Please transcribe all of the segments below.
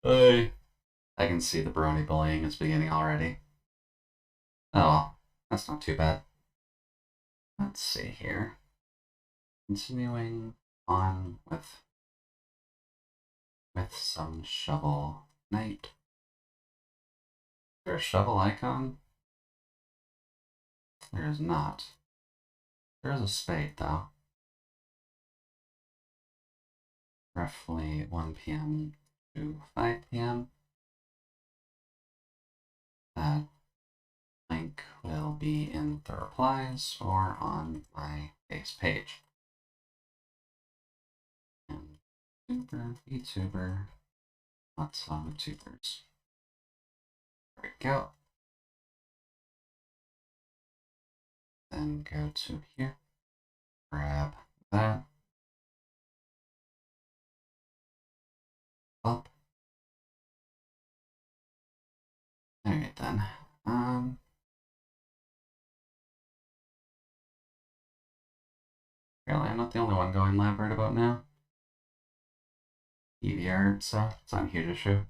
Hey. I can see the brony bullying is beginning already. Oh well, that's not too bad. Let's see here. Continuing on with some shovel knight. Is there a shovel icon? There is not. There is a spade though. Roughly 1 p.m. to 5 p.m. That link will be in the replies or on my base page. And YouTuber, VTuber, lots of YouTubers. There we go. Then go to here, grab that, up. Alright then. Apparently I'm not the only one going lab right about now. EVR, so it's not a huge issue.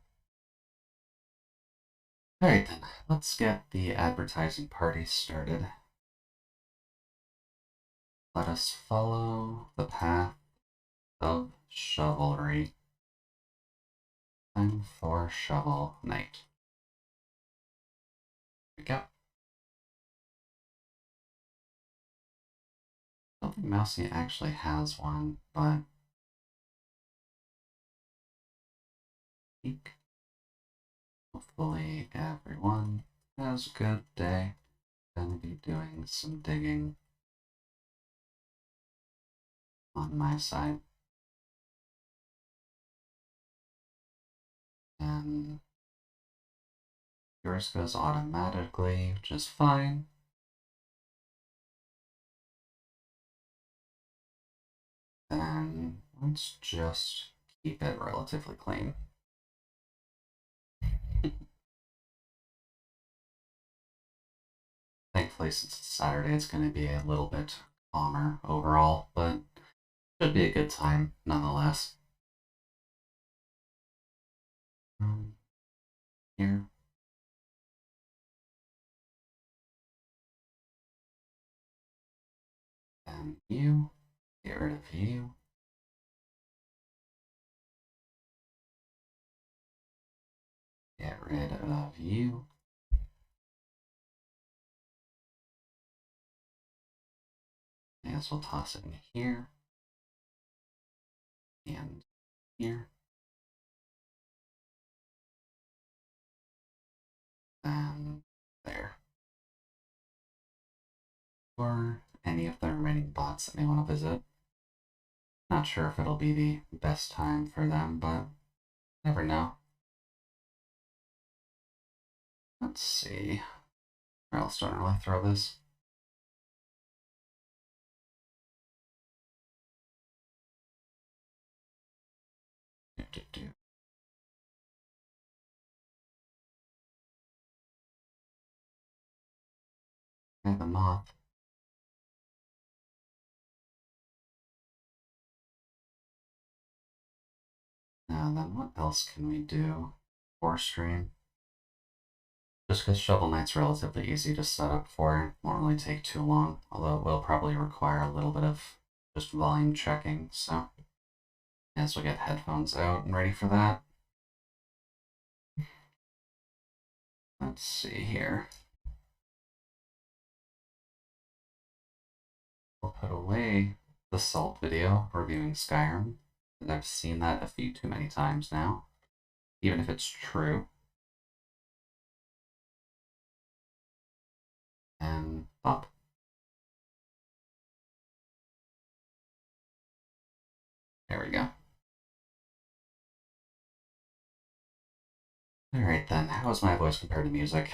Alright then, let's get the advertising party started. Let us follow the path of chivalry. Time for Shovel Knight. Here we go. I don't think Mousy actually has one, but hopefully everyone has a good day. Gonna be doing some digging on my side. And yours goes automatically just fine. Then let's just keep it relatively clean. Thankfully, since it's Saturday, it's going to be a little bit calmer overall, but should be a good time nonetheless. Here. And you. Get rid of you. Get rid of you. I guess we'll toss it in here. And here. And there. Or any of the remaining bots that may want to visit. Not sure if it'll be the best time for them, but never know. Let's see. Where else do I really throw this? I have a moth. Now then, what else can we do for stream? Just because Shovel Knight's relatively easy to set up for, won't really take too long, although it will probably require a little bit of just volume checking, so as we'll get headphones out and ready for that. Let's see here. We'll put away the Salt video reviewing Skyrim, because I've seen that a few too many times now, even if it's true. And up. There we go. Alright then, how is my voice compared to music?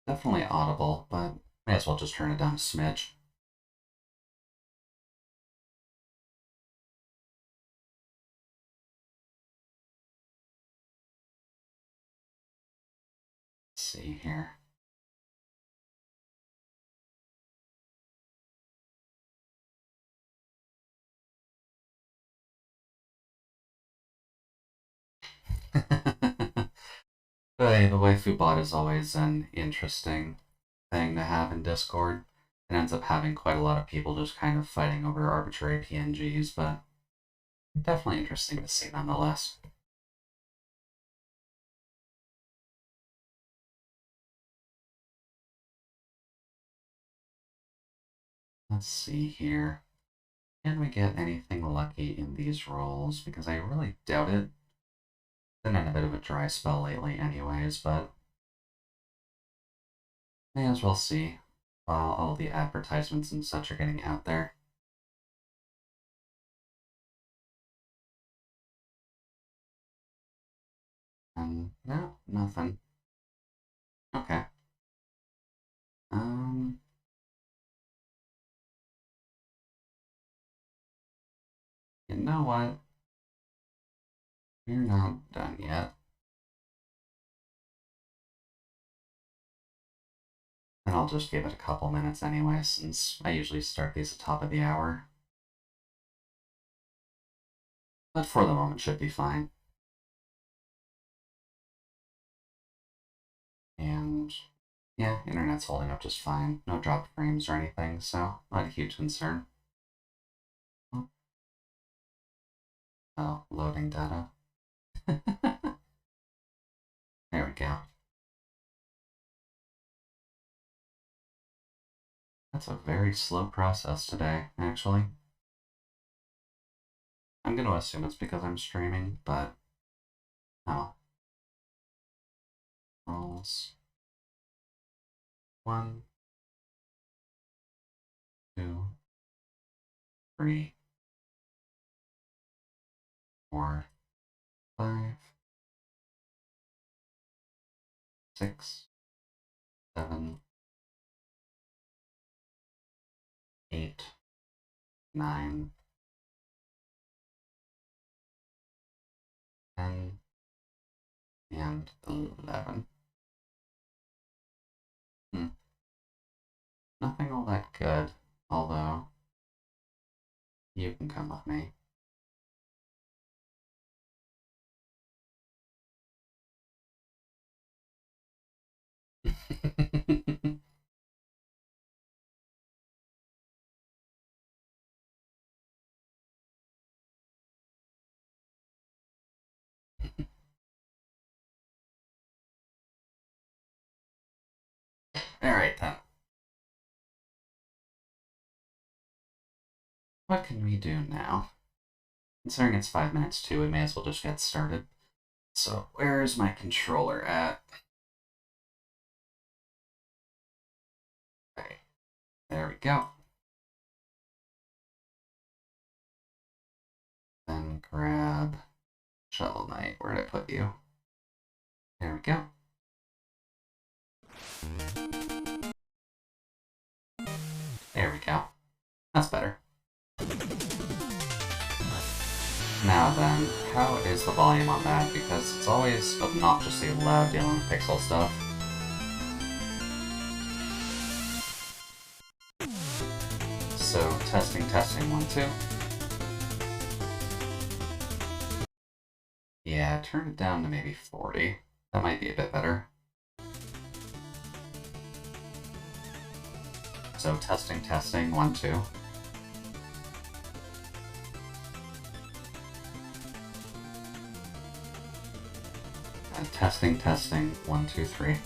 Definitely audible, but may as well just turn it down a smidge. Let's see here. way, the waifu bot is always an interesting thing to have in Discord. It ends up having quite a lot of people just kind of fighting over arbitrary PNGs, but definitely interesting to see nonetheless. Let's see here. Can we get anything lucky in these rolls? Because I really doubt it. Been in a bit of a dry spell lately anyways, but may as well see while all the advertisements and such are getting out there. No, nothing. Okay. You know what? We're not done yet. And I'll just give it a couple minutes anyway, since I usually start these at the top of the hour. But for the moment, should be fine. And yeah, internet's holding up just fine. No dropped frames or anything, so not a huge concern. Oh, loading data. There we go. That's a very slow process today, actually. I'm gonna assume it's because I'm streaming, but oh. Rolls. 1, 2, 3, 4, 5, 6, 7, 8, 9, 10, and 11. Nothing all that good, although you can come with me. Alright then. What can we do now? Considering it's 5 minutes too, we may as well just get started. So, where is my controller at? Okay, there we go. Then grab Shovel Knight. Where'd I put you? There we go. There we go. That's better. Now then, how is the volume on that? Because it's always obnoxiously loud dealing with pixel stuff. So, testing, 1, 2. Yeah, turn it down to maybe 40. That might be a bit better. So, testing, 1, 2. Testing, 1, 2, 3.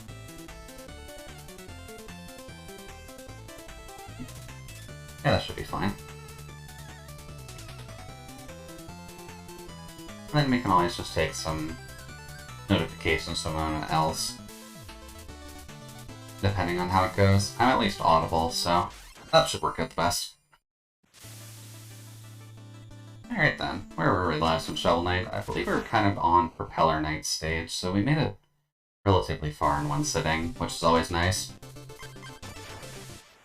Yeah, that should be fine. And then we can always just take some notifications from someone else, depending on how it goes. I'm at least audible, so that should work out the best. Alright then, where were we last in Shovel Knight? I believe we were kind of on Propeller Knight stage, so we made it relatively far in one sitting, which is always nice.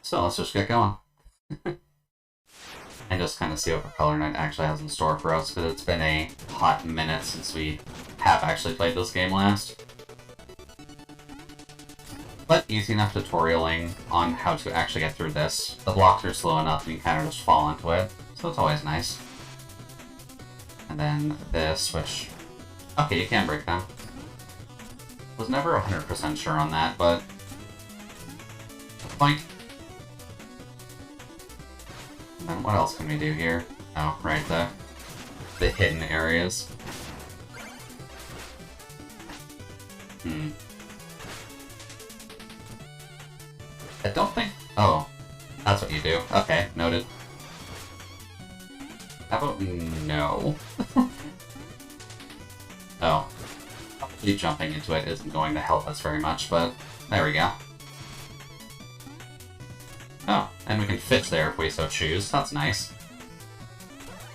So let's just get going. And just kind of see what Propeller Knight actually has in store for us, because it's been a hot minute since we have actually played this game last. But easy enough tutorialing on how to actually get through this. The blocks are slow enough and you kind of just fall into it, so it's always nice. And then this, which... okay, you can break them. Was never 100% sure on that, but... Boink. And then what else can we do here? Oh, right, the hidden areas. I don't think... Oh, that's what you do. Okay, noted. How about no? Oh. Probably jumping into it isn't going to help us very much, but there we go. Oh, and we can fish there if we so choose. That's nice.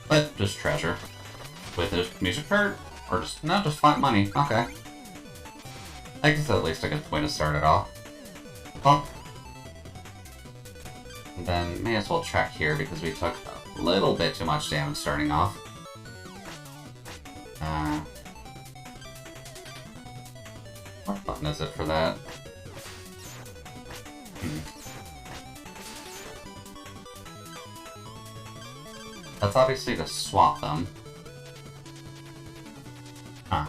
But just treasure. With a music card? Or just... No, just flat money. Okay. I guess at least a good way to start it off. Well... And then may as well check here because we took a little bit too much damage starting off. What button is it for that? That's obviously to swap them. Huh.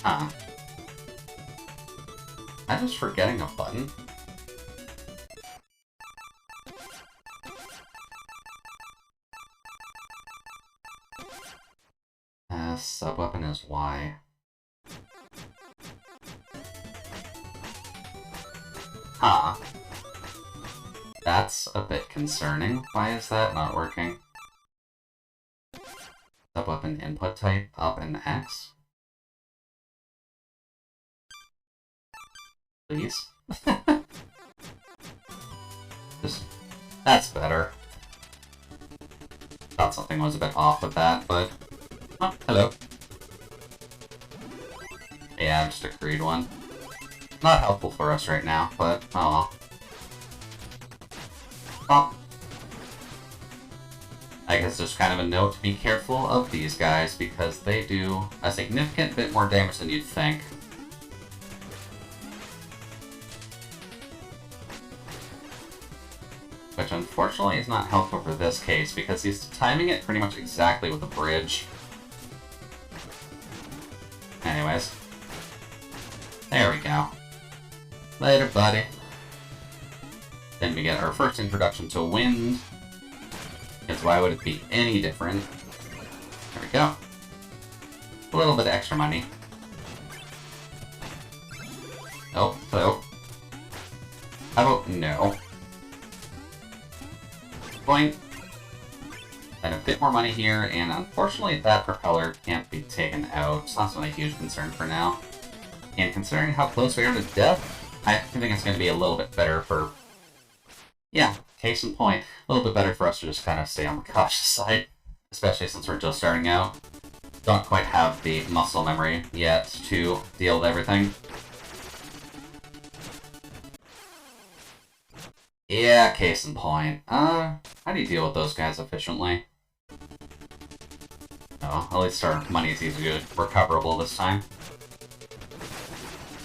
Huh. I'm just forgetting a button. Sub-weapon is Y. Huh. That's a bit concerning. Why is that not working? Sub-weapon input type, up and X? Please? That's better. Thought something was a bit off with that, but... Oh, hello. Yeah, just a Creed one. Not helpful for us right now, but oh well. I guess just kind of a note to be careful of these guys, because they do a significant bit more damage than you'd think. Which unfortunately is not helpful for this case, because he's timing it pretty much exactly with the bridge. Anyways. There we go. Later, buddy. Then we get our first introduction to wind. Because why would it be any different? There we go. A little bit of extra money. Oh, hello. How about no? Boing. And a bit more money here, and unfortunately that propeller can't be taken out, so that's not a huge concern for now. And considering how close we are to death, I think it's going to be a little bit better for... Yeah, case in point, a little bit better for us to just kind of stay on the cautious side, especially since we're just starting out. Don't quite have the muscle memory yet to deal with everything. Yeah, case in point. How do you deal with those guys efficiently? Oh, at least our money is easily recoverable this time.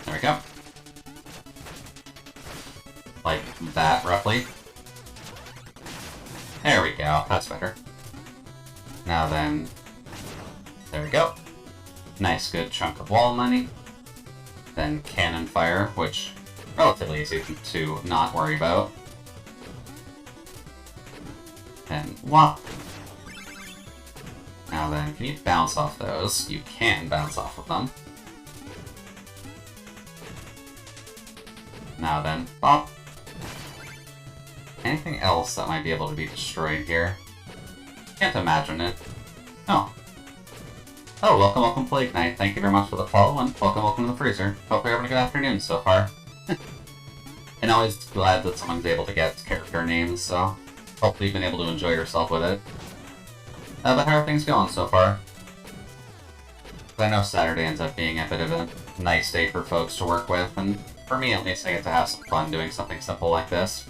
There we go. Like that, roughly. There we go, that's better. Now then, there we go. Nice good chunk of wall money. Then cannon fire, which relatively easy to not worry about. And whop. Now then, can you bounce off those? You can bounce off of them. Now then, bop. Anything else that might be able to be destroyed here? Can't imagine it. Oh. Oh, welcome, Plague Knight. Thank you very much for the follow, and welcome to the freezer. Hope you're having a good afternoon so far. And always glad that someone's able to get character names, so hopefully you've been able to enjoy yourself with it. But how are things going so far? I know Saturday ends up being a bit of a nice day for folks to work with, and for me at least I get to have some fun doing something simple like this.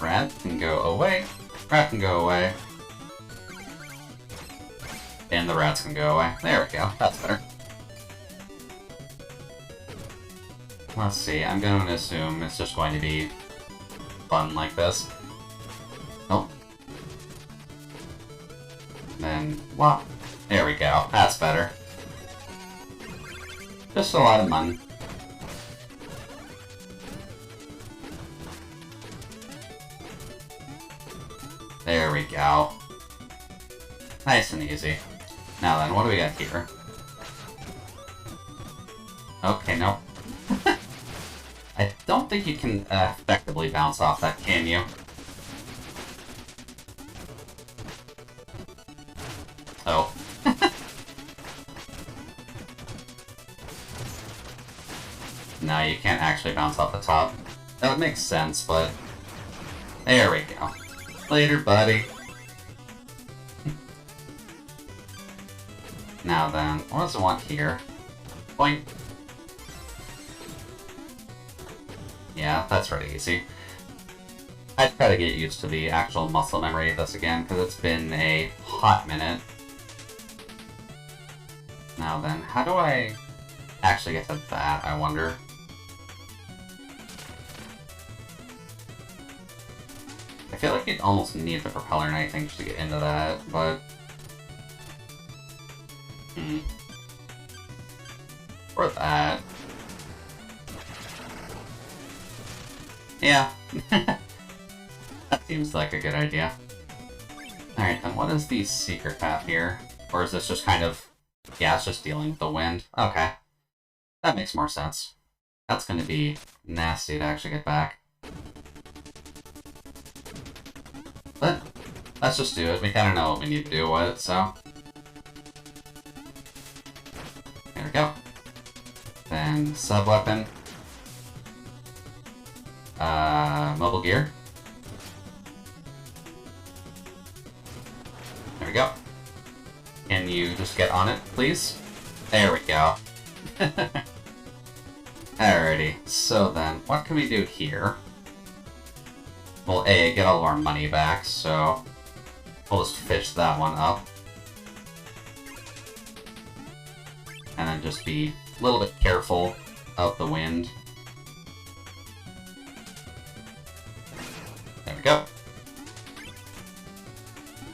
Rat can go away. Rat can go away. And the rats can go away. There we go. That's better. Let's see. I'm going to assume it's just going to be fun like this. Nope. then, what? There we go. That's better. Just a lot of money. There we go. Nice and easy. Now then, what do we got here? Okay, nope. I don't think you can effectively bounce off that, can you? Oh. No, you can't actually bounce off the top. That would make sense, but... There we go. Later, buddy. Now then, what does it want here? Point. Yeah, that's pretty easy. I'd try to get used to the actual muscle memory of this again, because it's been a hot minute. Now then, how do I actually get to that, I wonder? I feel like you'd almost need the propeller knight thing just to get into that, but... Or that. Yeah. That seems like a good idea. Alright, then what is the secret path here? Or is this just kind of... Yeah, it's just dealing with the wind. Okay. That makes more sense. That's gonna be nasty to actually get back. But, let's just do it. We kinda know what we need to do with it, so... There we go. Then, sub-weapon. Mobile gear. There we go. Can you just get on it, please? There we go. Alrighty, so then, what can we do here? Well, A, get all of our money back, so we'll just fish that one up. And then just be a little bit careful of the wind. There we go.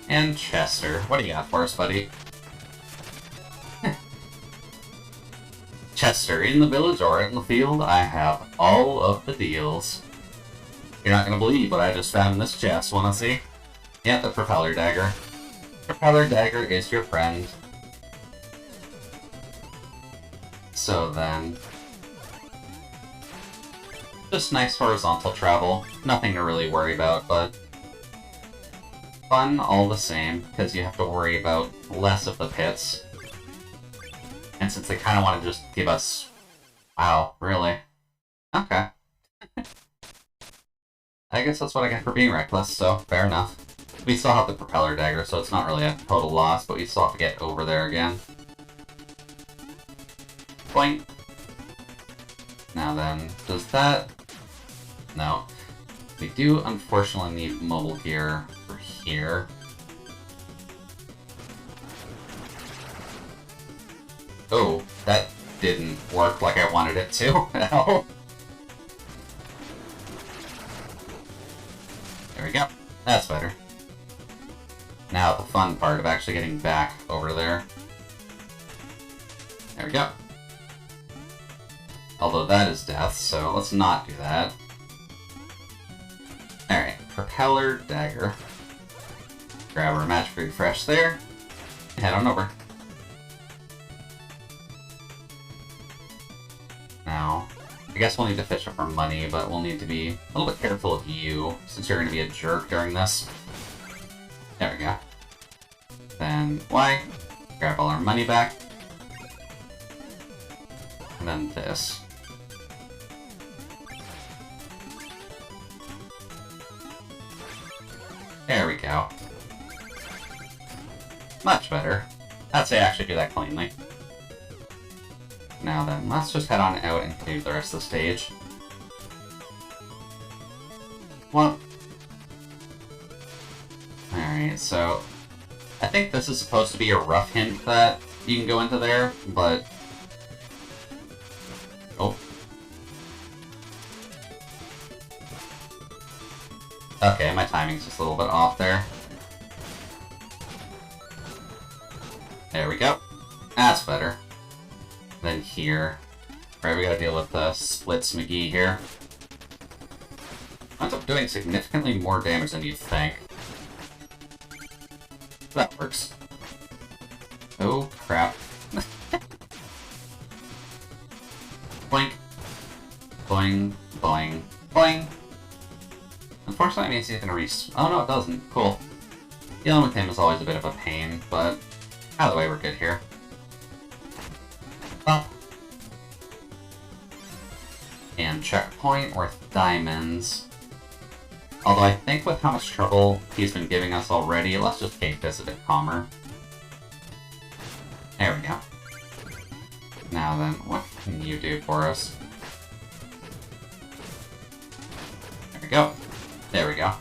And Chester, what do you got for us, buddy? Chester, in the village or in the field, I have all of the deals. You're not gonna believe what I just found in this chest, wanna see? Yeah, the propeller dagger. Propeller dagger is your friend. So then... Just nice horizontal travel. Nothing to really worry about, but... Fun all the same, because you have to worry about less of the pits. And since they kind of want to just give us... Wow, really? Okay. I guess that's what I get for being reckless, so fair enough. We still have the propeller dagger, so it's not really a total loss, but we still have to get over there again. Boing. Now then, does that... No. We do unfortunately need mobile gear for here. Oh, that didn't work like I wanted it to. No. There we go. That's better. Now the fun part of actually getting back over there. There we go. Although that is death, so let's not do that. Alright, propeller dagger. Grab our magic refresh there. Head on over. Now, I guess we'll need to fish up our money, but we'll need to be a little bit careful of you, since you're going to be a jerk during this. There we go. Then Y. Grab all our money back. And then this. There we go. Much better. I'd say I actually do that cleanly. Now then, let's just head on out and do the rest of the stage. Well... Alright, so... I think this is supposed to be a rough hint that you can go into there, but... Oh. Okay, my timing's just a little bit off there. There we go. That's better. Then here. Right, we gotta deal with the Splits McGee here. Ends up doing significantly more damage than you'd think. That works. Oh, crap. Boink. Boing, boing, boing. Unfortunately, it means he's gonna oh no, it doesn't. Cool. Dealing with him is always a bit of a pain, but either way, we're good here. Up. And checkpoint worth diamonds. Although I think with how much trouble he's been giving us already, let's just take this a bit calmer. There we go. Now then, what can you do for us? There we go. There we go.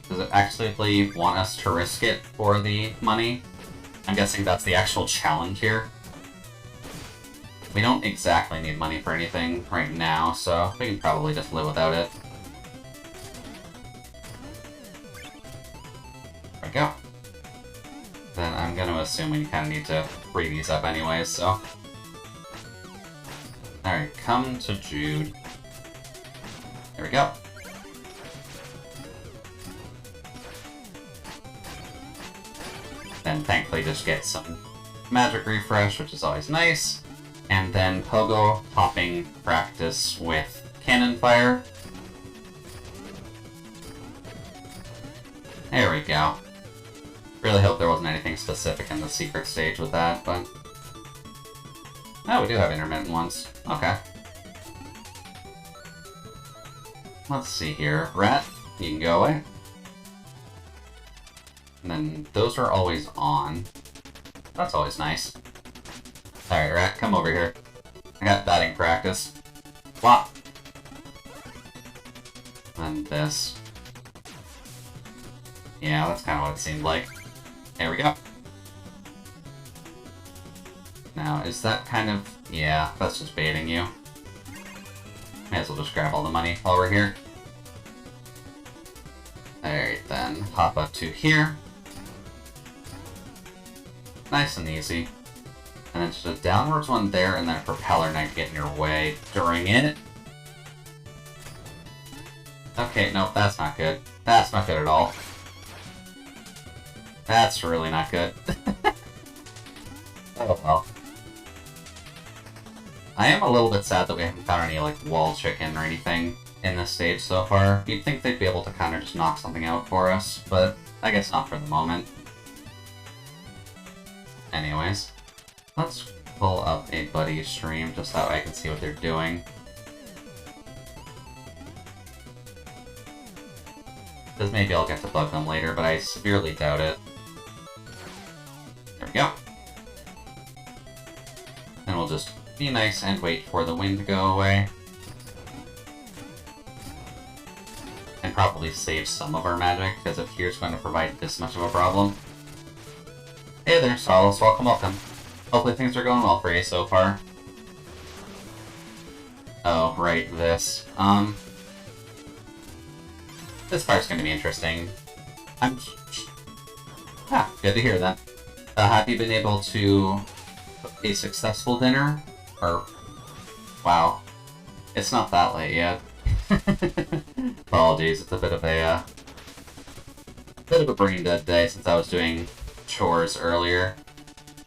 Does it actually want us to risk it for the money? I'm guessing that's the actual challenge here. We don't exactly need money for anything right now, so we can probably just live without it. There we go. Then I'm gonna assume we kind of need to free these up anyways, so... Alright, come to Jude. There we go. Then thankfully just get some magic refresh, which is always nice. And then Pogo popping practice with cannon fire. There we go. Really hope there wasn't anything specific in the secret stage with that, but... Oh, we do have intermittent ones. Okay. Let's see here. Rat, you can go away. And then those are always on. That's always nice. Alright, Rat, come over here. I got batting practice. Flop. And this. Yeah, that's kind of what it seemed like. There we go. Now, is that kind of... Yeah, that's just baiting you. May as well just grab all the money while we're here. Alright then, hop up to here. Nice and easy. And then just a downwards one there, and then a propeller knight to get in your way during it. Okay, nope, that's not good. That's not good at all. That's really not good. Oh well. I am a little bit sad that we haven't found any, like, wall chicken or anything in this stage so far. You'd think they'd be able to kind of just knock something out for us, but I guess not for the moment. Anyways, let's pull up a buddy stream just that way I can see what they're doing. Because maybe I'll get to bug them later, but I severely doubt it. There we go. And we'll just be nice and wait for the wind to go away. And probably save some of our magic, because if here's going to provide this much of a problem. Hey there, Solace. Welcome, welcome. Hopefully things are going well for you so far. Oh, right, this. This part's gonna be interesting. Good to hear that. Have you been able to cook a successful dinner? Or... Wow. It's not that late yet. Apologies, it's a bit of a brain dead day since I was doing chores earlier.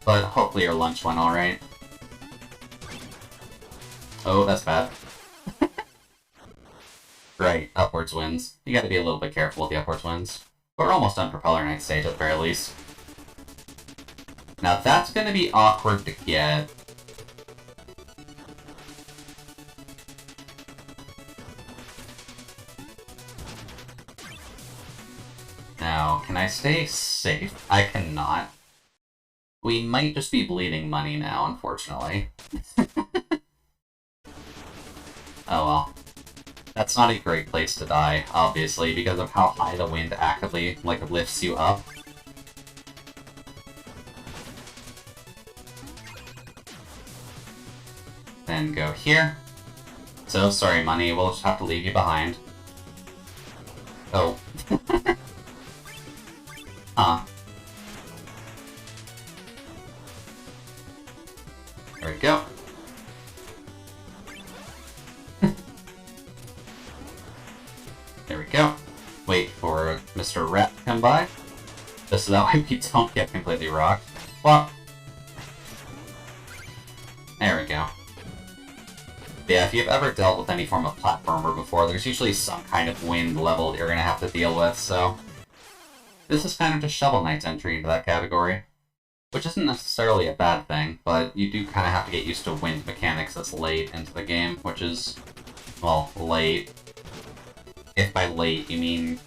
But hopefully your lunch went alright. Oh, that's bad. Right, upwards wins. You gotta be a little bit careful with the upwards wins. We're almost done Propeller Knight stage at the very least. Now that's gonna be awkward to get. Now, can I stay safe? I cannot. We might just be bleeding money now, unfortunately. Oh well. That's not a great place to die, obviously, because of how high the wind actively, like, lifts you up. Then go here. So, sorry, money, we'll just have to leave you behind. Oh. Huh. There we go. There we go. Wait for Mr. Rat to come by. Just so that way we don't get completely rocked. Well, there we go. But yeah, if you've ever dealt with any form of platformer before, there's usually some kind of wind level that you're going to have to deal with, so... This is kind of just Shovel Knight's entry into that category. Which isn't necessarily a bad thing, but you do kind of have to get used to wind mechanics this late into the game, which is, well, late. If by late you mean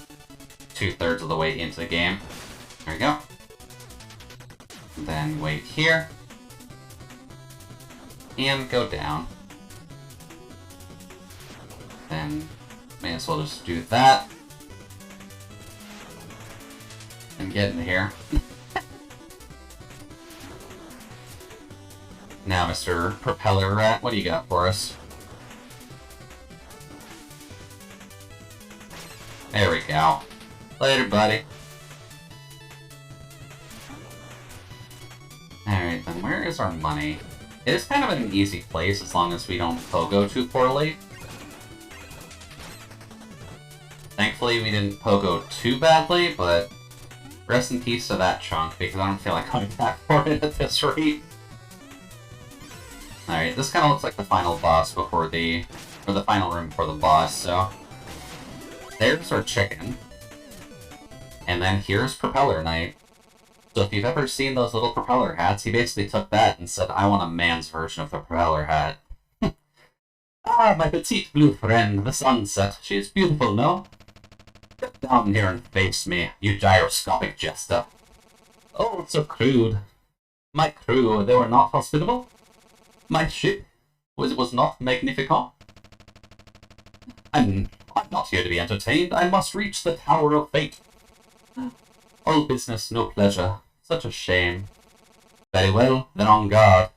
2/3 of the way into the game. There we go. Then wait here. And go down. Then may as well just do that. And get in here. Now, Mr. Propeller Rat, what do you got for us? There we go. Later, buddy. Alright, then where is our money? It is kind of an easy place as long as we don't pogo too poorly. Thankfully, we didn't pogo too badly, but rest in peace to that chunk, because I don't feel like coming back for it at this rate. Alright, this kind of looks like the final boss before the... or the final room before the boss, so... There's our chicken. And then here's Propeller Knight. So if you've ever seen those little propeller hats, he basically took that and said, I want a man's version of the propeller hat. Ah, my petite blue friend, the sunset. She is beautiful, no? Get down here and face me, you gyroscopic jester. Oh, so crude. My crew, they were not hospitable? My ship was not magnificent? I'm not here to be entertained. I must reach the Tower of Fate. All business, no pleasure. Such a shame. Very well, then on guard.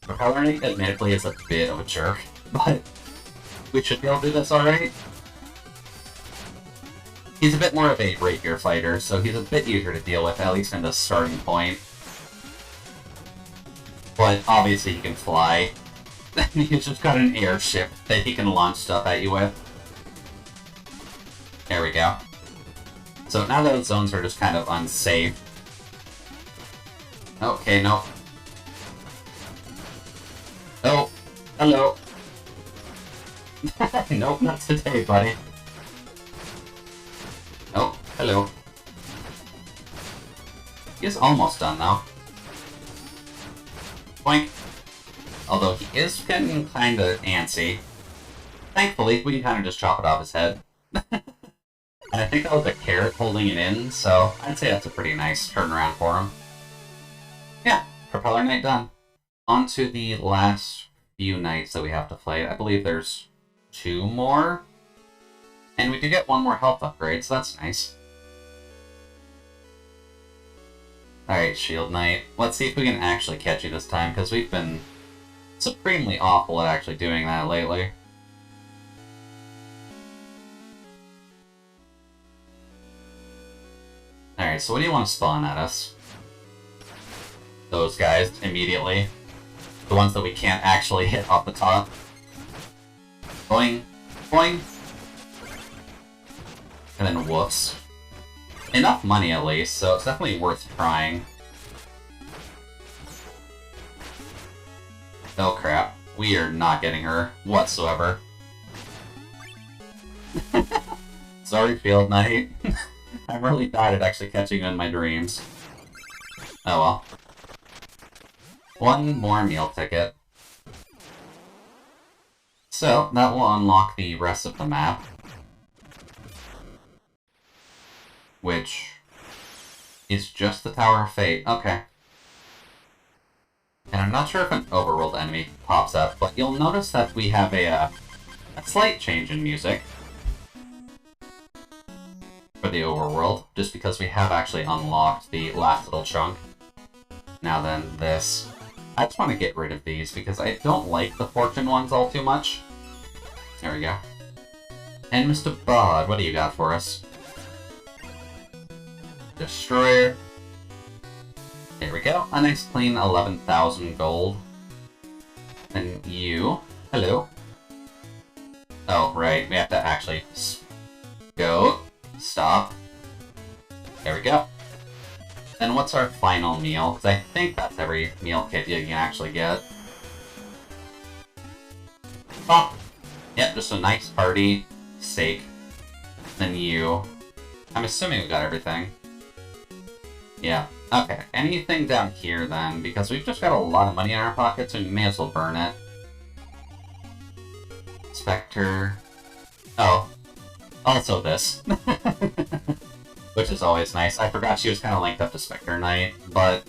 Propeller Knight, admittedly, is a bit of a jerk, but we should be able to do this alright. He's a bit more of a rapier fighter, so he's a bit easier to deal with, at least in the starting point. But obviously he can fly. He's just got an airship that he can launch stuff at you with. There we go. So now those zones are just kind of unsafe. Okay, no. Oh, hello. Nope, not today, buddy. Oh, hello. He's almost done now. Boink. Although he is getting kinda antsy. Thankfully, we can kinda just chop it off his head. And I think that was a carrot holding it in, so I'd say that's a pretty nice turnaround for him. Yeah, Propeller Knight done. On to the last few nights that we have to play. I believe there's 2 more. And we do get 1 more health upgrade, so that's nice. Alright, Shield Knight. Let's see if we can actually catch you this time, because we've been supremely awful at actually doing that lately. Alright, so what do you want to spawn at us? Those guys, immediately. The ones that we can't actually hit off the top. Boing, boing. And then whoops. Enough money at least, so it's definitely worth trying. Oh crap, we are not getting her whatsoever. Sorry, Field Knight. I'm really bad at actually catching you in my dreams. Oh well. 1 more meal ticket. So, that will unlock the rest of the map. Which is just the Tower of Fate. Okay. And I'm not sure if an overworld enemy pops up, but you'll notice that we have a slight change in music for the overworld, just because we have actually unlocked the last little chunk. Now then, this. I just want to get rid of these, because I don't like the fortune ones all too much. There we go. And Mr. Bod, what do you got for us? Destroyer. There we go. A nice clean 11,000 gold. Then you. Hello. Oh, right. We have to actually go. Stop. There we go. Then what's our final meal? Because I think that's every meal kit you can actually get. Oh. Yep, just a nice hearty steak. Then you. I'm assuming we got everything. Yeah. Okay. Anything down here then? Because we've just got a lot of money in our pockets, so we may as well burn it. Spectre. Oh. Also this. Which is always nice. I forgot she was kind of linked up to Spectre Knight, but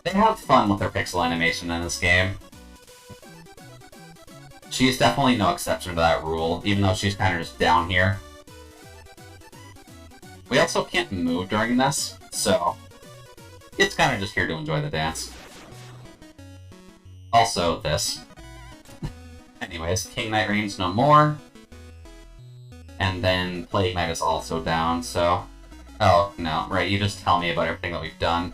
they have fun with their pixel animation in this game. She's definitely no exception to that rule, even though she's kind of just down here. We also can't move during this, so it's kind of just here to enjoy the dance. Also, this. Anyways, King Knight reigns no more. And then Plague Knight is also down, so... Oh, no, right, you just tell me about everything that we've done.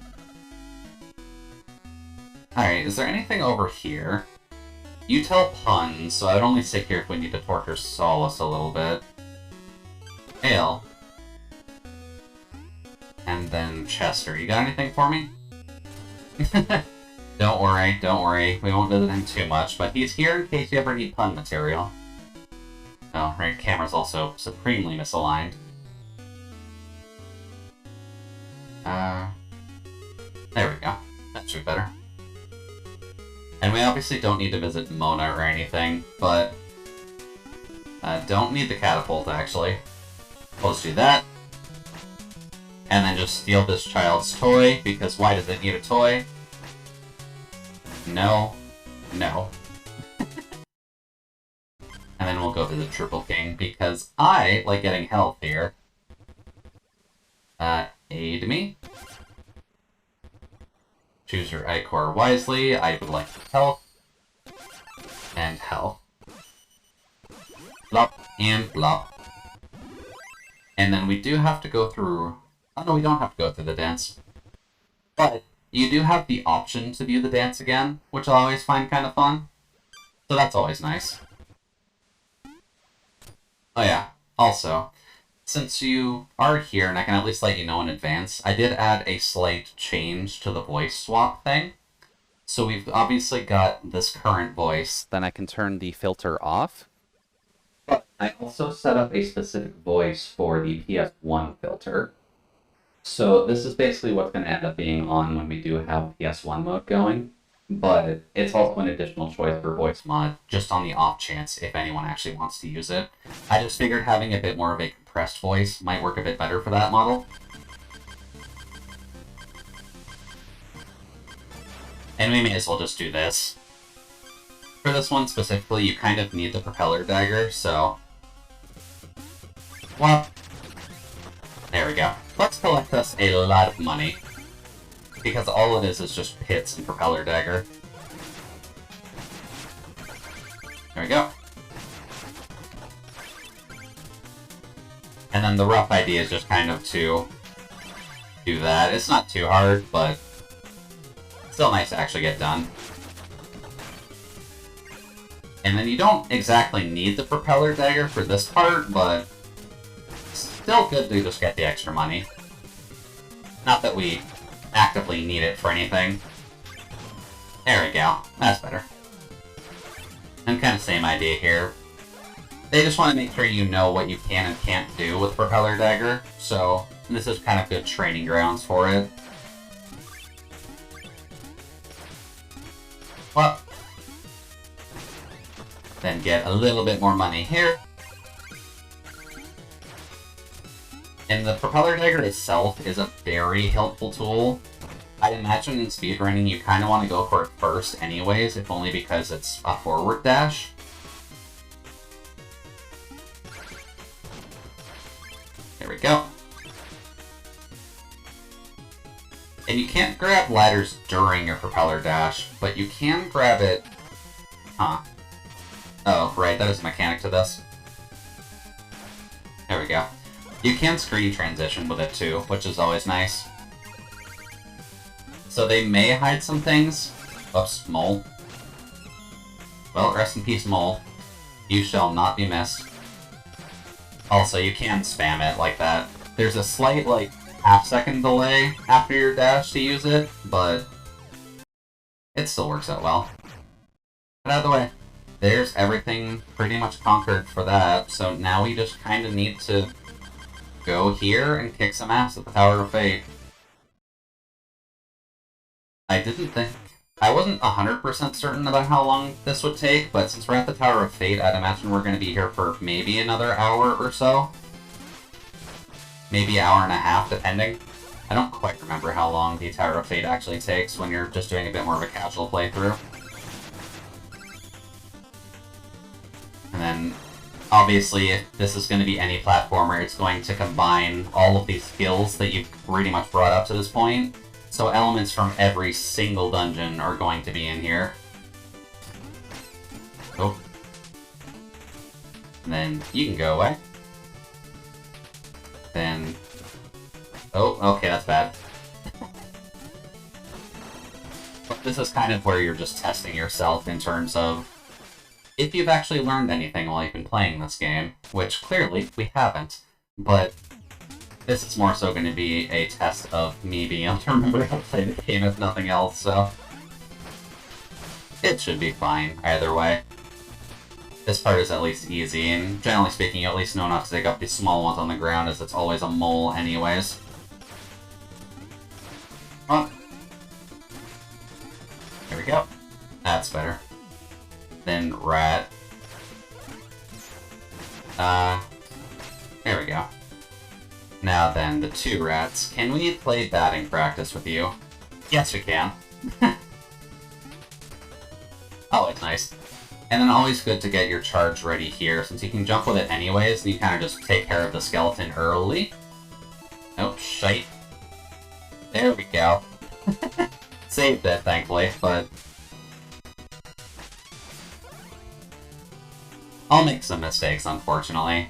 Alright, is there anything over here? You tell puns, so I would only sit here if we need to torture Solace a little bit. Ale. And then Chester. You got anything for me? Don't worry. We won't visit him too much, but he's here in case you ever need pun material. Oh, right, camera's also supremely misaligned. There we go. That should be better. And we obviously don't need to visit Mona or anything, but... don't need the catapult, actually. We'll just do that. And then just steal this child's toy, because why does it need a toy? No. No. And then we'll go to the Triple King, because I like getting health here. Aid me. Choose your Ichor wisely. I would like health. And health. Blop and blop. And then we do have to go through... Oh no, we don't have to go through the dance. But you do have the option to view the dance again, which I always find kind of fun. So that's always nice. Oh yeah, also, since you are here, and I can at least let you know in advance, I did add a slight change to the voice swap thing. So we've obviously got this current voice. Then I can turn the filter off. But I also set up a specific voice for the PS1 filter. So this is basically what's going to end up being on when we do have PS1 mode going. But it's also an additional choice for voice mod, just on the off chance if anyone actually wants to use it. I just figured having a bit more of a compressed voice might work a bit better for that model. And we may as well just do this. For this one specifically, you kind of need the propeller dagger, so... Well, there we go. Let's collect us a lot of money. Because all it is just pits and propeller dagger. There we go. And then the rough idea is just kind of to do that. It's not too hard, but still nice to actually get done. And then you don't exactly need the propeller dagger for this part, but still good to just get the extra money. Not that we actively need it for anything. There we go. That's better. And kind of same idea here. They just want to make sure you know what you can and can't do with Propeller Dagger, so this is kind of good training grounds for it. Well, then get a little bit more money here. And the Propeller Dagger itself is a very helpful tool. I'd imagine in speedrunning you kind of want to go for it first anyways, if only because it's a forward dash. There we go. And you can't grab ladders during your propeller dash, but you can grab it... Huh. Oh, right, that is a mechanic to this. There we go. You can screen transition with it too, which is always nice. So they may hide some things. Oops, mole. Well, rest in peace, mole. You shall not be missed. Also, you can spam it like that. There's a slight, like, half-second delay after your dash to use it, but it still works out well. But out of the way. There's everything pretty much conquered for that, so now we just kind of need to go here and kick some ass at the Tower of Fate. I wasn't 100% certain about how long this would take, but since we're at the Tower of Fate, I'd imagine we're going to be here for maybe another hour or so. Maybe an hour and a half, depending. I don't quite remember how long the Tower of Fate actually takes when you're just doing a bit more of a casual playthrough. And then, obviously, if this is going to be any platformer, it's going to combine all of these skills that you've pretty much brought up to this point. So elements from every single dungeon are going to be in here. Oh. And then you can go away. Then... Oh, okay, that's bad. But this is kind of where you're just testing yourself in terms of if you've actually learned anything while you've been playing this game, which clearly we haven't, but this is more so going to be a test of me being able to remember how to play the game if nothing else, so it should be fine either way. This part is at least easy, and generally speaking, you at least know not to dig up these small ones on the ground, as it's always a mole anyways. Oh. There we go. That's better. Then rat. There we go. Now then, the two rats. Can we play batting practice with you? Yes, we can. Oh, it's nice. And then always good to get your charge ready here, since you can jump with it anyways, and you kind of just take care of the skeleton early. Oh, shite. There we go. Saved it, thankfully, but I'll make some mistakes, unfortunately.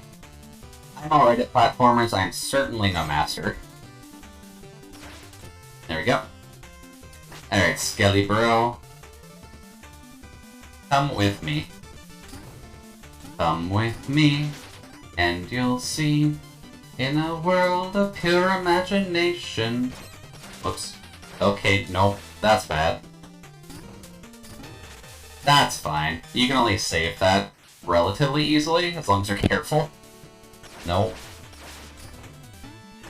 I'm alright at platformers, I'm certainly no master. There we go. Alright, Skelly Bro. Come with me. Come with me, and you'll see, in a world of pure imagination. Whoops. Okay, nope, that's bad. That's fine. You can only save that relatively easily, as long as you're careful. Nope.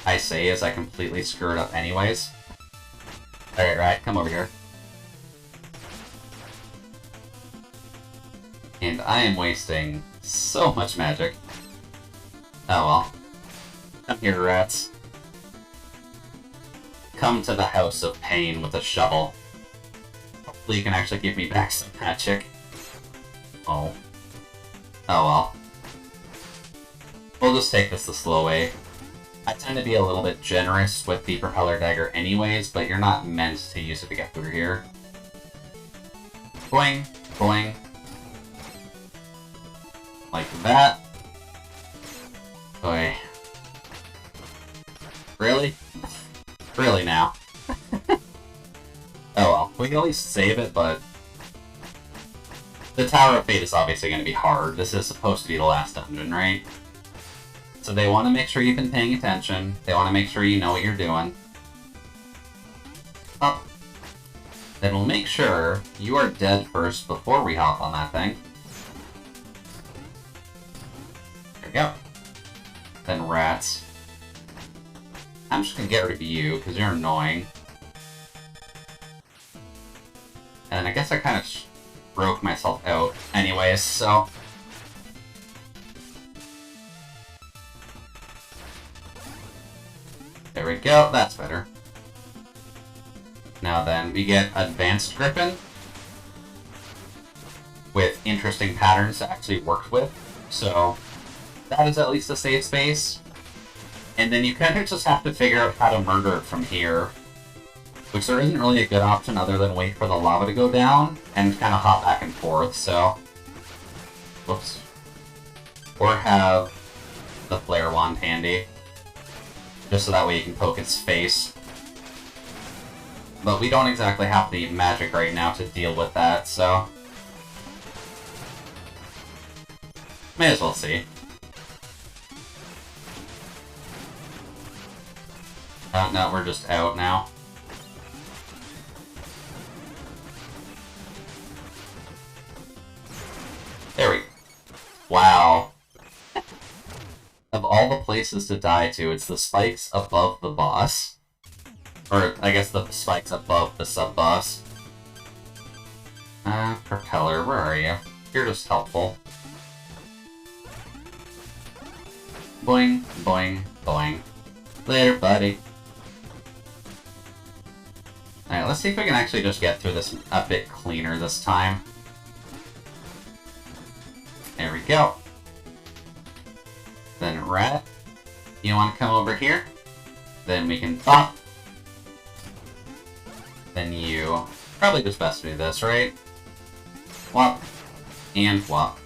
I say as I completely screw it up anyways. Alright, right, come over here. And I am wasting so much magic. Oh well. Come here, rats. Come to the House of Pain with a shovel. Hopefully you can actually give me back some magic. Oh. Oh well. We'll just take this the slow way. I tend to be a little bit generous with the Propeller Dagger anyways, but you're not meant to use it to get through here. Boing, boing. Like that. Boy. Really? Really now? Oh well, we can at least save it, but the Tower of Fate is obviously going to be hard. This is supposed to be the last dungeon, right? So they want to make sure you've been paying attention. They want to make sure you know what you're doing. Up. Then we'll make sure you are dead first before we hop on that thing. There we go. Then rats. I'm just gonna get rid of you, because you're annoying. And I guess I kind of broke myself out anyways, so... There we go, that's better. Now then, we get Advanced Griffin with interesting patterns to actually work with, so that is at least a safe space. And then you kind of just have to figure out how to murder it from here, which there isn't really a good option other than wait for the lava to go down and kind of hop back and forth, so... Whoops. Or have the flare wand handy. just so that way you can poke its face. But we don't exactly have the magic right now to deal with that, so... may as well see. No, we're just out now. There we go. Wow. Of all the places to die to, it's the spikes above the boss. Or, I guess the spikes above the sub-boss. Propeller, where are you? You're just helpful. Boing, boing, boing. Later, buddy. Alright, let's see if we can actually just get through this a bit cleaner this time. There we go. Then Rat, you want to come over here? Then we can pop. Then you... probably just best to do this, right? Whop. And whop.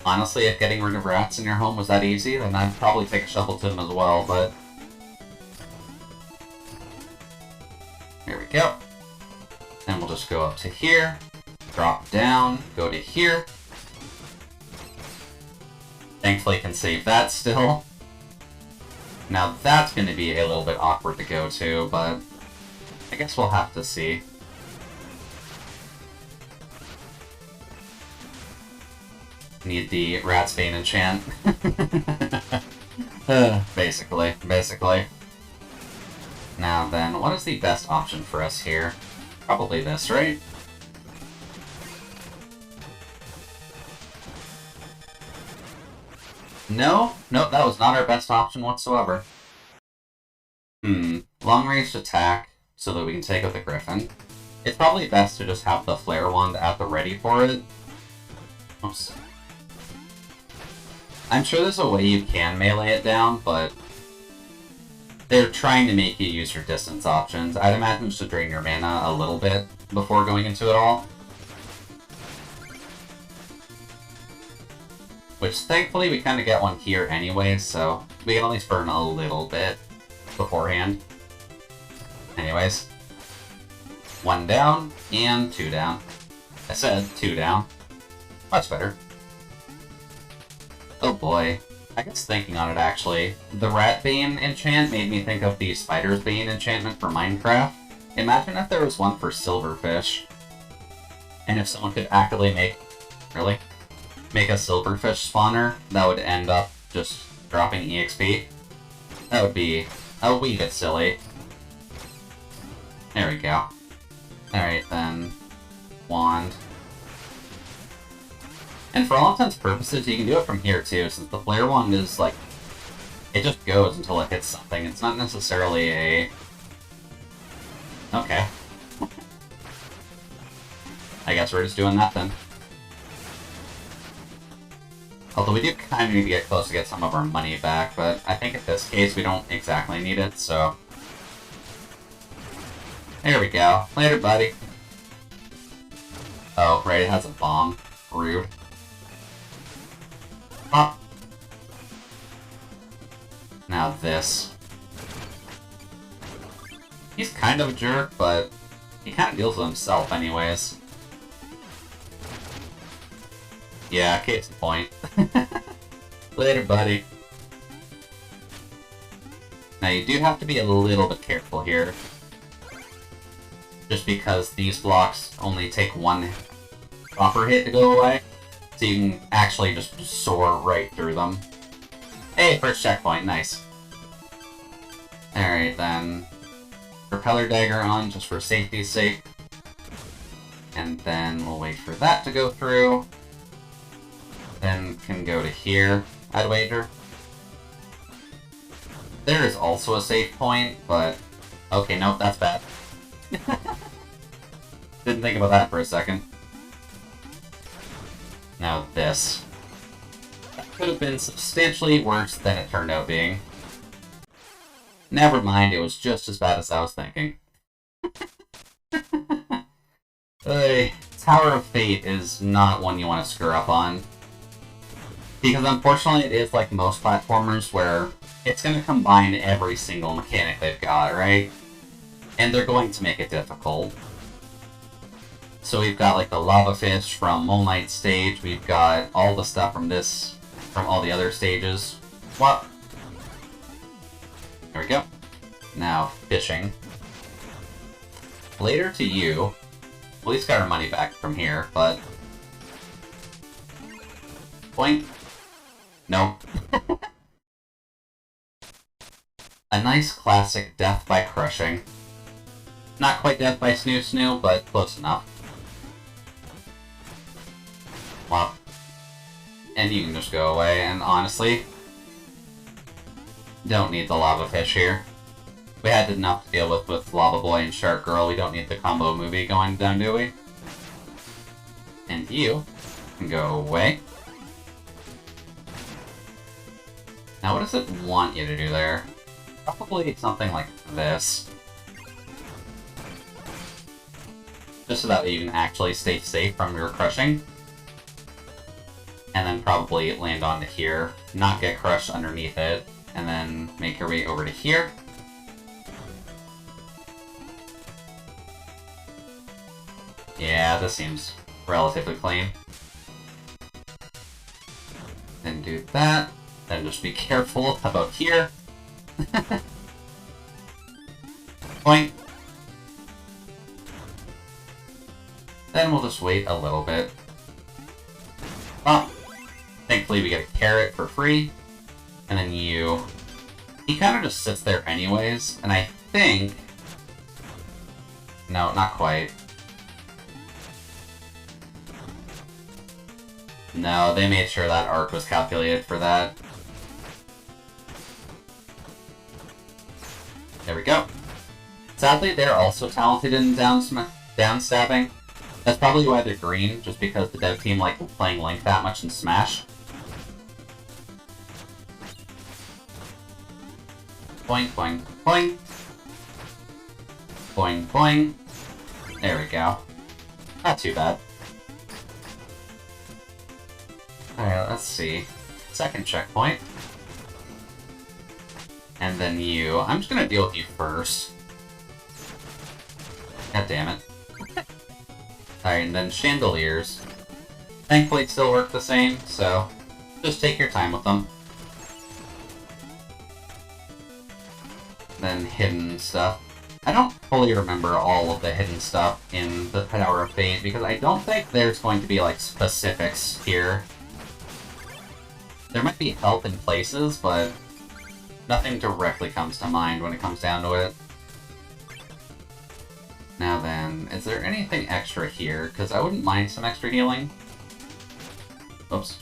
Honestly, if getting rid of rats in your home was that easy, then I'd probably take a shovel to them as well, but... here we go. Then we'll just go up to here, drop down, go to here. Thankfully, can save that still. Now that's going to be a little bit awkward to go to, but I guess we'll have to see. Need the Rat's Bane enchant. Basically. Now then, what is the best option for us here? Probably this, right? No? Nope, that was not our best option whatsoever. Long-range attack, so that we can take out the Griffin. It's probably best to just have the Flare Wand at the ready for it. Oops. I'm sure there's a way you can melee it down, but... they're trying to make you use your distance options. I'd imagine just to drain your mana a little bit before going into it all. Which, thankfully, we kind of get one here anyway, so we can at least burn a little bit beforehand. Anyways. 1 down, and 2 down. I said 2 down. Much better. Oh boy. I guess thinking on it, actually, the Rat Bane enchant made me think of the Spider's Bane enchantment for Minecraft. Imagine if there was one for Silverfish. And if someone could actively make... really? Make a Silverfish spawner that would end up just dropping EXP. That would be a wee bit silly. There we go. Alright then. Wand. And for all intents and purposes, you can do it from here too, since the Flare Wand is like... it just goes until it hits something. It's not necessarily a... okay. I guess we're just doing that then. Although we do kind of need to get close to get some of our money back, but I think in this case we don't exactly need it, so... there we go. Later, buddy. Oh, right, it has a bomb. Rude. Pop. Now this. He's kind of a jerk, but he kind of deals with himself anyways. Yeah, case in point. Later, buddy. Now you do have to be a little bit careful here. Just because these blocks only take 1 proper hit to go away. So you can actually just soar right through them. Hey, first checkpoint, nice. Alright then. Propeller dagger on just for safety's sake. And then we'll wait for that to go through. Then can go to here, I'd wager. There is also a safe point, but... okay, nope, that's bad. Didn't think about that for a second. Now this. That could have been substantially worse than it turned out being. Never mind, it was just as bad as I was thinking. Tower of Fate is not one you want to screw up on. Because unfortunately it is like most platformers where it's going to combine every single mechanic they've got, right? And they're going to make it difficult. So we've got like the lava fish from Mole Knight stage, we've got all the stuff from all the other stages. What? There we go. Now, fishing. Later to you. At least got our money back from here, but... Point. No. A nice classic death by crushing. Not quite death by snoo snoo, but close enough. Well, and you can just go away, and honestly, don't need the lava fish here. We had enough to deal with Lava Boy and Shark Girl, we don't need the combo movie going down, do we? And you can go away. Now what does it want you to do there? Probably something like this. Just so that way you can actually stay safe from your crushing. And then probably land onto here, not get crushed underneath it, and then make your way over to here. Yeah, this seems relatively clean. Then do that, then just be careful about here. Point. Then we'll just wait a little bit. Oh, thankfully we get a carrot for free. And then you... He kind of just sits there anyways, and I think... No, not quite. No, they made sure that arc was calculated for that. There we go. Sadly, they're also talented in down stabbing. That's probably why they're green, just because the dev team like playing Link that much in Smash. Boing, boing, boing. Boing, boing. There we go. Not too bad. Alright, let's see. Second checkpoint. And then you. I'm just gonna deal with you first. God damn it. Alright, and then chandeliers. Thankfully it still work the same, so just take your time with them. Then hidden stuff. I don't fully remember all of the hidden stuff in the Tower of Fate, because I don't think there's going to be, like, specifics here. There might be help in places, but nothing directly comes to mind when it comes down to it. Now then, is there anything extra here? Because I wouldn't mind some extra healing. Oops.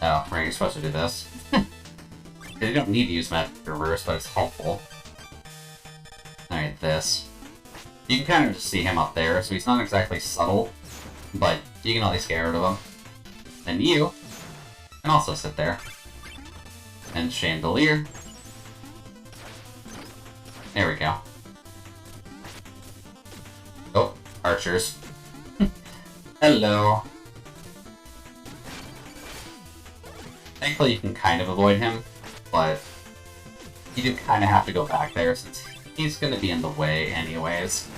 Oh, right, you're supposed to do this. You don't need to use Magic Reverse, but it's helpful. Alright, this. You can kind of just see him up there, so he's not exactly subtle, but you can at least get rid of him. Then you can also sit there. And Chandelier. There we go. Oh, archers. Hello. Thankfully you can kind of avoid him, but you do kind of have to go back there since he's going to be in the way anyways.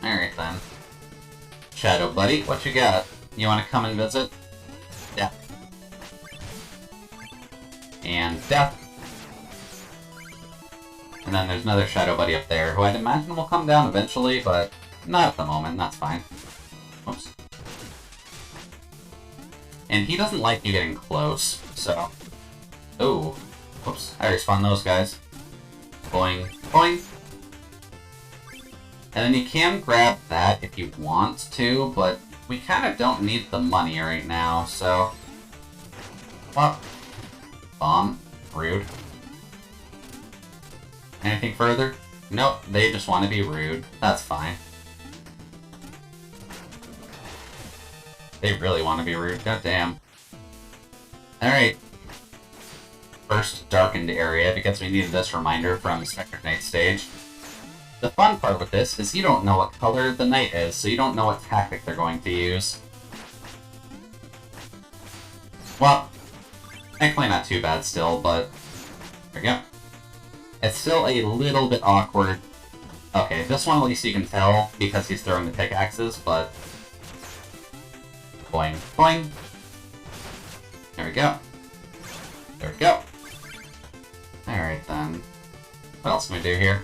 Alright then. Shadow Buddy, what you got? You want to come and visit? Yeah. And death. And then there's another Shadow Buddy up there, who I'd imagine will come down eventually, but not at the moment, that's fine. Oops. And he doesn't like you getting close, so... Ooh. Whoops. I respawned those guys. Boing. Boing. And then you can grab that if you want to, but we kind of don't need the money right now, so... Well... Bomb. Rude. Anything further? Nope, they just want to be rude. That's fine. They really want to be rude, goddamn. Alright. First darkened area, because we needed this reminder from Spectre Knight stage. The fun part with this is you don't know what color the knight is, so you don't know what tactic they're going to use. Well, thankfully not too bad still, but there we go. It's still a little bit awkward. Okay, this one at least you can tell because he's throwing the pickaxes, but... Boing, boing. There we go. There we go. Alright then. What else can we do here?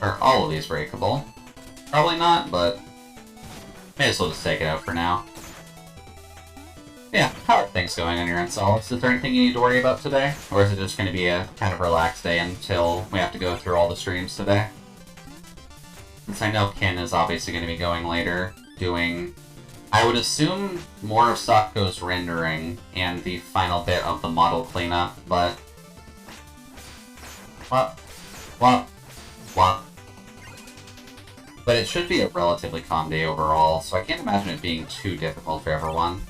Are all of these breakable? Probably not, but... May as well just take it out for now. Yeah, how are things going on your end, Solace? Is there anything you need to worry about today? Or is it just going to be a kind of relaxed day until we have to go through all the streams today? Since I know Kin is obviously going to be going later, doing... I would assume more of Saku's rendering and the final bit of the model cleanup, but... What? But it should be a relatively calm day overall, so I can't imagine it being too difficult for everyone.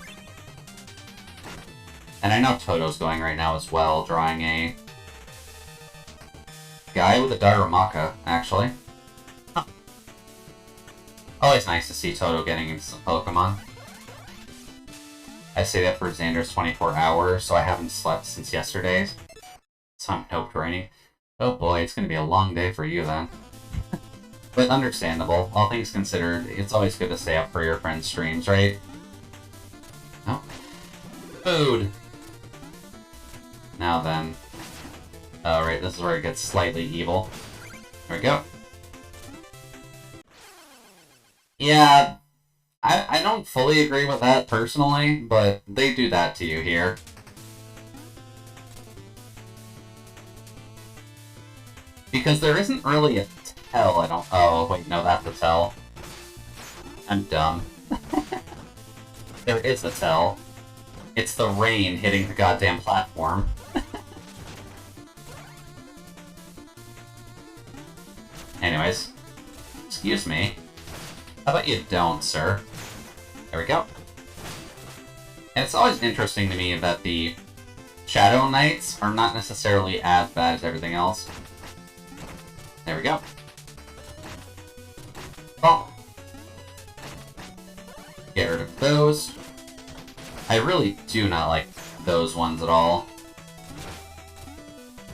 And I know Toto's going right now as well, drawing a guy with a Darummaka, actually. Huh. Always nice to see Toto getting into some Pokemon. I say that for Xander's 24 hours, so I haven't slept since yesterday. So I'm no training. Oh boy, it's gonna be a long day for you then. But understandable. All things considered, it's always good to stay up for your friends' streams, right? Oh. Food! Now then. Oh, right, this is where it gets slightly evil. There we go. Yeah, I don't fully agree with that personally, but they do that to you here. Because there isn't really a tell, I don't... Oh, wait, no, that's a tell. I'm dumb. There is a tell. It's the rain hitting the goddamn platform. Anyways. Excuse me. How about you don't, sir? There we go. And it's always interesting to me that the Shadow Knights are not necessarily as bad as everything else. There we go. Oh. Get rid of those. I really do not like those ones at all.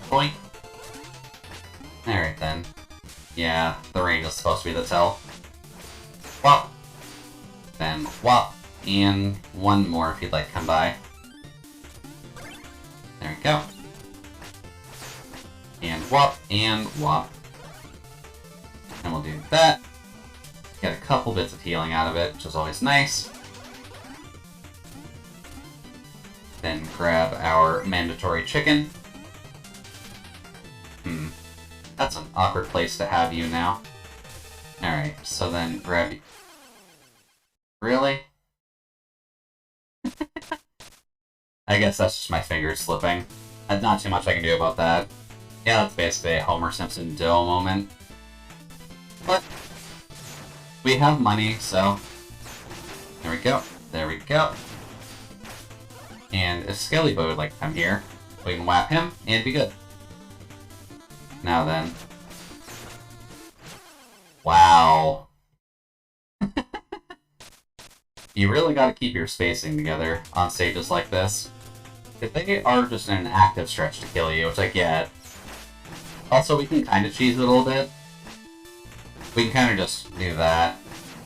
Boink. Alright then. Yeah, the rain is supposed to be the tell. Wop. Then wop. And one more if you'd like to come by. There we go. And wop. And wop. And we'll do that. Get a couple bits of healing out of it, which is always nice. Then grab our mandatory chicken. That's an awkward place to have you now. Alright, so then grab... Really? I guess that's just my fingers slipping. Not too much I can do about that. Yeah, that's basically a Homer Simpson Doe moment. But we have money, so there we go. There we go. And if Skellybo would like to come here, we can whap him and be good. Now then. Wow. You really gotta keep your spacing together on stages like this. If they are just in an active stretch to kill you, which I get. Also, we can kind of cheese it a little bit. We can kind of just do that.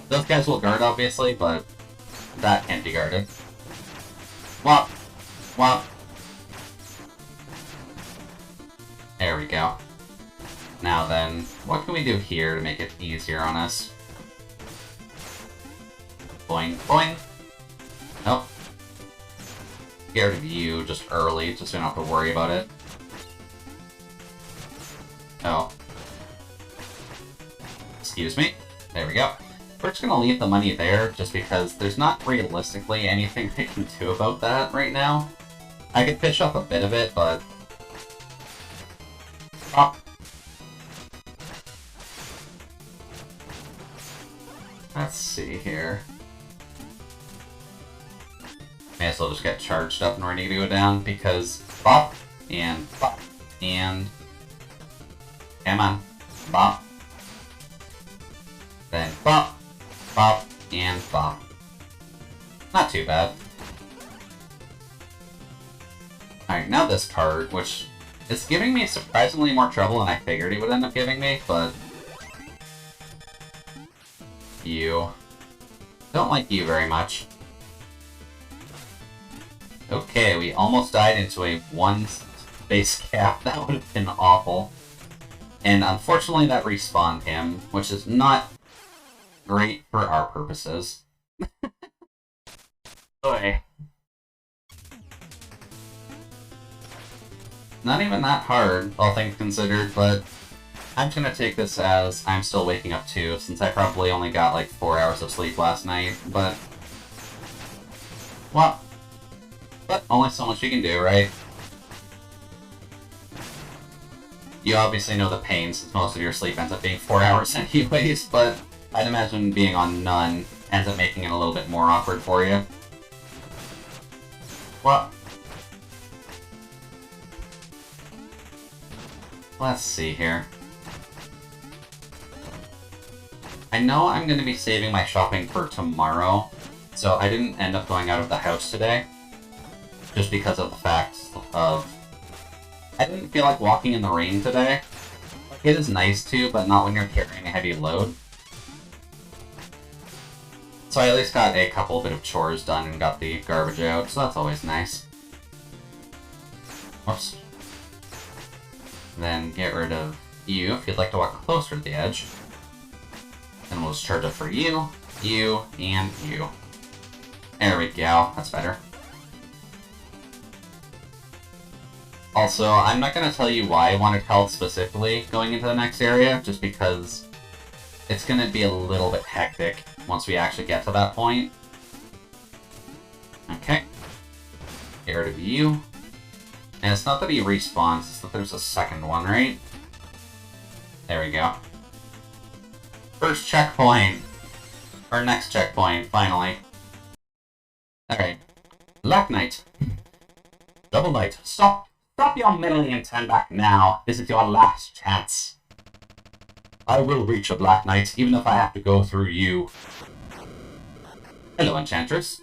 Those guys will guard, obviously, but that can't be guarded. Womp. Womp. There we go. Now then, what can we do here to make it easier on us? Boing, boing. Nope. Get rid of you just early, just so we don't have to worry about it. Oh. Excuse me. There we go. We're just gonna leave the money there, just because there's not realistically anything I can do about that right now. I could pitch up a bit of it, but... Oh. Let's see here. May as well just get charged up and ready to go down, because bop, and Come on. Bop. Then bop, bop, and bop. Not too bad. Alright, now this card, which is giving me surprisingly more trouble than I figured it would end up giving me, but... You. Don't like you very much. Okay, we almost died into a 1 base cap. That would have been awful. And unfortunately that respawned him, which is not great for our purposes. Boy. Not even that hard, all things considered, but I'm just gonna take this as I'm still waking up too, since I probably only got like 4 hours of sleep last night, but... Well, but only so much you can do, right? You obviously know the pain, since most of your sleep ends up being 4 hours anyways, but I'd imagine being on none ends up making it a little bit more awkward for you. Well, let's see here. I know I'm going to be saving my shopping for tomorrow, so I didn't end up going out of the house today, just because of the fact of... I didn't feel like walking in the rain today. It is nice to, but not when you're carrying a heavy load. So I at least got a couple bit of chores done and got the garbage out, so that's always nice. Whoops. Then get rid of you if you'd like to walk closer to the edge. Then we'll just charge up for you, you, and you. There we go, that's better. Also, I'm not going to tell you why I wanted health specifically going into the next area, just because it's going to be a little bit hectic once we actually get to that point. Okay. Get rid of you. And it's not that he respawns, it's that there's a second one, right? There we go. First checkpoint! Or next checkpoint, finally. Alright. Black Knight. Double Knight, stop! Stop your meddling and turn back now. This is your last chance. I will reach a Black Knight, even if I have to go through you. Hello, Enchantress.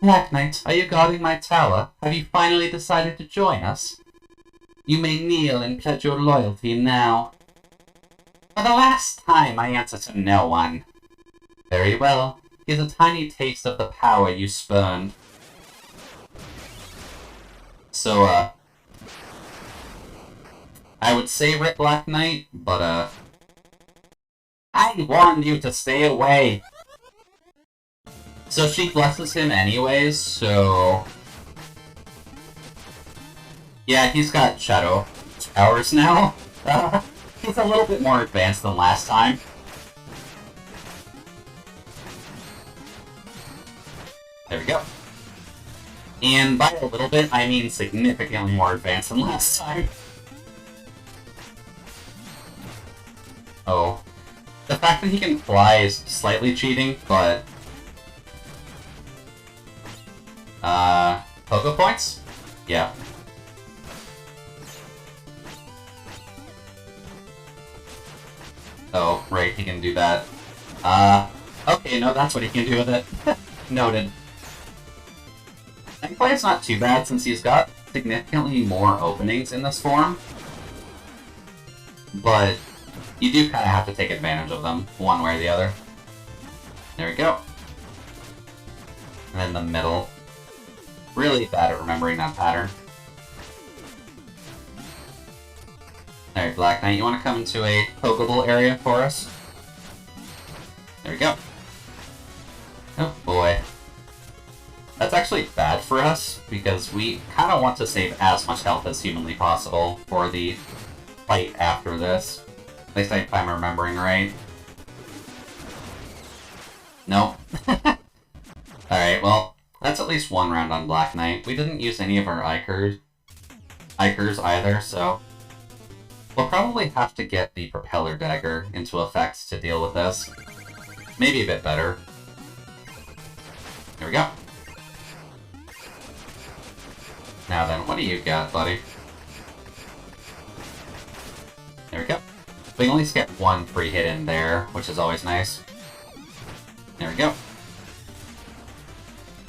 Black Knight, are you guarding my tower? Have you finally decided to join us? You may kneel and pledge your loyalty now. For the last time, I answer to no one. Very well. Here's a tiny taste of the power you spurned. So, I would say Rip Black Knight, but, I warned you to stay away! So she blesses him anyways, so... Yeah, he's got shadow powers now. He's a little bit more advanced than last time. There we go. And by a little bit, I mean significantly more advanced than last time. Oh. The fact that he can fly is slightly cheating, but... Pogo points? Yeah. Oh, right, he can do that. Okay, no, that's what he can do with it. Noted. Gameplay is not too bad since he's got significantly more openings in this form. But you do kind of have to take advantage of them, one way or the other. There we go. And then the middle. Really bad at remembering that pattern. Alright, Black Knight, you want to come into a Pokeball area for us? There we go. Oh boy. That's actually bad for us, because we kind of want to save as much health as humanly possible for the fight after this. At least if I'm remembering right. Nope. Alright, well, that's at least one round on Black Knight. We didn't use any of our Ikers either, so... We'll probably have to get the Propeller Dagger into effect to deal with this. Maybe a bit better. There we go. Now then, what do you got, buddy? There we go. We can at least get one free hit in there, which is always nice. There we go.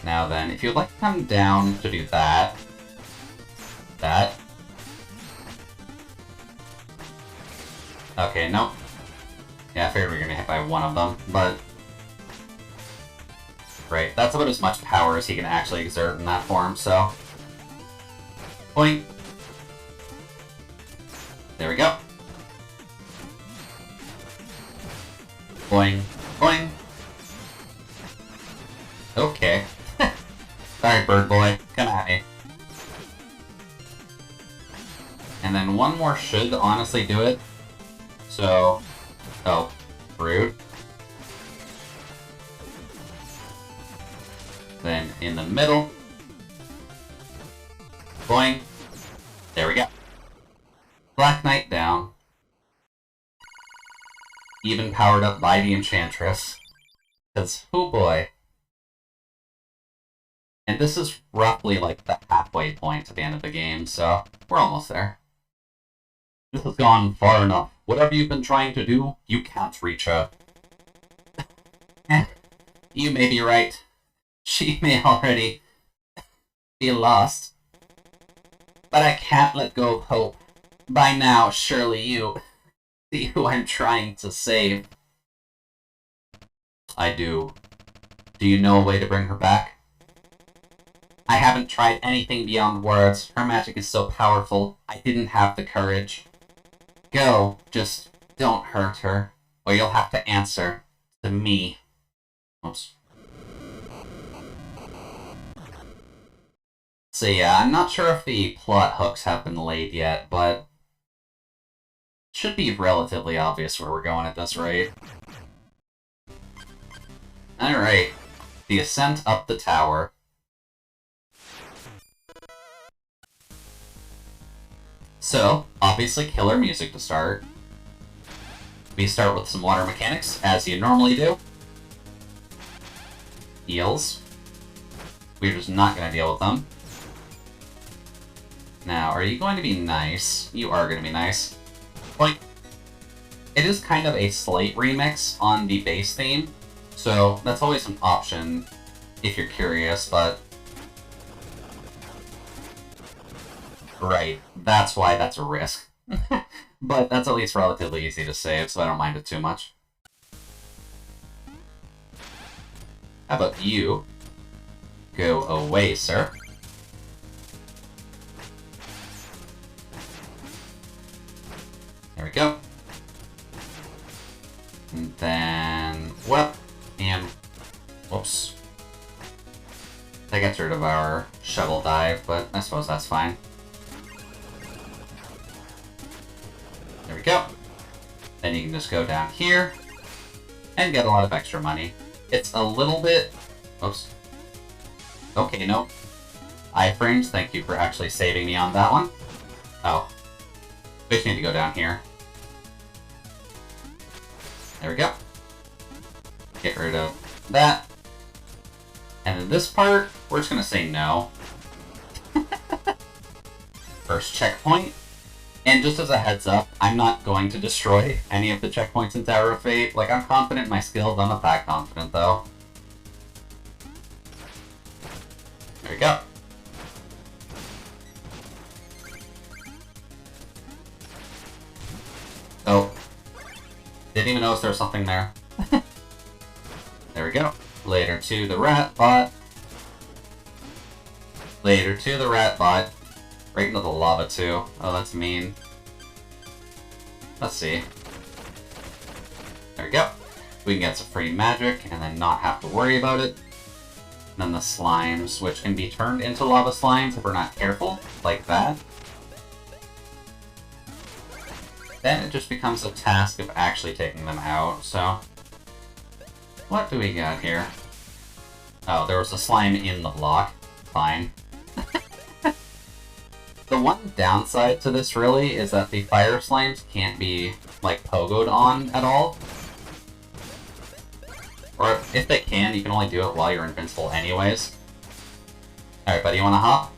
Now then, if you'd like to come down to do that... Okay, nope. Yeah, I figured we were gonna hit by one of them, but... Right, that's about as much power as he can actually exert in that form, so... Boing! There we go. Boing. Boing! Okay. Sorry, bird boy. Come at me. And then one more should honestly do it. So... Oh. Rude. Then in the middle. Boing. There we go. Black Knight down. Even powered up by the Enchantress. Because, oh boy. And this is roughly like the halfway point to the end of the game, so we're almost there. This has gone far enough. Whatever you've been trying to do, you can't reach her. You may be right. She may already be lost. But I can't let go of hope. By now, surely you see who I'm trying to save. I do. Do you know a way to bring her back? I haven't tried anything beyond words. Her magic is so powerful, I didn't have the courage. Go, just don't hurt her, or you'll have to answer to me. Oops. So yeah, I'm not sure if the plot hooks have been laid yet, but it should be relatively obvious where we're going at this rate. Alright, the ascent up the tower. So, obviously killer music to start. We start with some water mechanics, as you normally do. Heals. We're just not going to deal with them. Now, are you going to be nice? You are going to be nice. Like, it is kind of a slight remix on the base theme, so that's always an option if you're curious, but... Right, that's why that's a risk. But that's at least relatively easy to save, so I don't mind it too much. How about you? Go away, sir. There we go. And then... Well, and... Whoops. That gets rid of our shovel dive, but I suppose that's fine. There we go. Then you can just go down here and get a lot of extra money. It's a little bit... Oops. Okay, no. Iframes, thank you for actually saving me on that one. Oh. We just need to go down here. There we go. Get rid of that. And then this part, we're just going to say no. First checkpoint. And just as a heads up, I'm not going to destroy any of the checkpoints in Tower of Fate. Like, I'm confident in my skills, I'm not that confident, though. There we go. Oh. Didn't even notice there was something there. There we go. Later to the rat bot. Later to the rat bot. Right into the lava, too. Oh, that's mean. Let's see. There we go. We can get some free magic, and then not have to worry about it. And then the slimes, which can be turned into lava slimes if we're not careful, like that. Then it just becomes a task of actually taking them out, so... What do we got here? Oh, there was a slime in the block. Fine. The one downside to this, really, is that the fire slimes can't be, like, pogoed on at all. Or, if they can, you can only do it while you're invincible anyways. Alright, buddy, you wanna hop?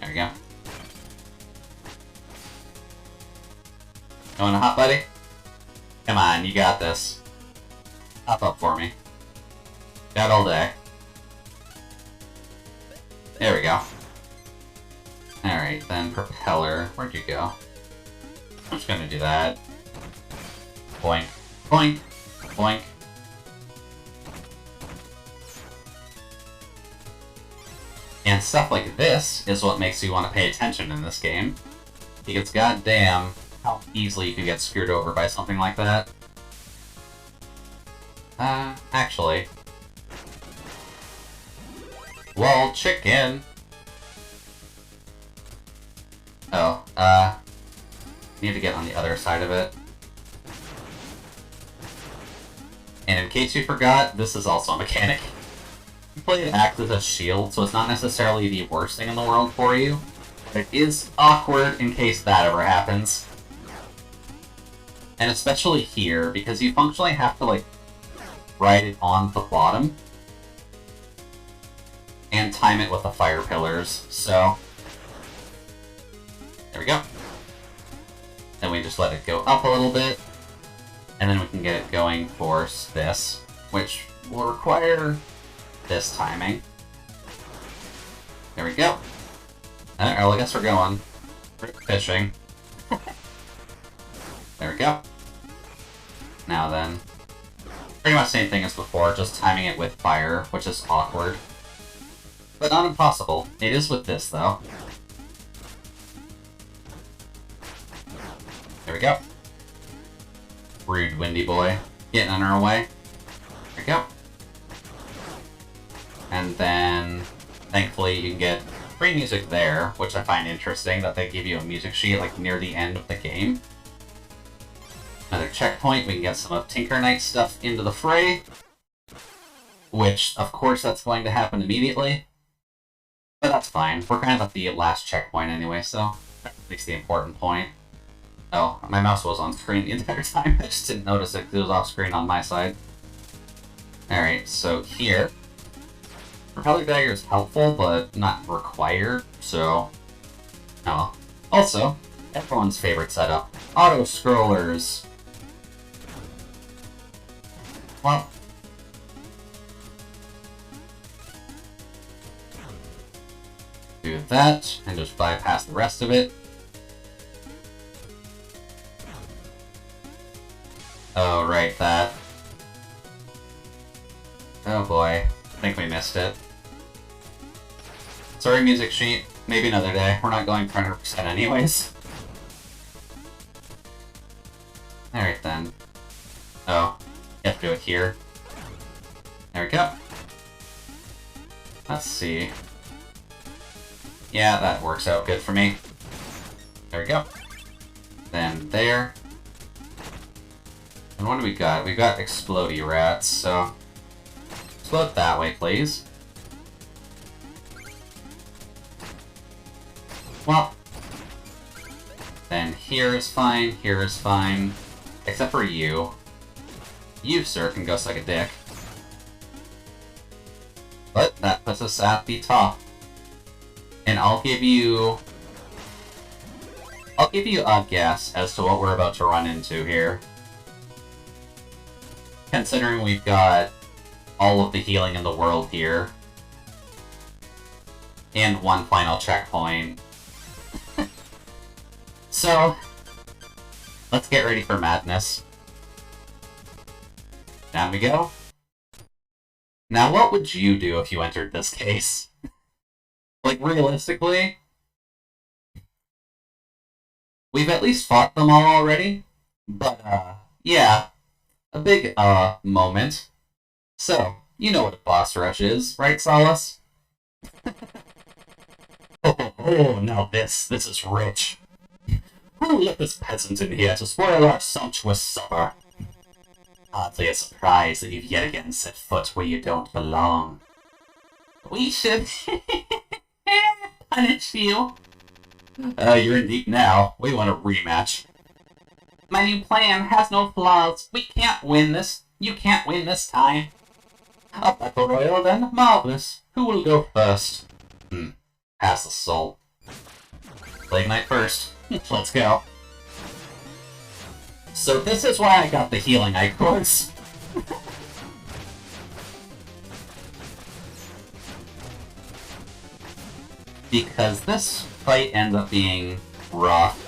There we go. Going to hop, buddy? Come on, you got this. Hop up for me. Got all day. There we go. Alright, then propeller. Where'd you go? I'm just gonna do that. Boink. Boink. Boink. And stuff like this is what makes you want to pay attention in this game. Because goddamn, how easily you can get screwed over by something like that. Actually. Wall chicken! Oh, need to get on the other side of it. And in case you forgot, this is also a mechanic. You play it acts as a shield, so it's not necessarily the worst thing in the world for you. But it is awkward in case that ever happens. And especially here, because you functionally have to, like, ride it on the bottom. And time it with the fire pillars, so... There we go. Then we just let it go up a little bit. And then we can get it going for this, which will require this timing. There we go. Alright, well, I guess we're going. We're fishing. There we go. Now then. Pretty much same thing as before, just timing it with fire, which is awkward. But not impossible. It is with this, though. There we go. Rude windy boy. Getting in our way. There we go. And then, thankfully, you can get free music there, which I find interesting, that they give you a music sheet, like, near the end of the game. Another checkpoint, we can get some of Tinker Knight's stuff into the fray. Which, of course, that's going to happen immediately. But that's fine. We're kind of at the last checkpoint anyway, so that makes the important point. Oh, my mouse was on screen the entire time. I just didn't notice it because it was off screen on my side. Alright, so here. Propeller dagger is helpful, but not required, so... Oh well. Also, everyone's favorite setup. Auto-scrollers. Well... do that, and just bypass the rest of it. Oh, right, that. Oh boy, I think we missed it. Sorry, music sheet. Maybe another day. We're not going for 100% anyways. Alright then. Oh, you have to do it here. There we go. Let's see. Yeah, that works out good for me. There we go. Then there. And what do we got? We got explodey rats, so... explode that way, please. Well... then here is fine, here is fine. Except for you. You, sir, can go suck a dick. But that puts us at the top. And I'll give you a guess as to what we're about to run into here. Considering we've got all of the healing in the world here. And one final checkpoint. So, let's get ready for madness. Down we go. Now what would you do if you entered this case? Like, realistically, we've at least fought them all already, but, yeah, a big, moment. So, you know what a boss rush is, right, Solace? Oh, now this is rich. Who let this peasant in here to spoil our sumptuous supper? Hardly a surprise that you've yet again set foot where you don't belong. We should... punish you. You're in deep now. We want a rematch. My new plan has no flaws. We can't win this. You can't win this time. A battle royal then? Marvelous. Who will go first? Pass the salt. Plague Knight first. Let's go. So this is why I got the healing icons. Because this fight ends up being rough.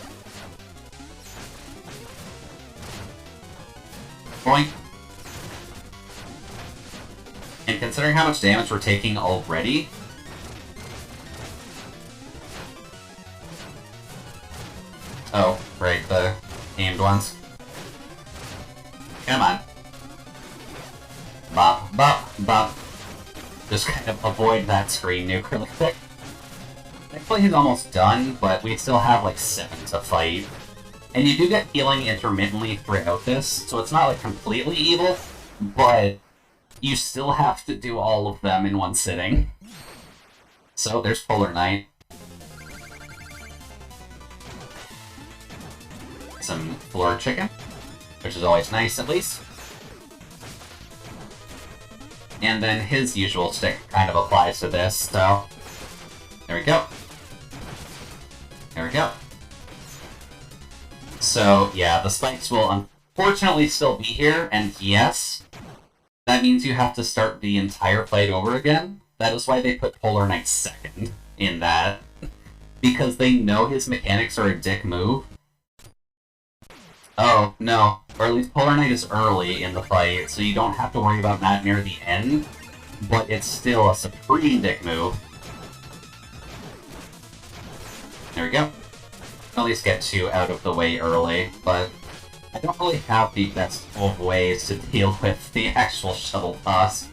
Boink. And considering how much damage we're taking already... Oh, right, the aimed ones. Come on. Bop, bop, bop. Just kind of avoid that screen nuke really quick. Thankfully he's almost done, but we still have like 7 to fight. And you do get healing intermittently throughout this, so it's not like completely evil, but you still have to do all of them in one sitting. So there's Polar Knight. Some floor chicken, which is always nice at least. And then his usual stick kind of applies to this, so there we go. There we go. So, yeah, the spikes will unfortunately still be here, and yes, that means you have to start the entire fight over again. That is why they put Polar Knight second in that. Because they know his mechanics are a dick move. Oh, no. Or at least Polar Knight is early in the fight, so you don't have to worry about that near the end. But it's still a supreme dick move. There we go. At least get 2 out of the way early, but I don't really have the best of ways to deal with the actual shuttle toss.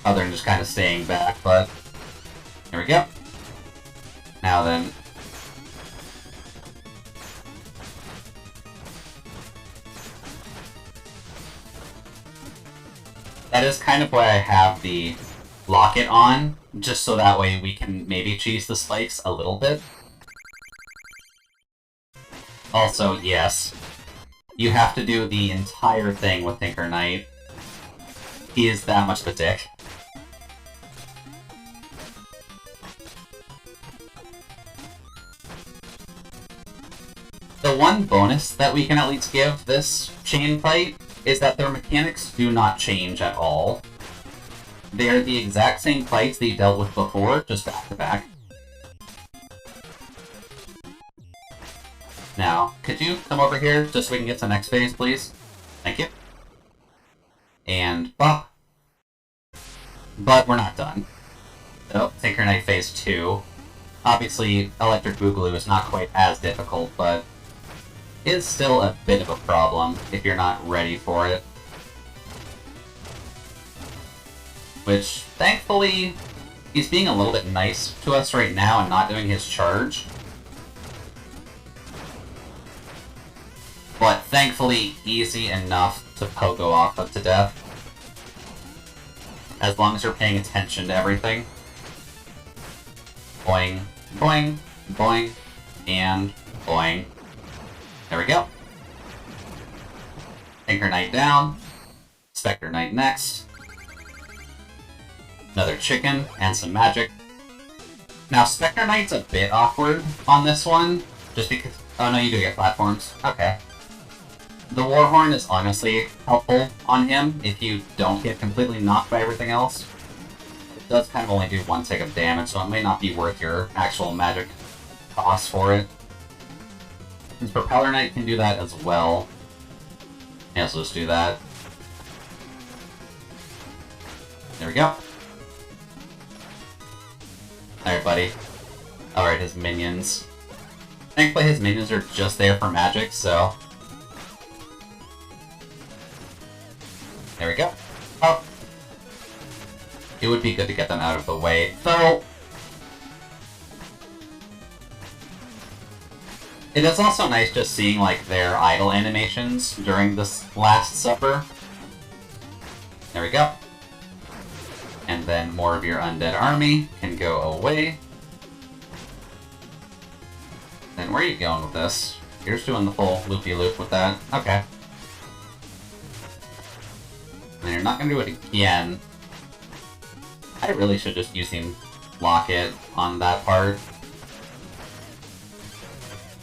Other than just kind of staying back, but here we go. Now then. That is kind of why I have the locket on, just so that way we can maybe cheese the spikes a little bit. Also, yes, you have to do the entire thing with Tinker Knight. He is that much of a dick. The one bonus that we can at least give this chain fight is that their mechanics do not change at all. They are the exact same fights that you dealt with before, just back to back. Now, could you come over here just so we can get to the next phase, please? Thank you. And bop. But we're not done. Oh, Tinker Knight Phase 2. Obviously, Electric Boogaloo is not quite as difficult, but is still a bit of a problem if you're not ready for it. Which, thankfully, he's being a little bit nice to us right now and not doing his charge. But thankfully, easy enough to pogo off of to death. As long as you're paying attention to everything. Boing, boing, boing, and boing. There we go. Tinker Knight down. Spectre Knight next. Another chicken, and some magic. Now, Spectre Knight's a bit awkward on this one, just because... Oh no, you do get platforms. Okay. The Warhorn is honestly helpful on him if you don't get completely knocked by everything else. It does kind of only do 1 tick of damage, so it may not be worth your actual magic cost for it. Since Propeller Knight can do that as well. Yeah, so just do that. There we go. Alright, buddy. Alright, his minions. Thankfully his minions are just there for magic, so... There we go. Oh. It would be good to get them out of the way, though... It is also nice just seeing, like, their idle animations during this Last Supper. There we go. And then more of your undead army can go away. Then where are you going with this? You're just doing the full loopy-loop with that. Okay. And you're not going to do it again. I really should just using Locket on that part.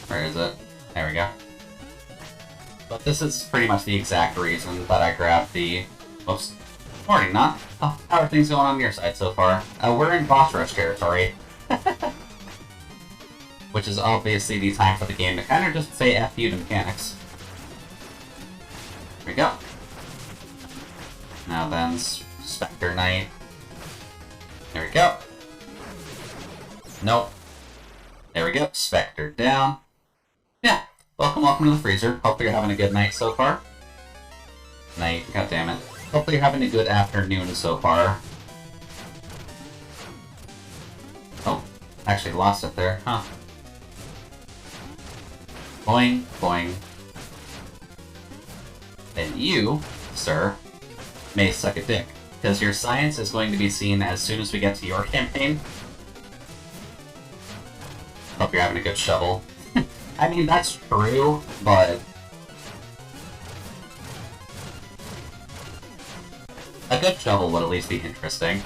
Where is it? There we go. But this is pretty much the exact reason that I grabbed the... Oops. Morning, not. How are things going on your side so far? We're in boss rush territory. Which is obviously the time for the game to kind of just say F you to mechanics. Here we go. Now then, Spectre Knight. There we go. Nope. There we go. Spectre down. Yeah. Welcome to the freezer. Hopefully you're having a good night so far. Night. God damn it. Hopefully you're having a good afternoon so far. Oh. Actually lost it there. Huh. Boing. Boing. Then you, sir, may suck a dick. Because your science is going to be seen as soon as we get to your campaign. Hope you're having a good shovel. I mean, that's true, but... a good shovel would at least be interesting.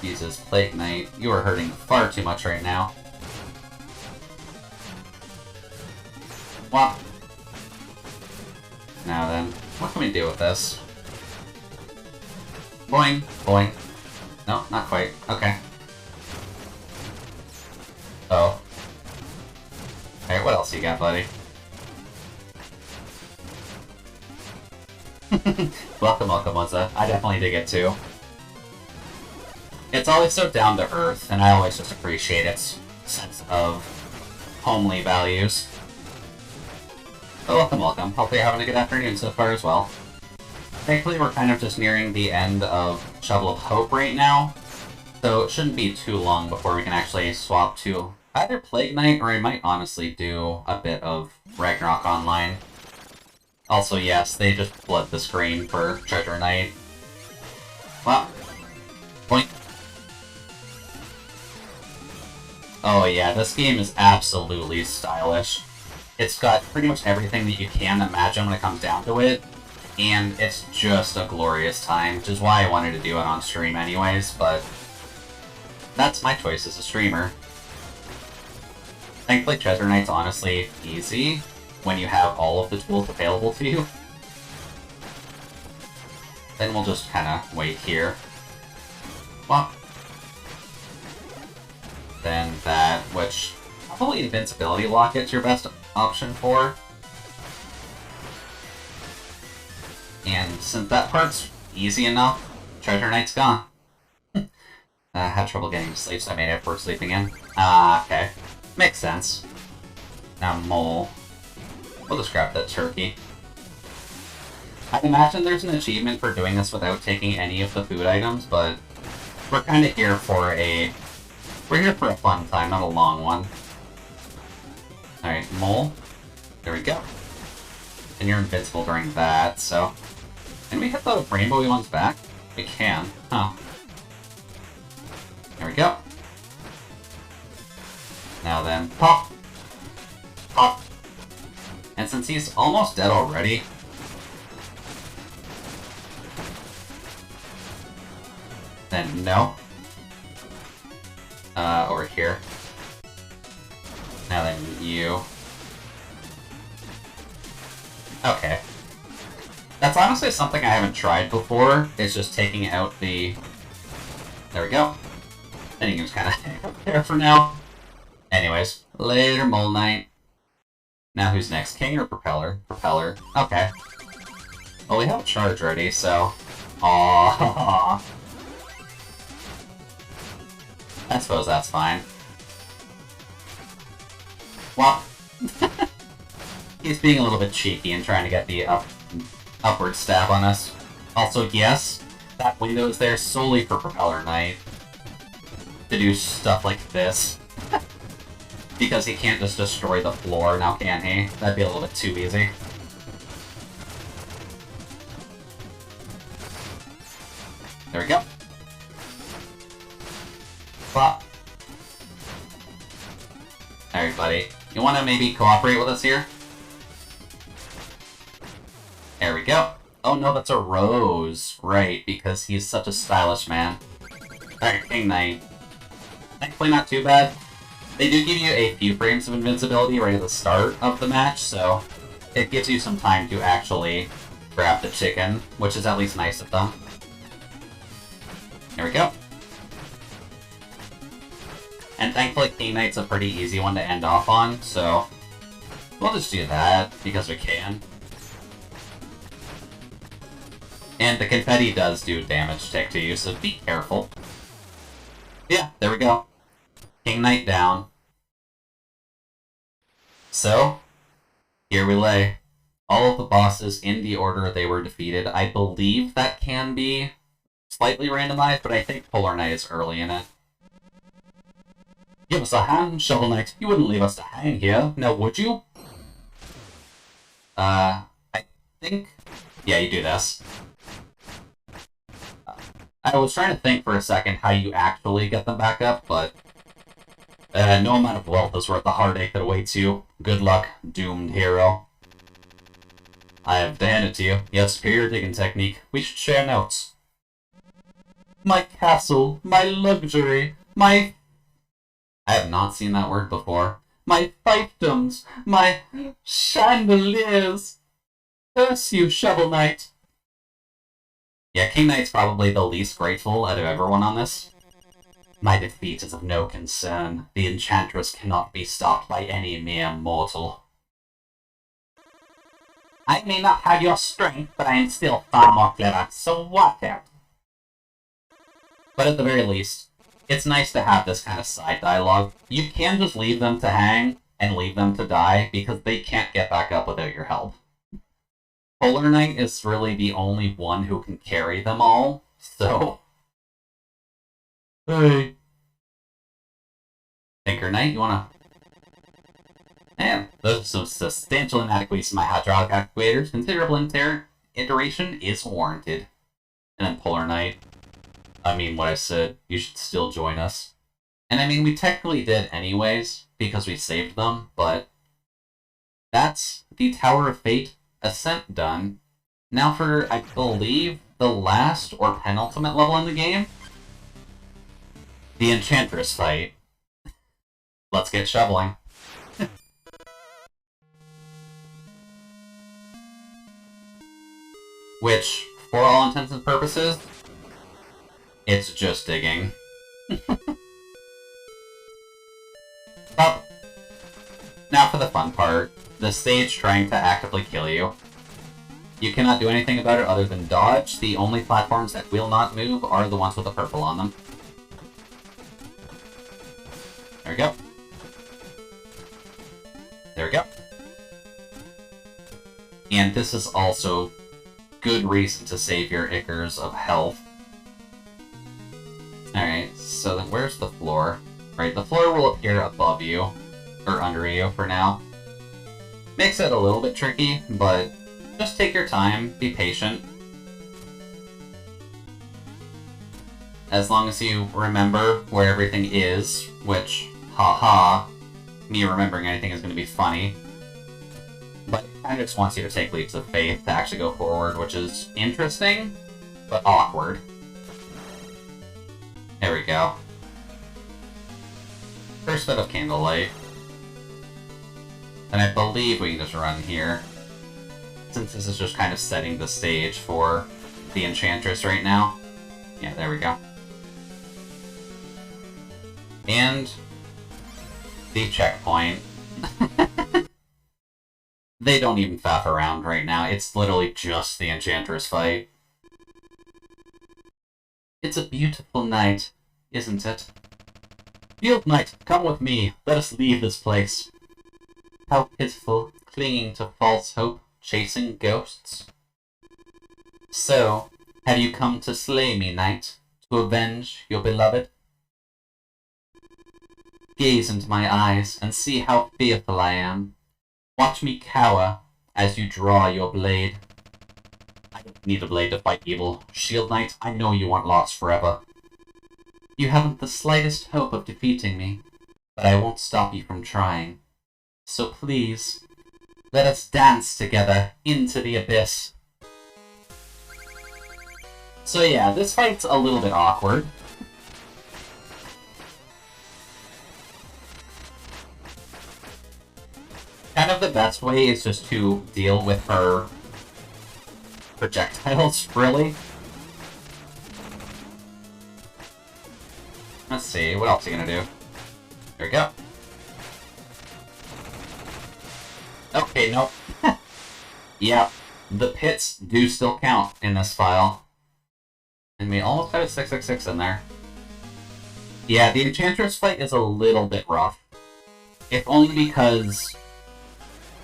Jesus, Plague Knight, you are hurting far too much right now. Well... now then, what can we do with this? Boing, boing. No, not quite. Okay. Oh. Alright, what else you got, buddy? Welcome, Wazza. I definitely dig it too. It's always so down to earth, and I always just appreciate its sense of homely values. But welcome. Hopefully you're having a good afternoon so far as well. Thankfully, we're kind of just nearing the end of Shovel of Hope right now, so it shouldn't be too long before we can actually swap to either Plague Knight, or I might honestly do a bit of Ragnarok Online. Also, yes, they just flood the screen for Treasure Knight. Well, point. Oh yeah, this game is absolutely stylish. It's got pretty much everything that you can imagine when it comes down to it, and it's just a glorious time, which is why I wanted to do it on stream anyways, but that's my choice as a streamer. Thankfully, Treasure Knight's honestly easy when you have all of the tools available to you. Then we'll just kinda wait here. Well, then that, which probably Invincibility Locket's your best option for. And since that part's easy enough, Treasure Knight's gone. I had trouble getting to sleep, so I made it for sleeping in. Ah, okay. Makes sense. Now, Mole. We'll just grab that turkey. I imagine there's an achievement for doing this without taking any of the food items, but we're kind of here for a... we're here for a fun time, not a long one. Alright, Mole. There we go. And you're invincible during that, so... can we hit the rainbowy ones back? We can. Huh. There we go. Now then, pop! Pop! And since he's almost dead already... then no. Over here. Now then, you... okay. That's honestly something I haven't tried before, is just taking out the... there we go. I think he was kind of there for now. Anyways, later, Mole Knight. Now who's next? King or Propeller? Propeller. Okay. Well, we have a charge ready, so... aww. I suppose that's fine. Well... he's being a little bit cheeky and trying to get the upward stab on us. Also, yes, that window is there solely for Propeller Knight. To do stuff like this. Because he can't just destroy the floor, now can he? That'd be a little bit too easy. There we go. Plop. Alright, buddy. You wanna maybe cooperate with us here? There we go. Oh no, that's a rose. Right, because he's such a stylish man. Alright, King Knight. Thankfully not too bad. They do give you a few frames of invincibility right at the start of the match, so it gives you some time to actually grab the chicken, which is at least nice of them. There we go. And thankfully, King Knight's a pretty easy one to end off on, so we'll just do that, because we can. And the confetti does do damage tick to you, so be careful. Yeah, there we go. King Knight down. So, here we lay. All of the bosses in the order they were defeated. I believe that can be slightly randomized, but I think Polar Knight is early in it. Give us a hand, Shovel Knight. You wouldn't leave us to hang here, now would you? I think... Yeah, you do this. I was trying to think for a second how you actually get them back up, but... no amount of wealth is worth the heartache that awaits you. Good luck, doomed hero. I have to hand it to you. You have superior digging technique. We should share notes. My castle, my luxury, my... I have not seen that word before. My fiefdoms, my chandeliers. Curse you, Shovel Knight. Yeah, King Knight's probably the least grateful out of everyone on this. My defeat is of no concern. The Enchantress cannot be stopped by any mere mortal. I may not have your strength, but I am still far more clever, so watch out. But at the very least, it's nice to have this kind of side dialogue. You can just leave them to hang and leave them to die, because they can't get back up without your help. Polar Knight is really the only one who can carry them all, so... Hey. Tinker Knight, you wanna... Man, those are some substantial inadequacies in my hydraulic actuators. Considerable iteration is warranted. And then Polar Knight. I mean what I said, you should still join us. And I mean, we technically did anyways, because we saved them, but... That's the Tower of Fate Ascent done. Now for, I believe, the last or penultimate level in the game. The Enchantress fight. Let's get shoveling. Which, for all intents and purposes, it's just digging. Well, now for the fun part. The stage trying to actively kill you. You cannot do anything about it other than dodge. The only platforms that will not move are the ones with the purple on them. There we go. There we go. And this is also good reason to save your Ickers of health. Alright, so then where's the floor? Right, the floor will appear above you, or under you for now. Makes it a little bit tricky, but just take your time, be patient. As long as you remember where everything is, which, haha, me remembering anything is going to be funny. But it kind of just wants you to take leaps of faith to actually go forward, which is interesting, but awkward. There we go. First bit of candlelight. And I believe we can just run here, since this is just kind of setting the stage for the Enchantress right now. Yeah, there we go. And the checkpoint. They don't even faff around right now. It's literally just the Enchantress fight. It's a beautiful night, isn't it? Field Knight, come with me. Let us leave this place. How pitiful, clinging to false hope, chasing ghosts. So, have you come to slay me, knight, to avenge your beloved? Gaze into my eyes and see how fearful I am. Watch me cower as you draw your blade. I don't need a blade to fight evil. Shield Knight, I know you aren't lost forever. You haven't the slightest hope of defeating me, but I won't stop you from trying. So please, let us dance together into the abyss. So yeah, this fight's a little bit awkward. kind of the best way is just to deal with her projectiles, really. Let's see, what else are you gonna do? There we go. Okay, nope. Yeah, the pits do still count in this file. And we almost had a 666 in there. Yeah, the Enchantress fight is a little bit rough. If only because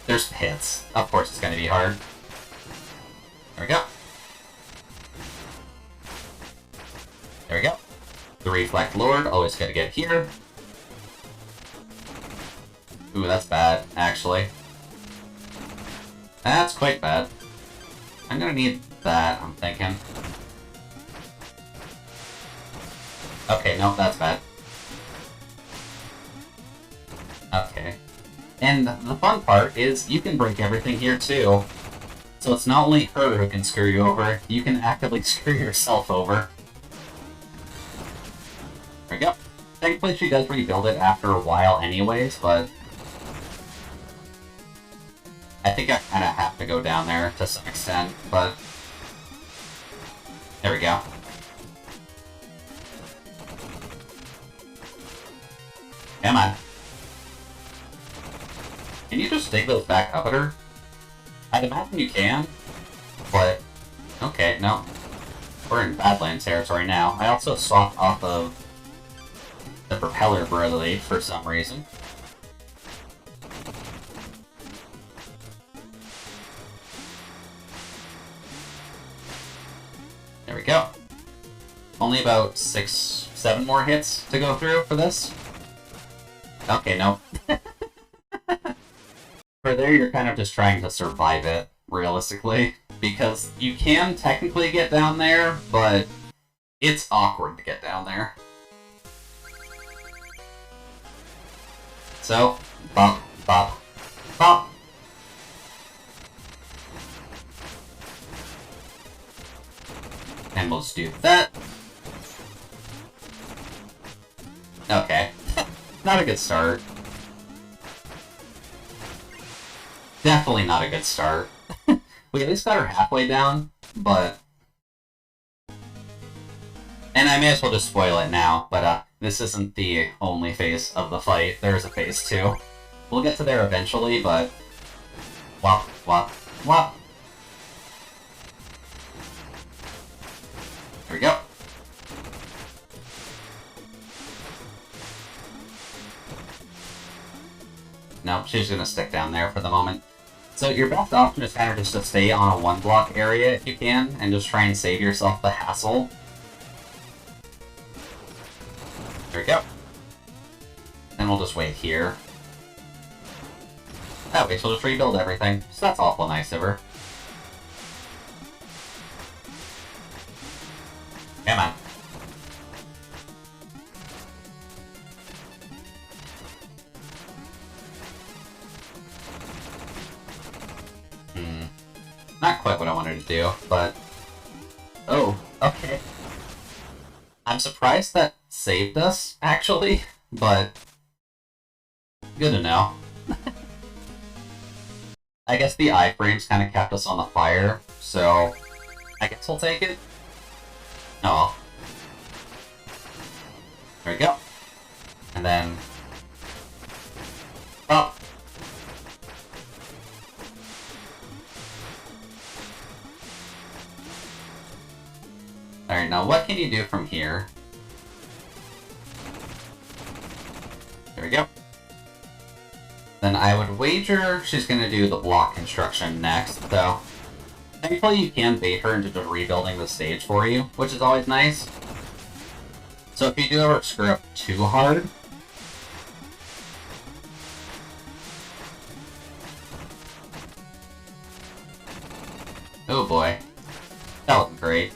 there's pits. Of course it's going to be hard. There we go. There we go. The Reflect Lord, always going to get here. Ooh, that's bad, actually. That's quite bad. I'm going to need that, I'm thinking. Okay, no, that's bad. Okay. And the fun part is you can break everything here too. So it's not only her who can screw you over, you can actively screw yourself over. There we go. Thankfully she does rebuild it after a while anyways, but I think I kind of have to go down there to some extent, but there we go. Come on. Can you just dig those back up at her? I'd imagine you can, but okay, no. We're in Badlands territory now. I also swapped off of the propeller Brilliant for some reason. There we go. Only about 6-7 more hits to go through for this. Okay, no. For there, you're kind of just trying to survive it, realistically. Because you can technically get down there, but it's awkward to get down there. So, bop, bop, bop. And we'll just do that. Okay. Not a good start. Definitely not a good start. We at least got her halfway down, but... And I may as well just spoil it now, but this isn't the only phase of the fight. There is a phase 2. We'll get to there eventually, but... Wop, wop, wop. There we go. No, she's gonna stick down there for the moment. So your best option is kind of just to stay on a 1-block area if you can, and just try and save yourself the hassle. There we go. And we'll just wait here. That way she'll just rebuild everything. So that's awful nice of her. Come on. Not quite what I wanted to do, but... Oh, okay. I'm surprised that saved us, actually, but... Good to know. I guess the iframes kind of kept us on the fire, so... I guess we'll take it. Oh well. There we go. And then... Oh! Alright, now what can you do from here? There we go. Then I would wager she's going to do the block construction next, though. Thankfully you can bait her into just rebuilding the stage for you, which is always nice. So if you do ever screw up too hard... Oh boy. That wasn't great.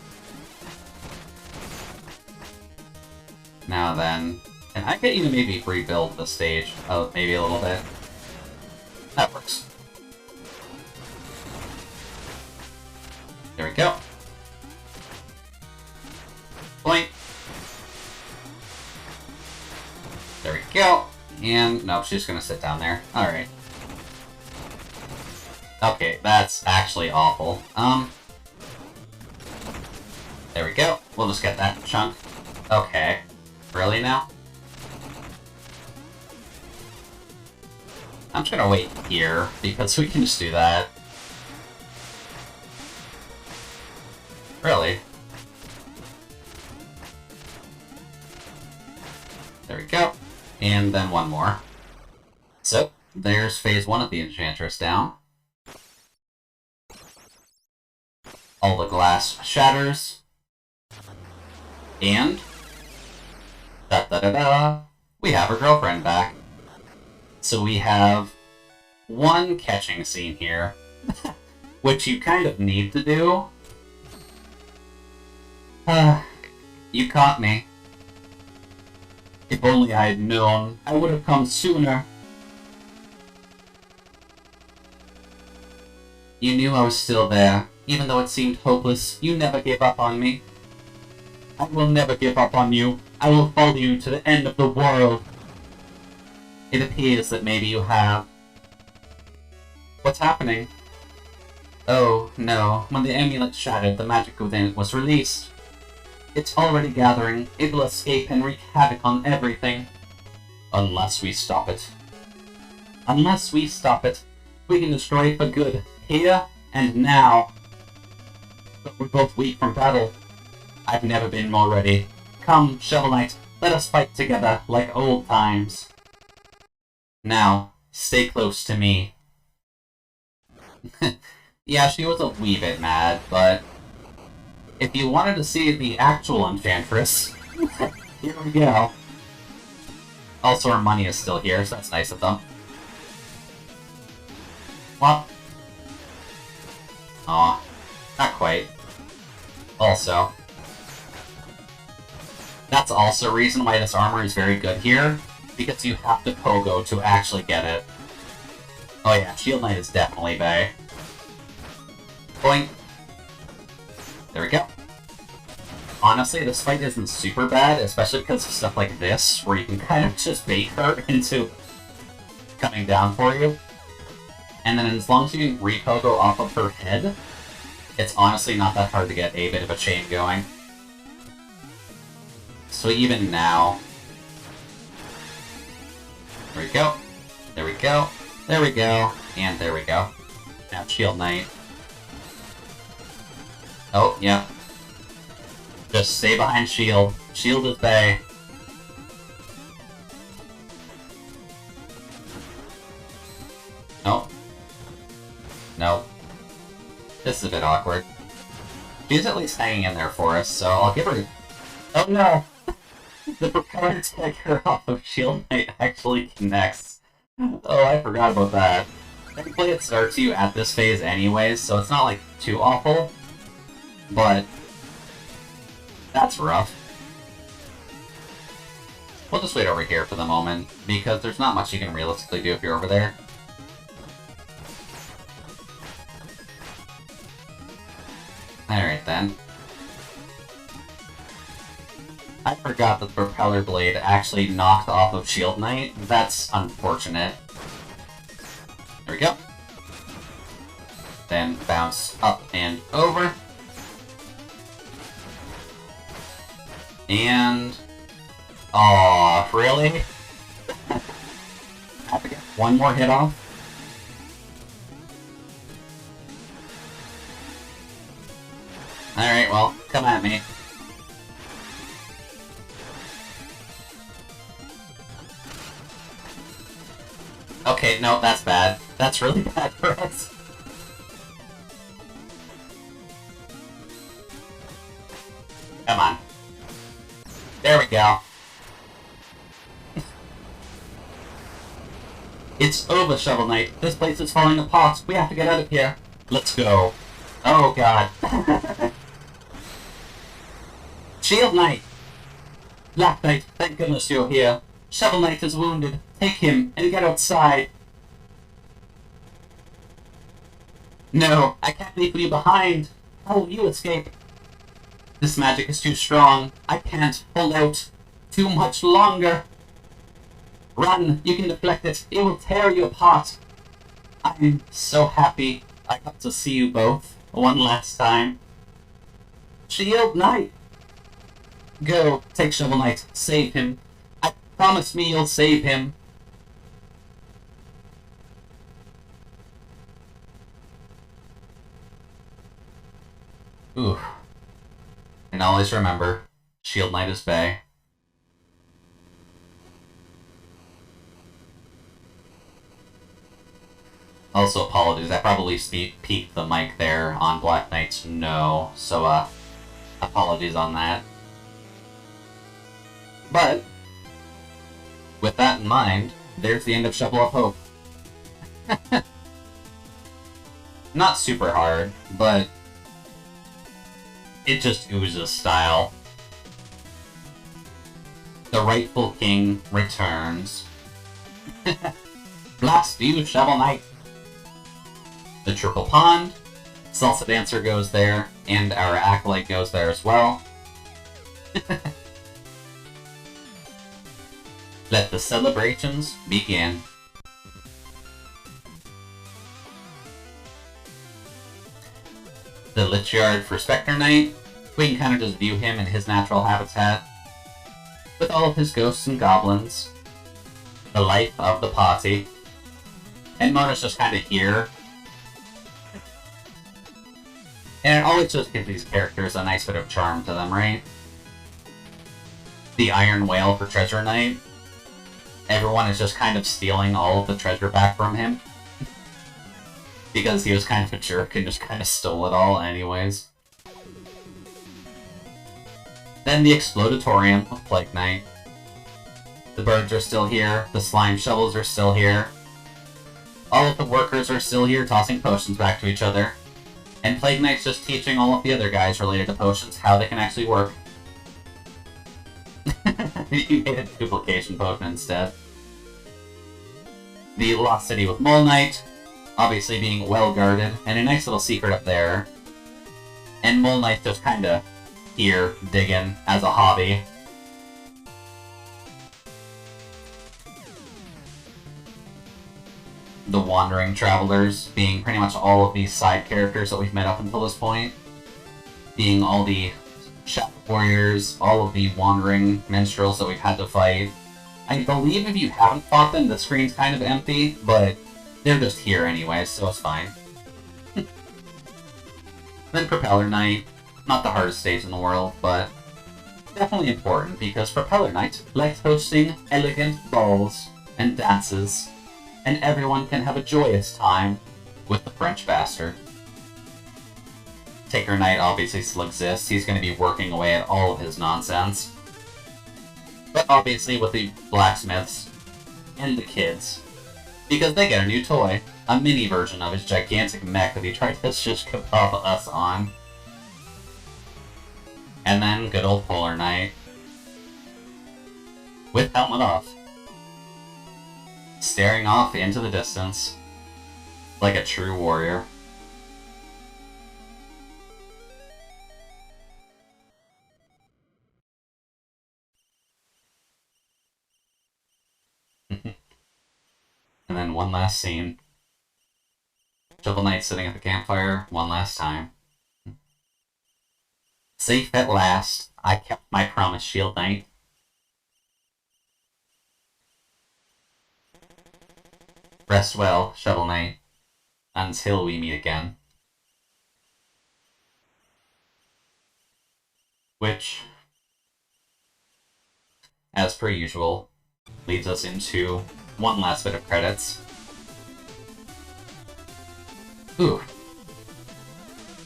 Now then, can I get you to maybe rebuild the stage? Oh, maybe a little bit. That works. There we go. Point. There we go. And, no, she's gonna sit down there. Alright. Okay, that's actually awful. There we go. We'll just get that chunk. Okay. Really now? I'm just gonna wait here, because we can just do that. Really? There we go. And then one more. So, there's phase 1 of the Enchantress down. All the glass shatters. And... da-da-da-da! We have our girlfriend back. So we have one catching scene here, which you kind of need to do. You caught me. If only I had known, I would have come sooner. You knew I was still there, even though it seemed hopeless. You never gave up on me. I will never give up on you. I will follow you to the end of the world. It appears that maybe you have. What's happening? Oh, no. When the amulet shattered, the magic within it was released. It's already gathering. It will escape and wreak havoc on everything. Unless we stop it. Unless we stop it, we can destroy it for good. Here and now. But we're both weak from battle. I've never been more ready. Come, Shovel Knight, let us fight together like old times. Now, stay close to me. Yeah, she was a wee bit mad, but... if you wanted to see the actual Enchantress, here we go. Also, our money is still here, so that's nice of them. What? Aw, not quite. Also, that's also a reason why this armor is very good here, because you have to pogo to actually get it. Oh yeah, Shield Knight is definitely bae. Boink. There we go. Honestly, this fight isn't super bad, especially because of stuff like this, where you can kind of just bait her into coming down for you. And then as long as you can re-pogo off of her head, it's honestly not that hard to get a bit of a chain going. So even now... there we go. There we go. There we go. And there we go. Now Shield Knight. Oh, yeah. Just stay behind Shield. Shield is bae. Nope. Nope. This is a bit awkward. She's at least hanging in there for us, so I'll give her... oh no! The propeller dagger off of Shield Knight actually connects. Oh, I forgot about that. Thankfully it starts you at this phase anyways, so it's not like too awful. But... that's rough. We'll just wait over here for the moment, because there's not much you can realistically do if you're over there. Alright then. I forgot that the propeller blade actually knocked off of Shield Knight. That's unfortunate. There we go. Then bounce up and over. And... aww, really? I have to get one more hit off? Alright, well, come at me. Okay, no, that's bad. That's really bad for us. Come on. There we go. It's over, Shovel Knight. This place is falling apart. We have to get out of here. Let's go. Oh god. Shield Knight! Black Knight, thank goodness you're here. Shovel Knight is wounded. Take him and get outside. No, I can't leave you behind. How will you escape? This magic is too strong. I can't hold out too much longer. Run, you can deflect it. It will tear you apart. I'm so happy I got to see you both one last time. Shield Knight! Go, take Shovel Knight, save him. Promise me you'll save him. Ooh. And always remember, Shield Knight is bae. Also, apologies, I probably peaked the mic there on Black Knight's no, so, apologies on that. But, with that in mind, there's the end of Shovel Up Hope. Not super hard, but it just oozes style. The rightful king returns. Blast you, Shovel Knight! The Triple Pond, Salsa Dancer goes there, and our Acolyte goes there as well. Let the celebrations begin. The Lich Yard for Spectre Knight, we can kind of just view him in his natural habitat, with all of his ghosts and goblins. The life of the party. And Mona's just kind of here. And it always just gives these characters a nice bit of charm to them, right? The Iron Whale for Treasure Knight. Everyone is just kind of stealing all of the treasure back from him. Because he was kind of a jerk and just kind of stole it all anyways. Then the Explodatorium of Plague Knight. The birds are still here, the slime shovels are still here. All of the workers are still here tossing potions back to each other. And Plague Knight's just teaching all of the other guys related to potions how they can actually work. You made a duplication potion instead. The Lost City with Mole Knight, obviously being well guarded, and a nice little secret up there. And Mole Knight just kinda here, digging, as a hobby. The Wandering Travelers, being pretty much all of these side characters that we've met up until this point. Being all the Shadow Warriors, all of the Wandering Minstrels that we've had to fight. I believe if you haven't fought them, the screen's kind of empty, but they're just here anyways, so it's fine. Then Propeller Knight, not the hardest stage in the world, but definitely important because Propeller Knight likes hosting elegant balls and dances, and everyone can have a joyous time with the French bastard. Taker Knight obviously still exists, he's going to be working away at all of his nonsense. But obviously with the blacksmiths and the kids, because they get a new toy, a mini version of his gigantic mech that he tried to just kebab us on. And then good old Polar Knight, with helmet off, staring off into the distance, like a true warrior. And then one last scene. Shovel Knight sitting at the campfire one last time. Safe at last, I kept my promise, Shield Knight. Rest well, Shovel Knight, until we meet again. Which, as per usual, leads us into one last bit of credits. Ooh.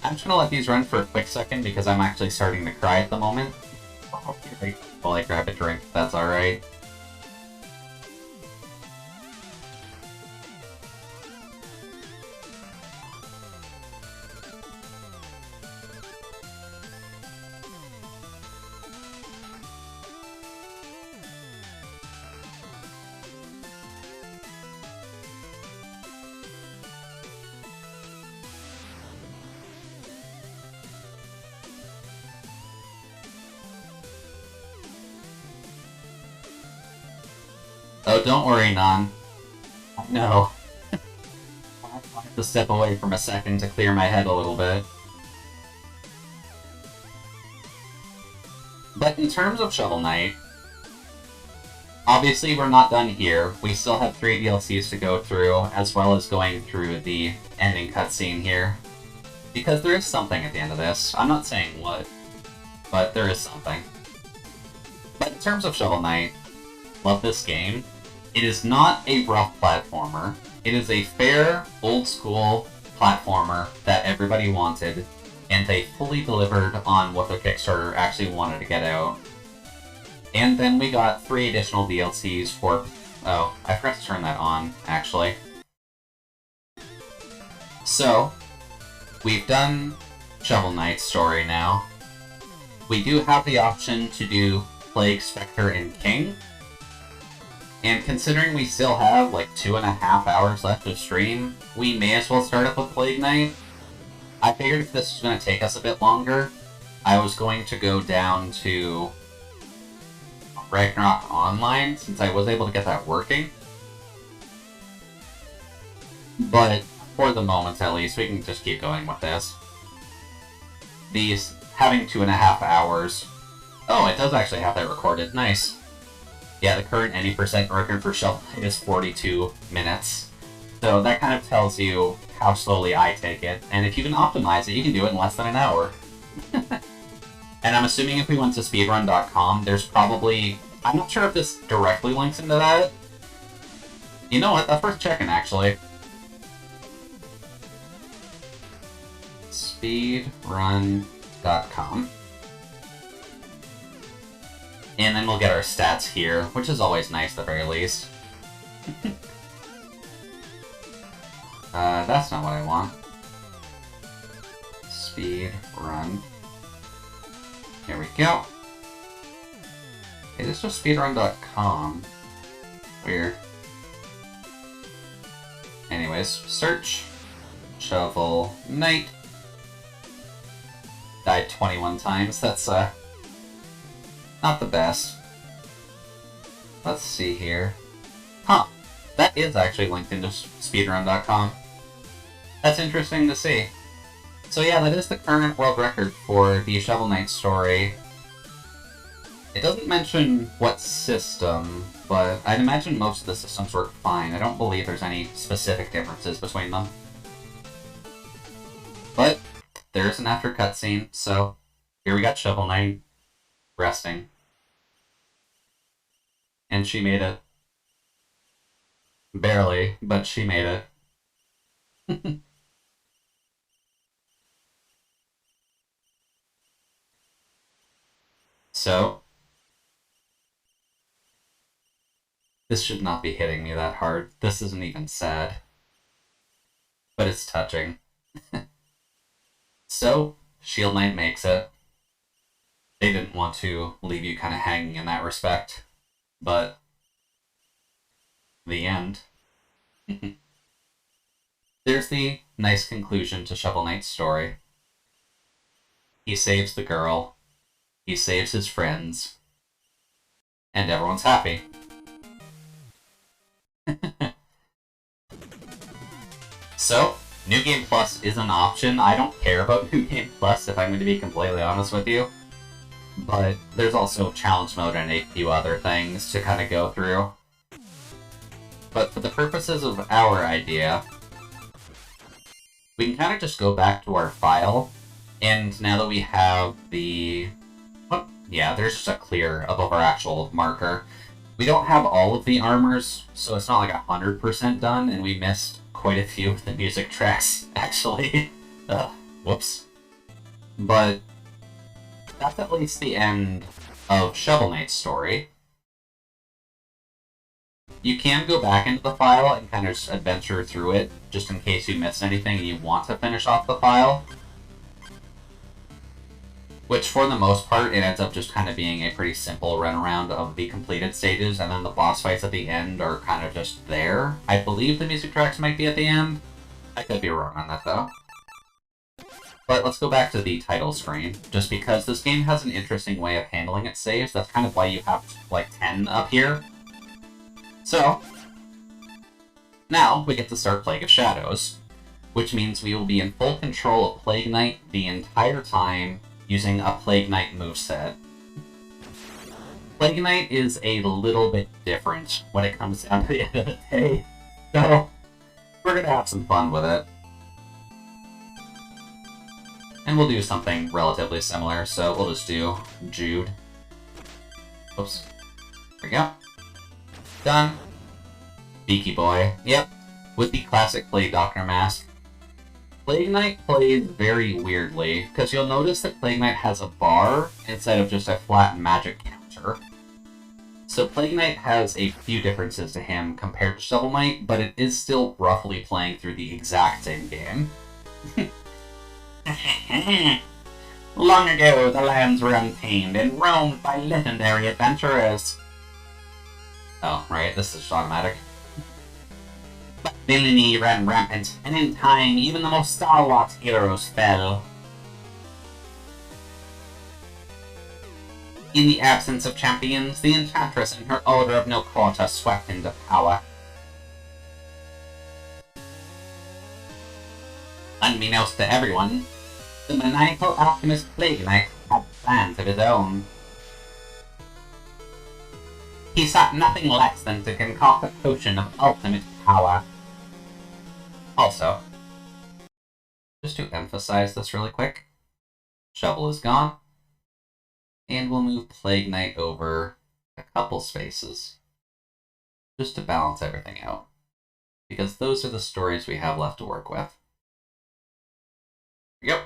I'm just gonna let these run for a quick second because I'm actually starting to cry at the moment. While I grab a drink, that's alright. Oh, don't worry, Non. I know. When I wanted to step away from a second to clear my head a little bit. But in terms of Shovel Knight, obviously we're not done here. We still have 3 DLCs to go through, as well as going through the ending cutscene here. Because there is something at the end of this. I'm not saying what, but there is something. But in terms of Shovel Knight, love this game. It is not a rough platformer. It is a fair, old-school platformer that everybody wanted, and they fully delivered on what their Kickstarter actually wanted to get out. And then we got 3 additional DLCs for... Oh, I forgot to turn that on, actually. So, we've done Shovel Knight's story now. We do have the option to do Plague, Spectre, and King. And considering we still have like 2.5 hours left of stream, we may as well start up with Plague Knight. I figured if this was going to take us a bit longer, I was going to go down to Ragnarok Online, since I was able to get that working. But for the moment at least, we can just keep going with this. These having 2.5 hours. Oh, it does actually have that recorded. Nice. Yeah, the current 90% record for Shovel Knight is 42 minutes. So that kind of tells you how slowly I take it. And if you can optimize it, you can do it in less than an hour. And I'm assuming if we went to speedrun.com, there's probably... I'm not sure if this directly links into that. You know what? That's worth checking, actually. Speedrun.com. And then we'll get our stats here, which is always nice at the very least. That's not what I want. Speedrun. Here we go. It is just speedrun.com. Weird. Anyways, search Shovel Knight. Died 21 times. That's, not the best. Let's see here. Huh. That is actually linked into speedrun.com. That's interesting to see. So yeah, that is the current world record for the Shovel Knight story. It doesn't mention what system, but I'd imagine most of the systems work fine. I don't believe there's any specific differences between them. But there is an after cutscene, so here we got Shovel Knight resting. And she made it. Barely, but she made it. So, this should not be hitting me that hard. This isn't even sad. But it's touching. So, Shield Knight makes it. They didn't want to leave you kind of hanging in that respect. But, the end. There's the nice conclusion to Shovel Knight's story. He saves the girl. He saves his friends. And everyone's happy. So, New Game Plus is an option. I don't care about New Game Plus, if I'm going to be completely honest with you. But there's also Challenge Mode and a few other things to kind of go through. But for the purposes of our idea, we can kind of just go back to our file, and now that we have the... Oh, yeah, there's just a clear above our actual marker. We don't have all of the armors, so it's not like 100% done, and we missed quite a few of the music tracks, actually. Whoops. But that's at least the end of Shovel Knight's story. You can go back into the file and kind of just adventure through it, just in case you missed anything and you want to finish off the file. Which, for the most part, it ends up just kind of being a pretty simple runaround of the completed stages, and then the boss fights at the end are kind of just there. I believe the music tracks might be at the end. I could be wrong on that, though. But let's go back to the title screen, just because this game has an interesting way of handling its saves. That's kind of why you have, like, 10 up here. So, now we get to start Plague of Shadows. which means we will be in full control of Plague Knight the entire time using a Plague Knight moveset. Plague Knight is a little bit different when it comes down to the end of the day, so we're gonna have some fun with it. And we'll do something relatively similar, so we'll just do Jude. Oops. There we go. Done. Beaky Boy. Yep. With the classic Plague Doctor mask. Plague Knight plays very weirdly, because you'll notice that Plague Knight has a bar instead of just a flat magic counter. So Plague Knight has a few differences to him compared to Shovel Knight, but it is still roughly playing through the exact same game. Long ago, the lands were untamed and roamed by legendary adventurers. Oh, right, this is automatic. But villainy ran rampant, and in time, even the most stalwart heroes fell. In the absence of champions, the Enchantress and her Order of No Quarter swept into power. Unbeknownst to everyone, the maniacal alchemist Plague Knight had plans of his own. He sought nothing less than to concoct a potion of ultimate power. Also, just to emphasize this really quick, Shovel is gone, and we'll move Plague Knight over a couple spaces, just to balance everything out, because those are the stories we have left to work with. Here we go.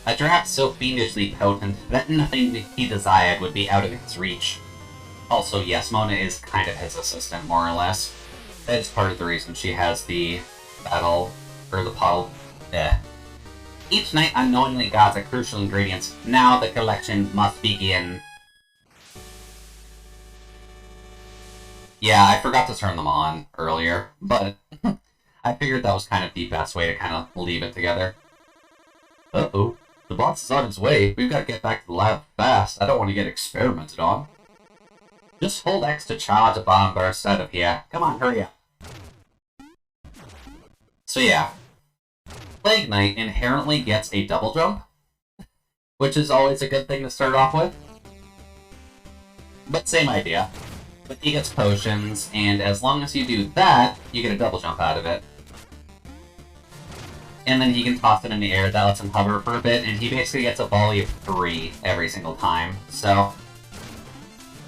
A draft so fiendishly potent that nothing he desired would be out of his reach. Also, yes, Mona is kind of his assistant, more or less. That is part of the reason she has the battle, or the puddle. Each night unknowingly got a crucial ingredient. Now the collection must begin. Yeah, I forgot to turn them on earlier, but I figured that was kind of the best way to kind of leave it together. Uh-oh. The boss is on his way. We've got to get back to the lab fast. I don't want to get experimented on. Just hold X to charge a bomb burst out of here. Come on, hurry up. So yeah. Plague Knight inherently gets a double jump, which is always a good thing to start off with. But same idea. But he gets potions, and as long as you do that, you get a double jump out of it. And then he can toss it in the air, that lets him hover for a bit, and he basically gets a volley of 3 every single time. So,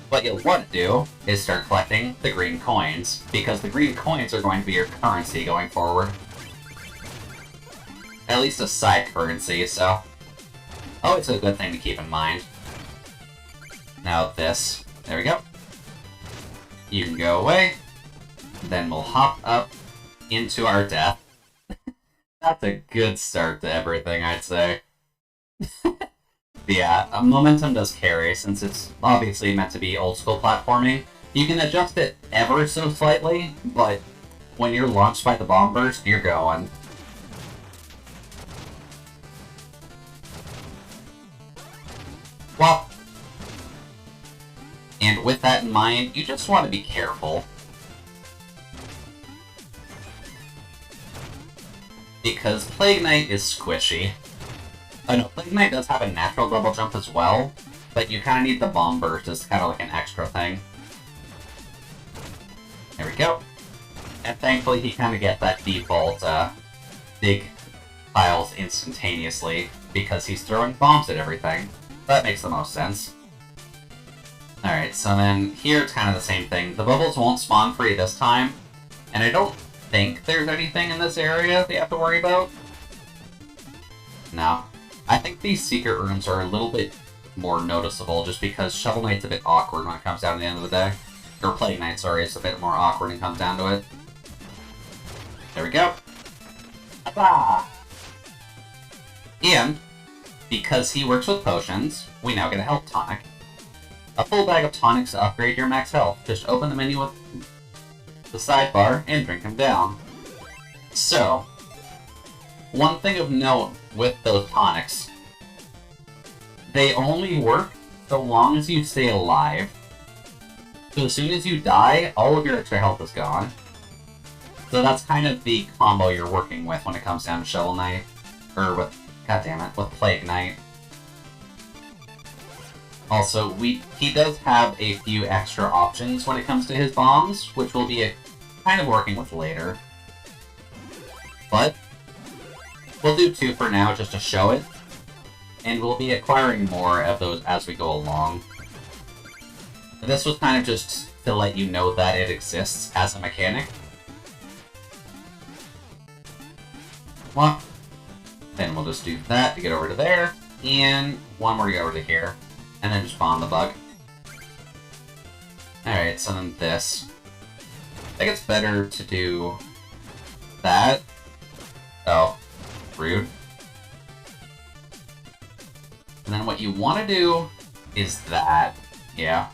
what you'll want to do is start collecting the green coins, because the green coins are going to be your currency going forward. At least a side currency, so always a good thing to keep in mind. Now this. There we go. You can go away. Then we'll hop up into our death. That's a good start to everything, I'd say. Yeah, momentum does carry, since it's obviously meant to be old-school platforming. You can adjust it ever so slightly, but when you're launched by the bomb burst, you're going. Well, and with that in mind, you just want to be careful. Because Plague Knight is squishy. Oh no, Plague Knight does have a natural double jump as well, but you kind of need the bomb burst as kind of like an extra thing. There we go. And thankfully he kind of gets that default big piles instantaneously, because he's throwing bombs at everything. That makes the most sense. Alright, so then here it's kind of the same thing. The bubbles won't spawn free this time, and I don't think there's anything in this area they have to worry about. No. I think these secret rooms are a little bit more noticeable just because Shovel Knight's a bit awkward when it comes down to the end of the day. Or Plague Knight, sorry, is a bit more awkward when it comes down to it. There we go. Ah! And, because he works with potions, we now get a health tonic. A full bag of tonics to upgrade your max health. Just open the menu with the sidebar and drink them down. So, one thing of note with those tonics, they only work so long as you stay alive. So as soon as you die, all of your extra health is gone. So that's kind of the combo you're working with when it comes down to Shovel Knight. Or with, goddammit, with Plague Knight. Also, he does have a few extra options when it comes to his bombs, which we'll be kind of working with later. But we'll do 2 for now just to show it, and we'll be acquiring more of those as we go along. This was kind of just to let you know that it exists as a mechanic. Well, then we'll just do that to get over to there, and one more to get over to here. And then just bomb the bug. Alright, so then this. I think it's better to do that. Oh, rude. And then what you want to do is that. Yeah.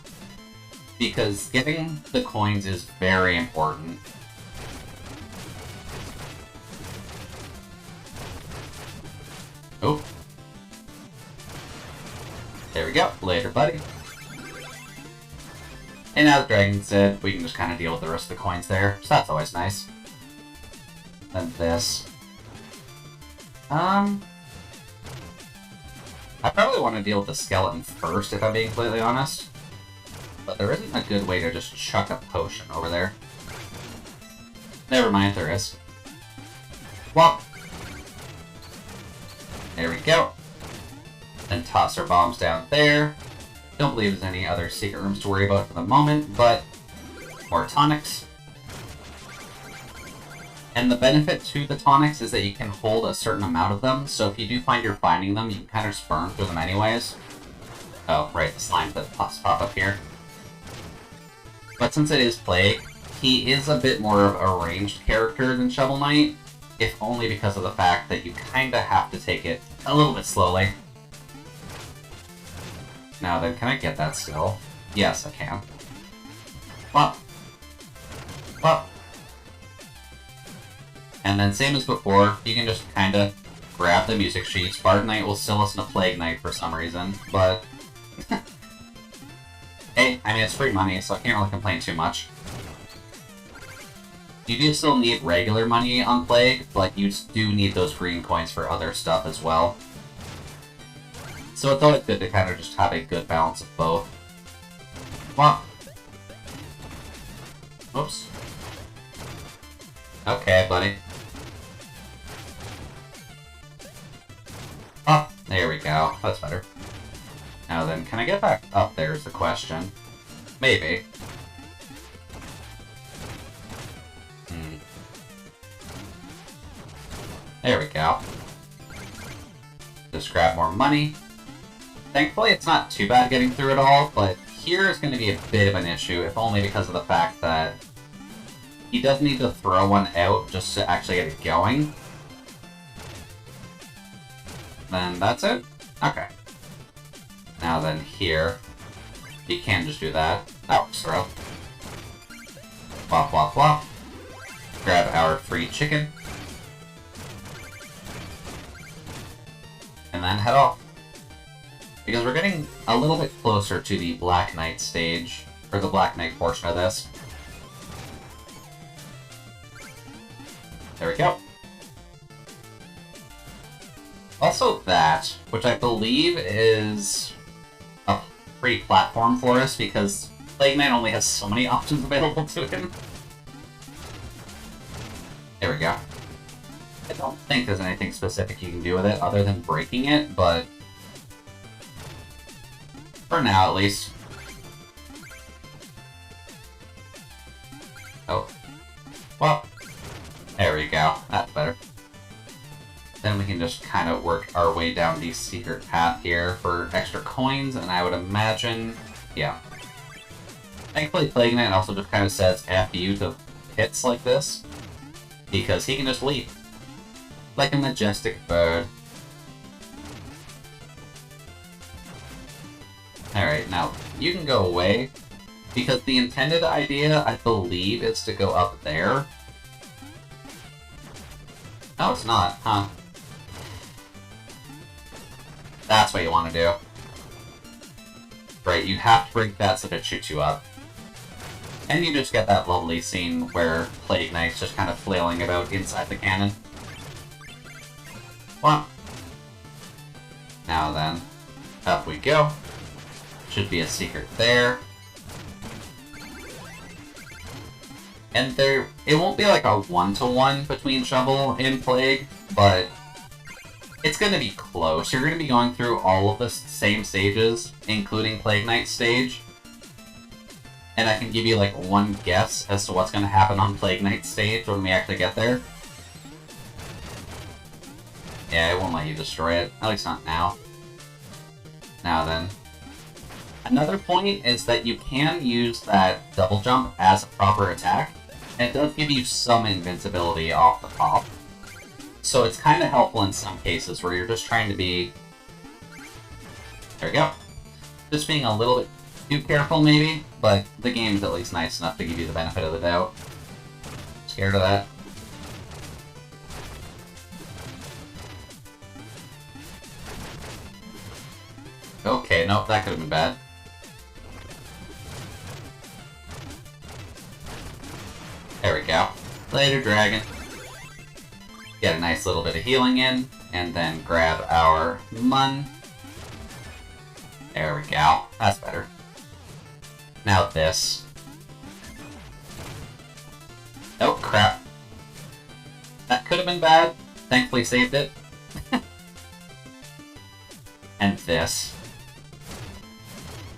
Because getting the coins is very important. Oh. There we go. Later, buddy. And as Dragon said, we can just kind of deal with the rest of the coins there, so that's always nice. Then this. I probably want to deal with the skeleton first, if I'm being completely honest. But there isn't a good way to just chuck a potion over there. Never mind, there is. Well. There we go. Then toss our bombs down there. Don't believe there's any other secret rooms to worry about for the moment, but more tonics. And the benefit to the tonics is that you can hold a certain amount of them, so if you do find you're finding them, you can kind of just burn through them anyways. Oh, right, the slime that pop up here. But since it is Plague, he is a bit more of a ranged character than Shovel Knight, if only because of the fact that you kind of have to take it a little bit slowly. Now then, can I get that still? Yes, I can. Plop. Plop. And then same as before, you can just kind of grab the music sheets. Bard Knight will still listen to Plague Knight for some reason, but... hey, I mean, it's free money, so I can't really complain too much. You do still need regular money on Plague, but you do need those green coins for other stuff as well. So it's always good to kind of just have a good balance of both. Well. Oops. Okay, buddy. Oh, there we go. That's better. Now then, can I get back up there is the question. Maybe. There we go. Just grab more money. Thankfully, it's not too bad getting through it all, but here is going to be a bit of an issue, if only because of the fact that he does need to throw one out just to actually get it going. Then that's it? Okay. Now then here, you can just do that. That works throw. Flop, flop, flop. Grab our free chicken. And then head off. Because we're getting a little bit closer to the Black Knight stage, or the Black Knight portion of this. There we go. Also that, which I believe is a free platform for us, because Plague Knight only has so many options available to him. There we go. I don't think there's anything specific you can do with it other than breaking it, but for now at least. Oh. Well, there we go. That's better. Then we can just kind of work our way down the secret path here for extra coins, and I would imagine, yeah. Thankfully, Plague Knight also just kind of says F you to hits like this, because he can just leap. Like a majestic bird. Alright, now, you can go away, because the intended idea, I believe, is to go up there. No, it's not, huh? That's what you want to do. Right, you have to break that so that it shoots you up. And you just get that lovely scene where Plague Knight's just kind of flailing about inside the cannon. Well, now then, up we go. Should be a secret there. And it won't be like a one-to-one between Shovel and Plague, but it's going to be close. You're going to be going through all of the same stages, including Plague Knight's stage. And I can give you like one guess as to what's going to happen on Plague Knight's stage when we actually get there. Yeah, it won't let you destroy it. At least not now. Now then. Another point is that you can use that double jump as a proper attack. And it does give you some invincibility off the top. So it's kind of helpful in some cases where you're just trying to be... There we go. Just being a little bit too careful maybe, but the game's at least nice enough to give you the benefit of the doubt. Scared of that? Okay, nope, that could have been bad. There we go. Later, dragon. Get a nice little bit of healing in, and then grab our Mun. There we go. That's better. Now this. Oh, crap. That could have been bad. Thankfully saved it. And this.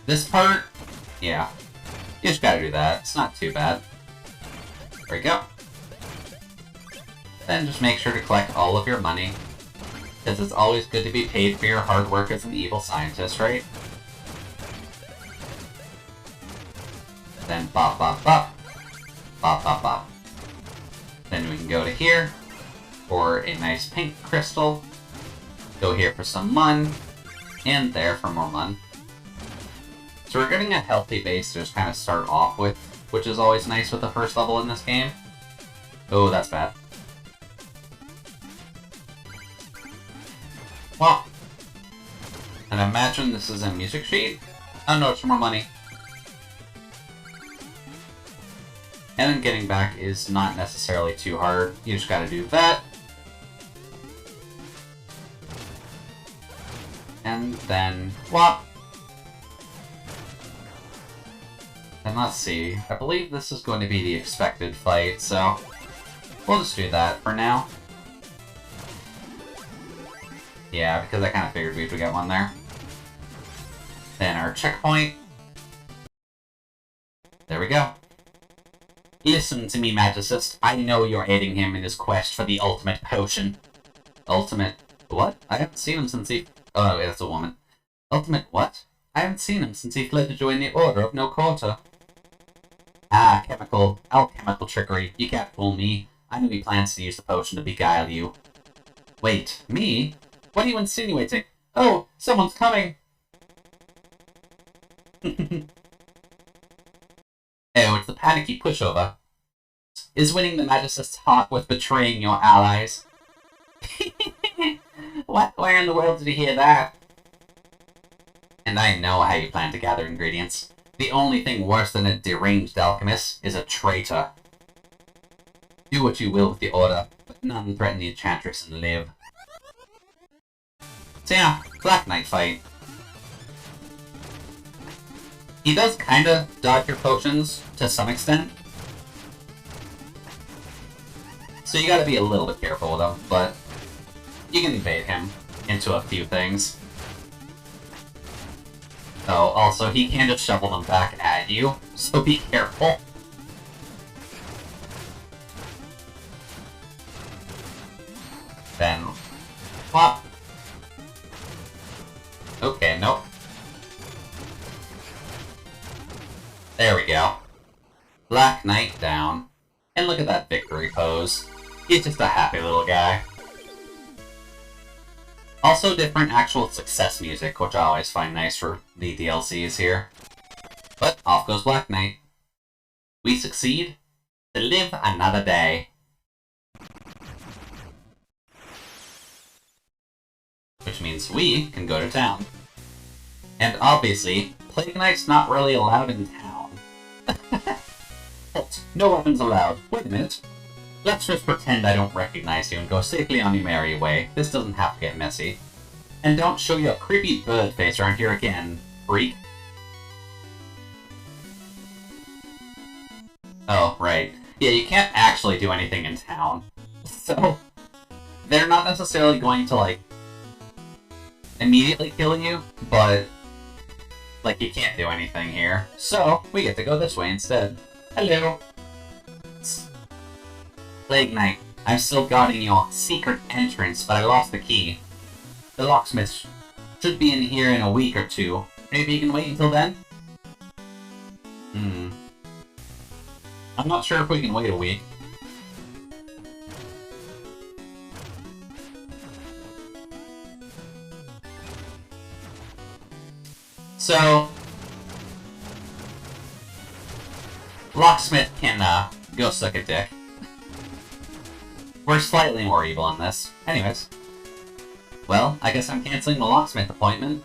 This part, yeah. You just gotta do that. It's not too bad. There we go. Then just make sure to collect all of your money. Because it's always good to be paid for your hard work as an evil scientist, right? Then bop, bop, bop. Bop, bop, bop. Then we can go to here for a nice pink crystal. Go here for some Mun. And there for more Mun. So we're getting a healthy base to just kind of start off with, which is always nice with the first level in this game. Oh, that's bad. Well, and imagine this is a music sheet. Oh no, it's more money. And then getting back is not necessarily too hard. You just gotta do that. And then, whop. And let's see, I believe this is going to be the expected fight, so we'll just do that for now. Yeah, because I kind of figured we would get one there. Then our checkpoint. There we go. Listen to me, Magicist. I know you're aiding him in his quest for the ultimate potion. Ultimate... what? I haven't seen him since he... oh, wait, that's a woman. Ultimate what? I haven't seen him since he fled to join the Order of No Quarter. Ah, alchemical trickery. You can't fool me. I know he plans to use the potion to beguile you. Wait, me? What are you insinuating? Oh, someone's coming! Oh, it's the panicky pushover. Is winning the Magicist's heart worth betraying your allies? What? Where in the world did he hear that? And I know how you plan to gather ingredients. The only thing worse than a deranged alchemist is a traitor. Do what you will with the Order, but none threaten the Enchantress and live. So yeah, Black Knight fight. He does kinda dodge your potions, to some extent. So you gotta be a little bit careful with him, but you can evade him into a few things. Oh, also, he can just shovel them back at you, so be careful. Then, plop. Okay, nope. There we go. Black Knight down. And look at that victory pose. He's just a happy little guy. Also different actual success music, which I always find nice for the DLCs here. But off goes Black Knight. We succeed to live another day. Which means we can go to town. And obviously, Plague Knight's not really allowed in town. Halt! No weapons allowed. Wait a minute. Let's just pretend I don't recognize you and go safely on your merry way. This doesn't have to get messy. And don't show your creepy bird face around here again, freak. Oh, right. Yeah, you can't actually do anything in town. So, they're not necessarily going to, like, immediately kill you, but, like, you can't do anything here. So, we get to go this way instead. Hello. Plague Knight, I'm still guarding your secret entrance, but I lost the key. The locksmith should be in here in a week or two. Maybe you can wait until then? I'm not sure if we can wait a week. So, Locksmith can, go suck a dick. We're slightly more evil in this. Anyways. Well, I guess I'm canceling the locksmith appointment.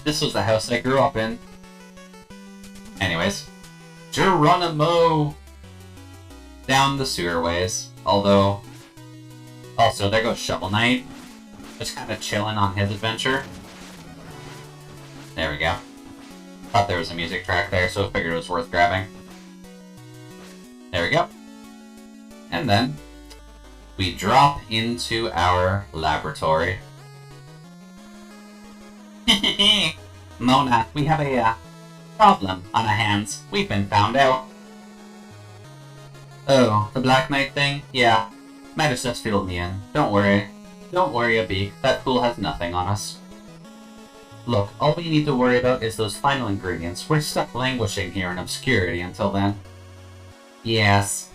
This was the house I grew up in. Anyways. Geronimo! Down the sewerways. Although... Also, there goes Shovel Knight. Just kind of chilling on his adventure. There we go. Thought there was a music track there, so I figured it was worth grabbing. There we go. And then, we drop into our laboratory. Mona, we have a problem on our hands. We've been found out. Oh, the Black Knight thing? Yeah. Midas just filled me in. Don't worry. Don't worry, Abik. That fool has nothing on us. Look, all we need to worry about is those final ingredients. We're stuck languishing here in obscurity until then. Yes.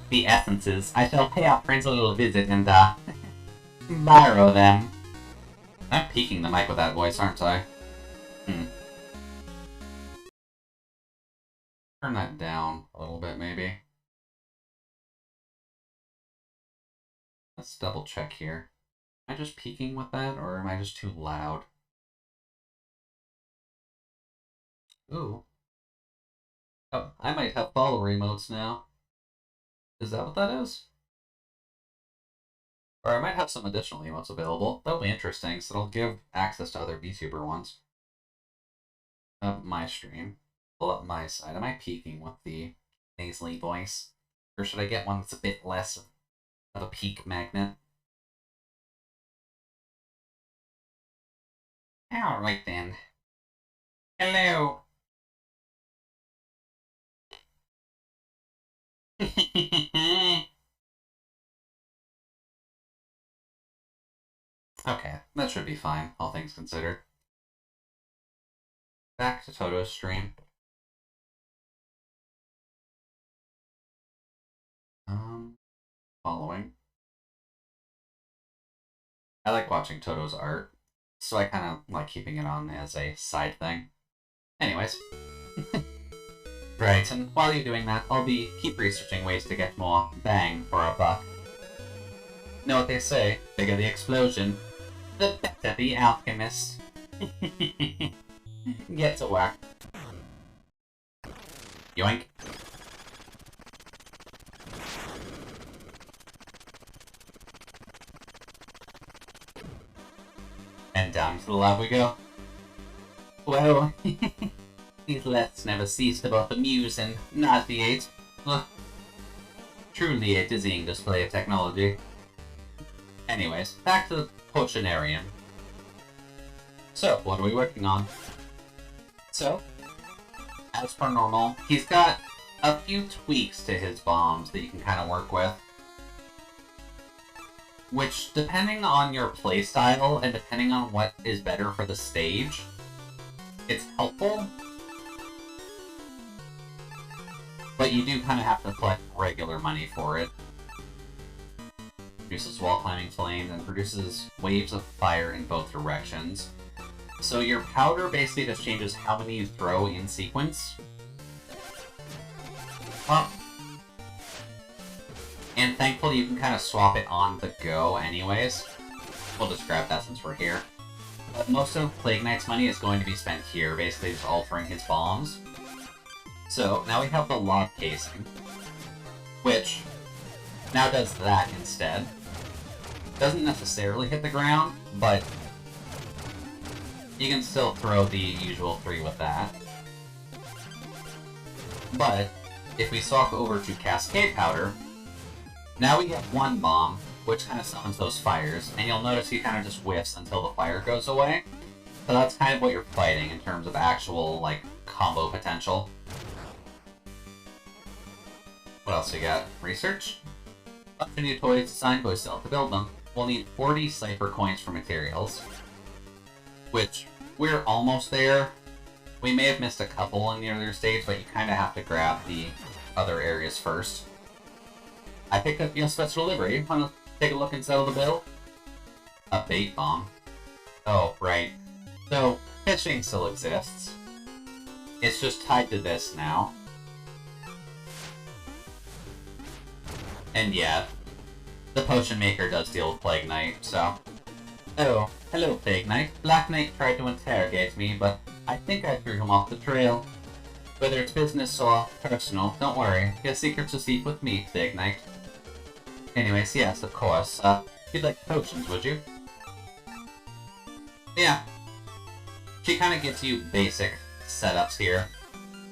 The essences. I shall pay our friends a little visit and, borrow them. I'm peeking the mic with that voice, aren't I? Turn that down a little bit, maybe. Let's double check here. Am I just peeking with that, or am I just too loud? Ooh. Oh, I might have follower emotes now. Is that what that is? Or I might have some additional emotes available. That'll be interesting, so it'll give access to other VTuber ones. My stream. Pull up my side. Am I peeking with the nasally voice? Or should I get one that's a bit less of a peak magnet? Alright then. Hello! Okay, that should be fine, all things considered. Back to Toto's stream. Following. I like watching Toto's art, so I kind of like keeping it on as a side thing. Anyways. Right, and while you're doing that, I'll keep researching ways to get more bang for a buck. Know what they say, bigger the explosion, the better the alchemist. Get to work. Yoink. And down to the lab we go. Well, these lefts never cease to both amuse and nauseate. Ugh. Truly a dizzying display of technology. Anyways, back to the Potionarium. So, what are we working on? So, as per normal, he's got a few tweaks to his bombs that you can kind of work with. Which, depending on your playstyle and depending on what is better for the stage, it's helpful. But you do kind of have to collect regular money for it. Produces wall climbing flames and produces waves of fire in both directions. So your powder basically just changes how many you throw in sequence. And thankfully you can kind of swap it on the go anyways. We'll just grab that since we're here. But most of Plague Knight's money is going to be spent here, basically just altering his bombs. So, now we have the log casing, which now does that instead. Doesn't necessarily hit the ground, but you can still throw the usual 3 with that. But, if we swap over to Cascade Powder, now we get 1 bomb, which kind of summons those fires, and you'll notice he kind of just whiffs until the fire goes away. So that's kind of what you're fighting in terms of actual, like, combo potential. What else we got? Research? Bunch of new toys designed by Cell to build them. We'll need 40 Cypher coins for materials, which we're almost there. We may have missed a couple in the earlier stage, but you kind of have to grab the other areas first. I picked up your special delivery. Want to take a look and settle the bill? A bait bomb. Oh, right. So, fishing still exists. It's just tied to this now. And yeah, the potion maker does deal with Plague Knight, so... Oh, hello Plague Knight. Black Knight tried to interrogate me, but I think I threw him off the trail. Whether it's business or personal, don't worry. Your secret's a secret with me, Plague Knight. Anyways, yes, of course. You'd like potions, would you? Yeah. She kind of gives you basic setups here,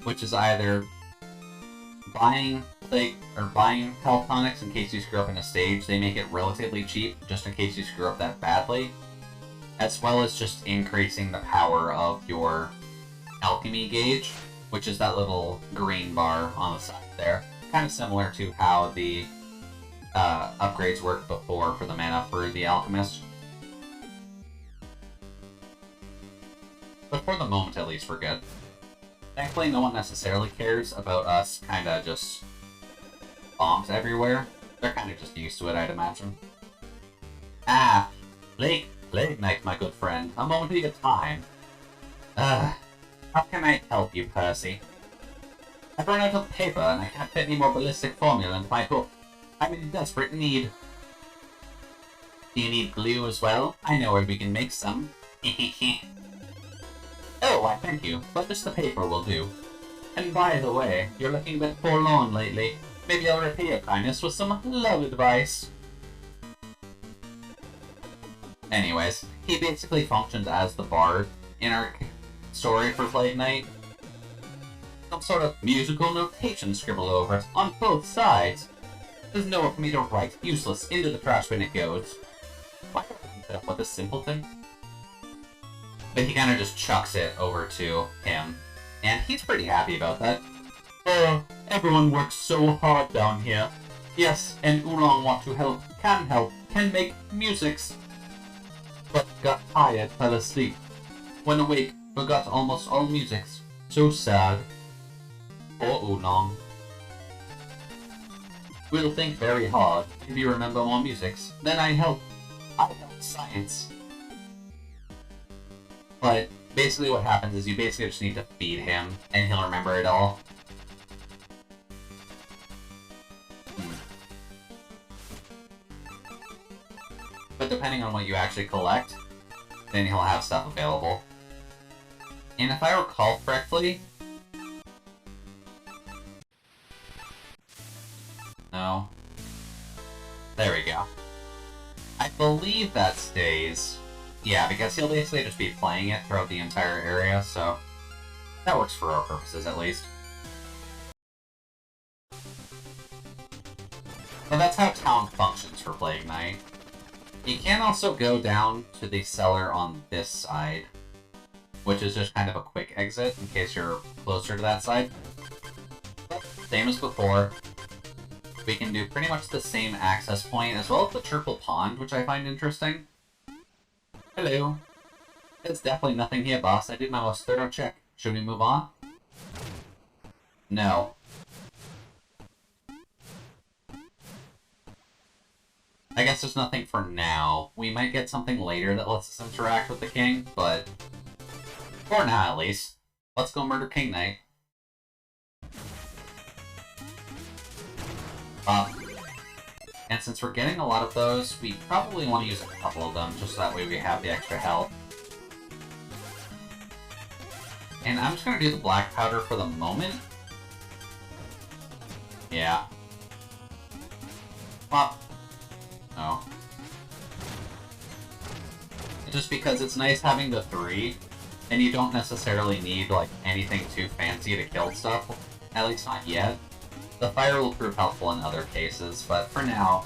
which is either buying health tonics in case you screw up in a stage. They make it relatively cheap, just in case you screw up that badly, as well as just increasing the power of your alchemy gauge, which is that little green bar on the side there. Kind of similar to how the upgrades worked before for the mana for the alchemist. But for the moment, at least, we're good. Thankfully, no one necessarily cares about us kinda just bombs everywhere. They're kinda just used to it, I'd imagine. Ah, Plague Knight, my good friend. A moment of your time. How can I help you, Percy? I've run out of paper and I can't fit any more ballistic formula into my book. I'm in desperate need. Do you need glue as well? I know where we can make some. Oh, why thank you, but just the paper will do. And by the way, you're looking a bit forlorn lately. Maybe I'll repay your kindness with some love advice. Anyways, he basically functions as the bard in our story for Plague Knight. Some sort of musical notation scribbled over it on both sides. There's nowhere for me to write. Useless. Into the trash when it goes. Why don't I put up with a simpleton? But he kind of just chucks it over to him, and he's pretty happy about that. Oh, everyone works so hard down here. Yes, and Oolong want to help, can make musics. But got tired, fell asleep. When awake, forgot almost all musics. So sad. Poor Oolong. We'll think very hard. If you remember more musics, then I help science. But basically what happens is you basically just need to feed him, and he'll remember it all. But depending on what you actually collect, then he'll have stuff available. And if I recall correctly... No. There we go. I believe that stays. Yeah, because he'll basically just be playing it throughout the entire area, so that works for our purposes, at least. But that's how town functions for Plague Knight. You can also go down to the cellar on this side, which is just kind of a quick exit in case you're closer to that side. But same as before, we can do pretty much the same access point, as well as the Chirple Pond, which I find interesting. Hello. It's definitely nothing here, boss. I did my most thorough check. Should we move on? No. I guess there's nothing for now. We might get something later that lets us interact with the king, but for now at least. Let's go murder King Knight. And since we're getting a lot of those, we probably want to use a couple of them, just so that way we have the extra health. And I'm just going to do the black powder for the moment, Yeah. Well, no. Just because it's nice having the 3, and you don't necessarily need, like, anything too fancy to kill stuff. At least not yet. The fire will prove helpful in other cases, but for now,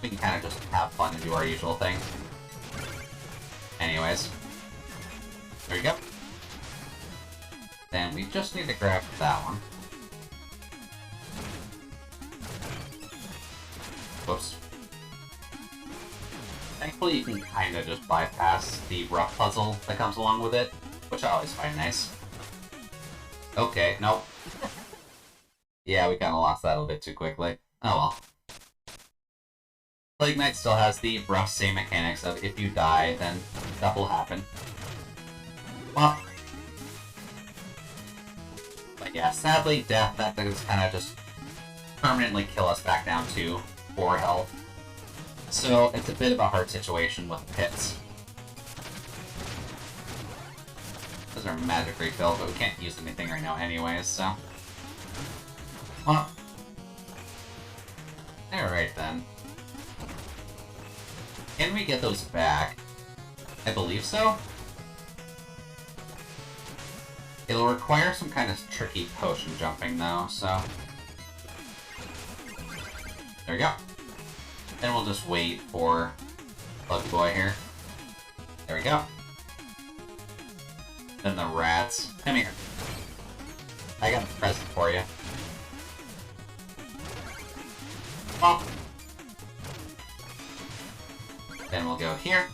we can kind of just have fun and do our usual thing. Anyways. There we go. Then we just need to grab that one. Whoops. Thankfully, you can kind of just bypass the rough puzzle that comes along with it, which I always find nice. Okay, nope. Yeah, we kind of lost that a bit too quickly. Oh well. Plague Knight still has the rough same mechanics of if you die, then that will happen. Well. But yeah, sadly, death, that does kind of just permanently kill us back down to 4 health. So it's a bit of a hard situation with pits. Those are magic refills, but we can't use anything right now anyways, so... Well... Alright then. Can we get those back? I believe so? It'll require some kind of tricky potion jumping though, so... There we go. Then we'll just wait for Bug Boy here. There we go. Then the rats. Come here. I got a present for you. Well. Then we'll go here.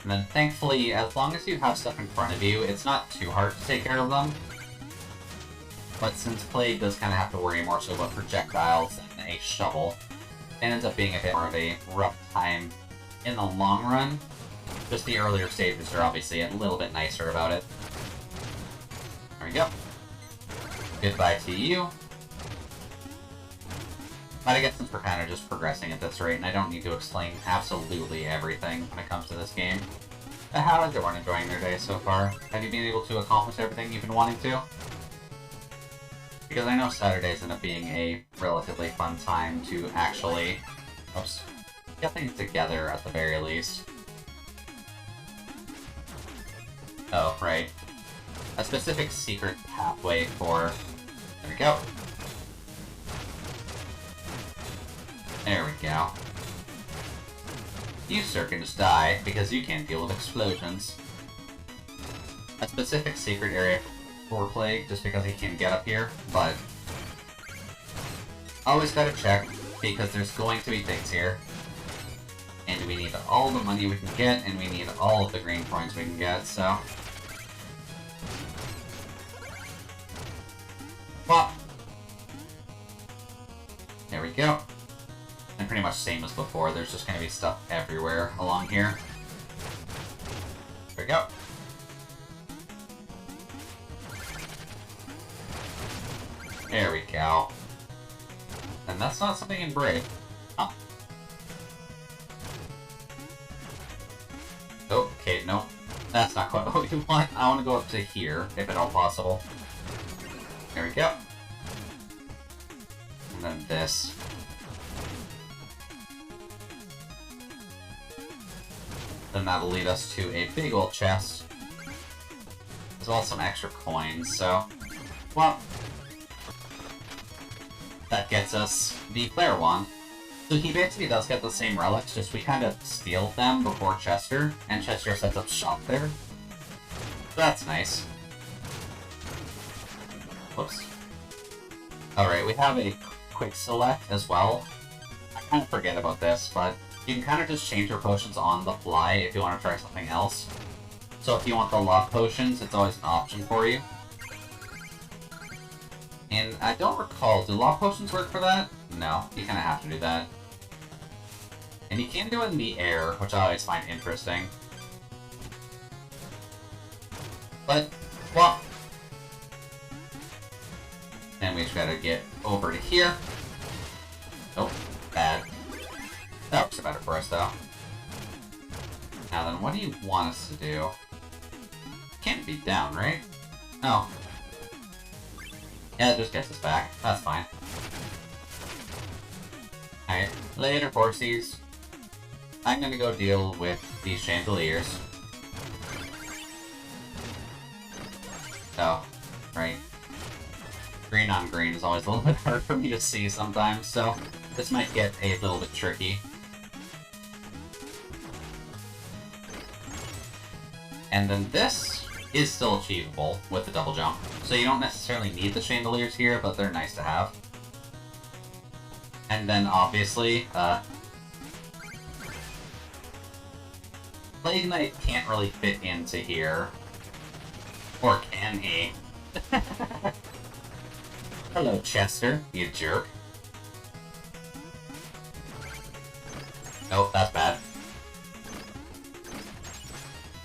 And then thankfully, as long as you have stuff in front of you, it's not too hard to take care of them. But since Plague does kind of have to worry more so about projectiles than a shovel, it ends up being a bit more of a rough time in the long run. Just the earlier stages are obviously a little bit nicer about it. There we go. Goodbye to you. But I guess since we're kind of just progressing at this rate, and I don't need to explain absolutely everything when it comes to this game. How is everyone enjoying their day so far? Have you been able to accomplish everything you've been wanting to? Because I know Saturdays end up being a relatively fun time to actually, oops, get things together at the very least. Oh, right. A specific secret pathway for... There we go. There we go. You, sir, can just die, because you can't deal with explosions. A specific secret area for Plague, just because he can get up here, but... Always gotta check, because there's going to be things here. And we need all the money we can get, and we need all of the green coins we can get, so... Well... There we go. And pretty much same as before, there's just gonna be stuff everywhere along here. There we go. There we go. And that's not something in Brave. Huh. Okay, no. That's not quite what we want. I want to go up to here, if at all possible. There we go. And then this. Then that'll lead us to a big old chest. As well as some extra coins, so... Well... That gets us the Flare Wand. So he basically does get the same relics, just we kind of steal them before Chester, and Chester sets up shop there. So that's nice. Whoops. Alright, we have a quick select as well. I kind of forget about this, but you can kind of just change your potions on the fly if you want to try something else. So if you want the love potions, it's always an option for you. And I don't recall, do love potions work for that? No, you kind of have to do that. And you can do it in the air, which I always find interesting. But, well... Then we just gotta get over to here. Oh, bad. That works better for us, though. Now then, what do you want us to do? Can't be down, right? Oh, Yeah, it just gets us back. That's fine. Alright, later, horsies. I'm gonna go deal with these chandeliers. Oh, right. Green on green is always a little bit hard for me to see sometimes, so this might get a little bit tricky. And then this is still achievable with the double jump. So you don't necessarily need the chandeliers here, but they're nice to have. And then obviously, Plague Knight can't really fit into here. Or can he? Hello, Chester, you jerk. Oh, that's bad.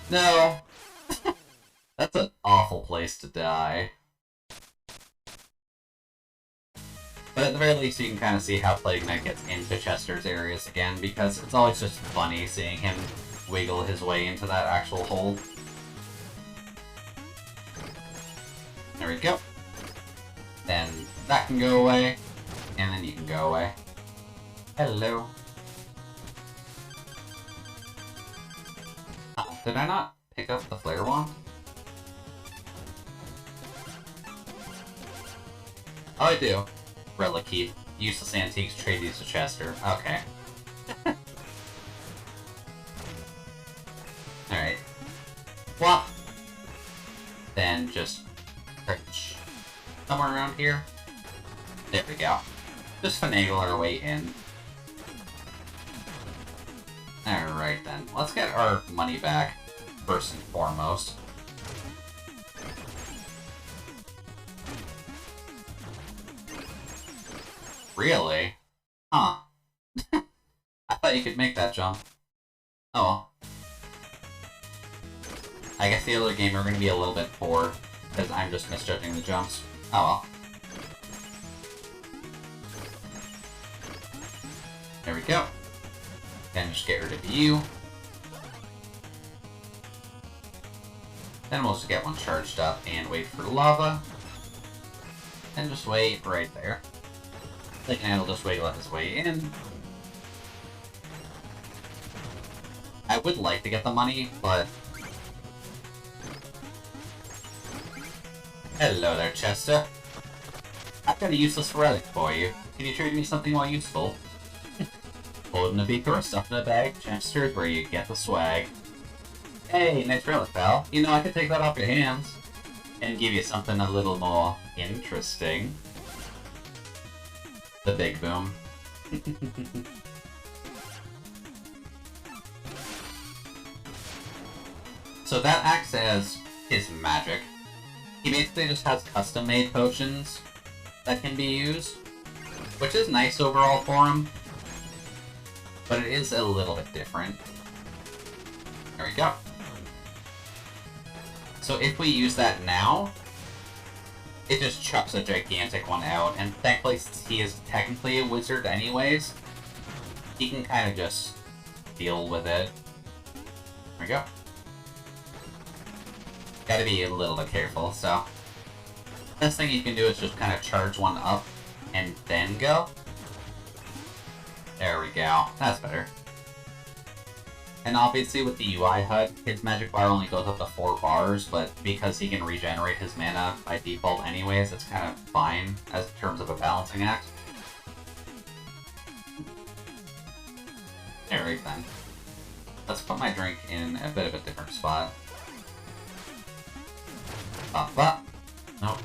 No! That's an awful place to die. But at the very least, you can kind of see how Plague Knight gets into Chester's areas again, because it's always just funny seeing him wiggle his way into that actual hole. There we go. Then that can go away, and then you can go away. Hello. Did I not pick up the flare wand? Oh, I do. Relic Keep. Useless antiques, trade these to Chester. Okay. Alright. Well, then just search somewhere around here. There we go. Just finagle our way in. Alright then. Let's get our money back, first and foremost. Really? Huh. I thought you could make that jump. Oh well. I guess the other game are going to be a little bit poor, because I'm just misjudging the jumps. Oh well. There we go. Then just get rid of you. Then we'll just get one charged up and wait for lava. And just wait right there. Plague Knight will just wiggle his way in. I would like to get the money, but... Hello there, Chester. I've got a useless relic for you. Can you trade me something more useful? Holding a beaker or stuff in a bag, Chester is where you get the swag. Hey, nice relic, pal. You know, I could take that off your hands. And give you something a little more interesting. The big boom. So that acts as his magic. He basically just has custom-made potions that can be used, which is nice overall for him, but it is a little bit different. There we go. So if we use that now, it just chucks a gigantic one out, and thankfully since he is technically a wizard anyways, he can kind of just deal with it. There we go. Gotta be a little bit careful, so... Best thing you can do is just kind of charge one up, and then go. There we go. That's better. And obviously with the UI HUD, his magic bar only goes up to 4 bars, but because he can regenerate his mana by default anyways, it's kind of fine as in terms of a balancing act. Alright then. Let's put my drink in a bit of a different spot. Up, up. Nope.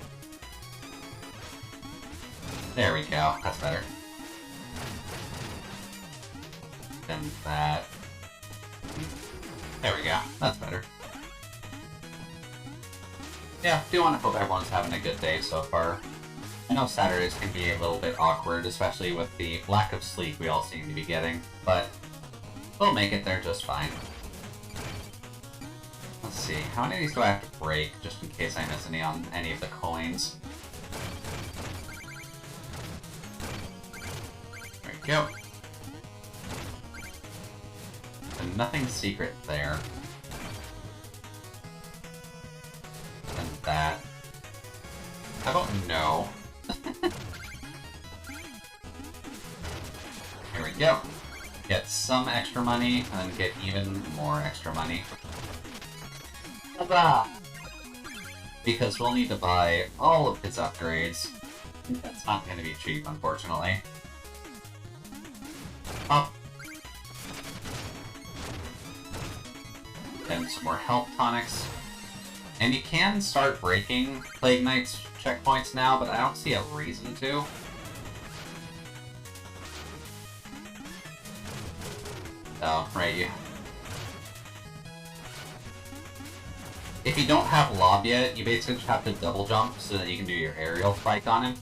There we go. That's better. Then that. There we go. That's better. Yeah, do want to hope everyone's having a good day so far. I know Saturdays can be a little bit awkward, especially with the lack of sleep we all seem to be getting, but we'll make it there just fine. Let's see, how many of these do I have to break, just in case I miss any on any of the coins? There we go. And nothing secret there. And that. about no? Here we go. Get some extra money, and then get even more extra money. Huzzah! Because we'll need to buy all of his upgrades. That's not going to be cheap, unfortunately. Up. Then some more health tonics. And you can start breaking Plague Knight's checkpoints now, but I don't see a reason to. Oh, right, you... If you don't have lob yet, you basically just have to double jump so that you can do your aerial spike on him.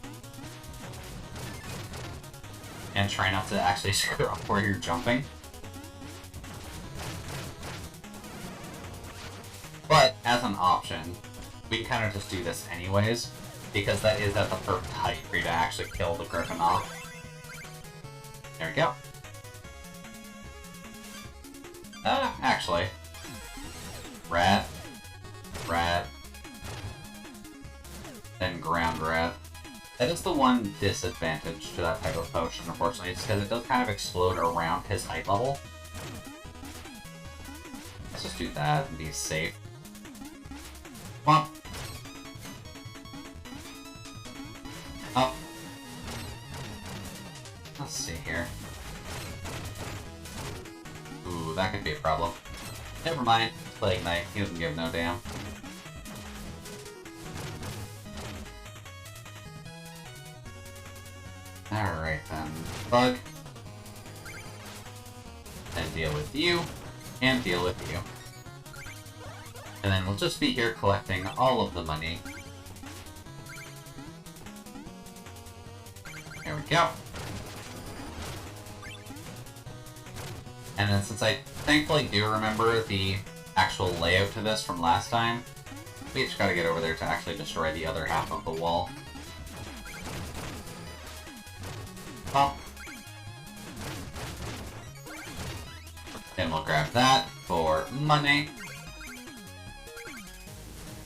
And try not to actually screw up where you're jumping. But, as an option, we can kind of just do this anyways, because that is at the perfect height for you to actually kill the Griffin off. There we go. Actually. Rat. Rat. Then ground rat. That is the one disadvantage to that type of potion, unfortunately, it's because it does kind of explode around his height level. Let's just do that and be safe. Come on. Up. Let's see here. Ooh, that could be a problem. Never mind. Plague Knight. He doesn't give no damn. Alright then. Bug. Then deal with you. And deal with you. And then we'll just be here collecting all of the money. There we go. And then since I thankfully do remember the actual layout to this from last time, we just gotta get over there to actually destroy the other half of the wall. Well. Then we'll grab that for money.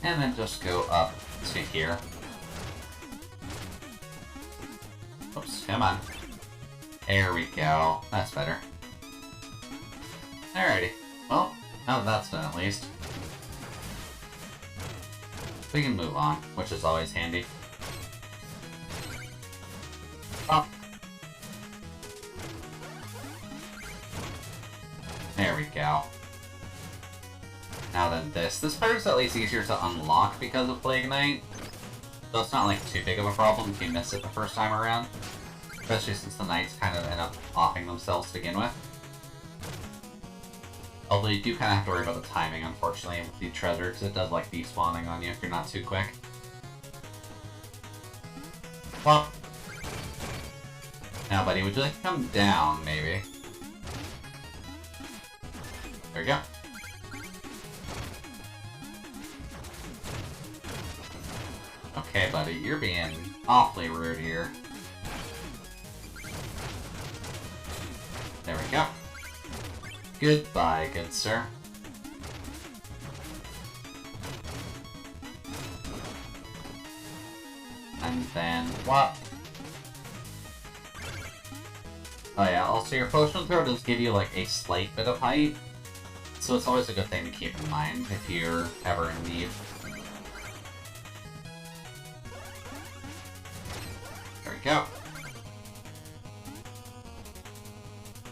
And then just go up to here. Oops, come on. There we go. That's better. Alrighty. Well, now that that's done at least, we can move on, which is always handy. Oh. There we go. Now then this. This part is at least easier to unlock because of Plague Knight. So it's not like too big of a problem if you miss it the first time around. Especially since the knights kind of end up offing themselves to begin with. Although you do kind of have to worry about the timing, unfortunately, with the treasure, because it does like despawning on you if you're not too quick. Well. Now buddy, would you like to come down, maybe? There we go. Okay, buddy, you're being awfully rude here. There we go. Goodbye, good sir. And then what? Oh yeah, also your potion throw does give you like a slight bit of height, so it's always a good thing to keep in mind if you're ever in need. There we go.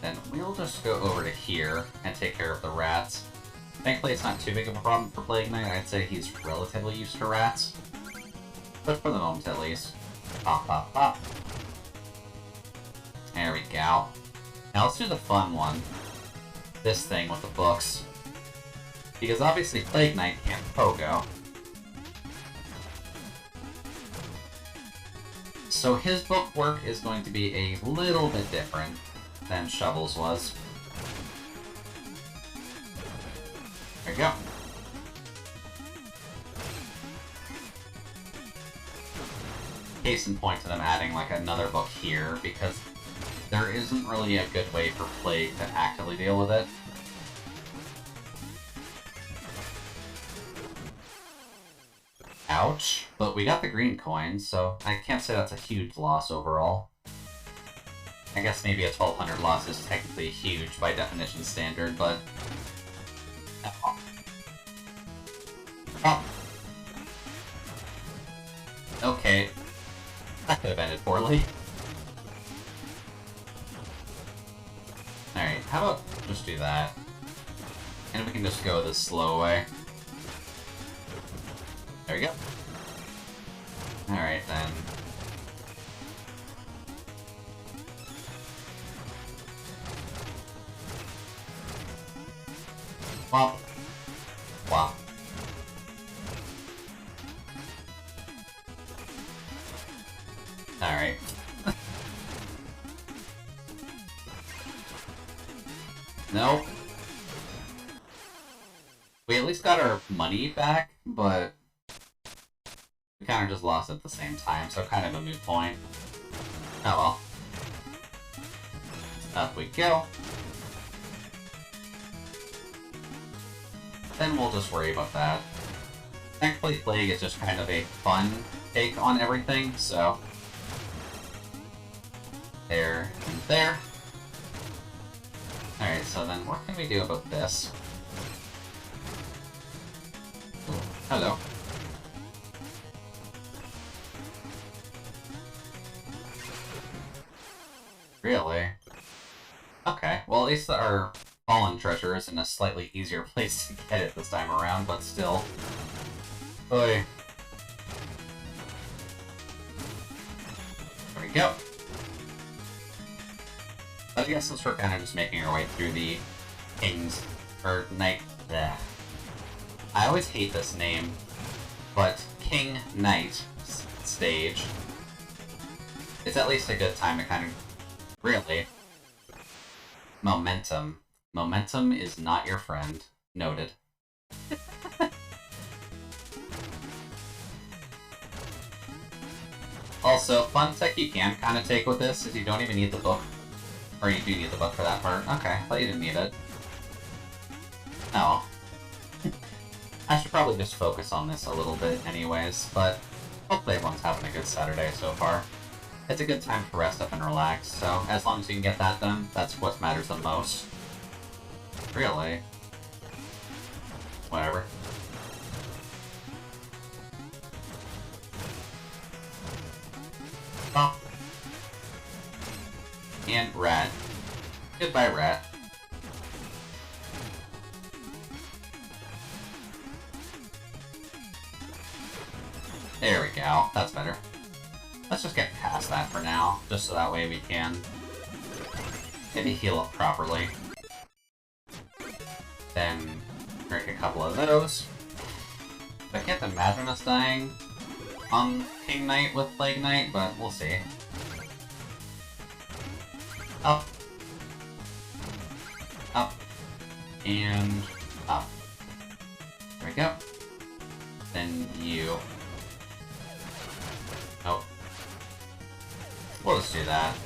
Then we'll just go over to here and take care of the rats. Thankfully it's not too big of a problem for Plague Knight, I'd say he's relatively used to rats. But for the moment at least. Pop, pop, pop. There we go. Now let's do the fun one. This thing with the books. Because obviously Plague Knight can't pogo. So his book work is going to be a little bit different than Shovel's was. There you go. Case in point to them adding like another book here, because there isn't really a good way for Plague to actively deal with it. ouch, but we got the green coin, so I can't say that's a huge loss overall. I guess maybe a 1200 loss is technically huge by definition standard, but... Oh. Oh. Okay. That could have ended poorly. Alright, how about just do that? And we can just go the slow way. There we go. Alright then. Womp. Womp. Alright. Nope. We at least got our money back, but we kind of just lost at the same time, so kind of a moot point. Oh well. Up we go. Then we'll just worry about that. Thankfully, Plague is just kind of a fun take on everything, so... There and there. Alright, so then what can we do about this? Ooh, hello. Really? Okay, well at least our fallen treasure is in a slightly easier place to get it this time around, but still. Oy. There we go. But I guess since we're kind of just making our way through the King's... or Knight... Bleh. I always hate this name, but King Knight stage. It's at least a good time to kind of... Really? Momentum. Momentum is not your friend. Noted. Also, fun tech you can kind of take with this is you don't even need the book. Or you do need the book for that part. Okay, I thought you didn't need it. Oh. I should probably just focus on this a little bit anyways, but hopefully everyone's having a good Saturday so far. It's a good time to rest up and relax, so as long as you can get that done, that's what matters the most. Really? Whatever. Oh. And rat. Goodbye, rat. There we go. That's better. Let's just get past that for now, just so that way we can maybe heal up properly. Then drink a couple of those. I can't imagine us dying on King Knight with Plague Knight, but we'll see. Up. Up. And up. There we go. Then you. Oh. We'll just do that.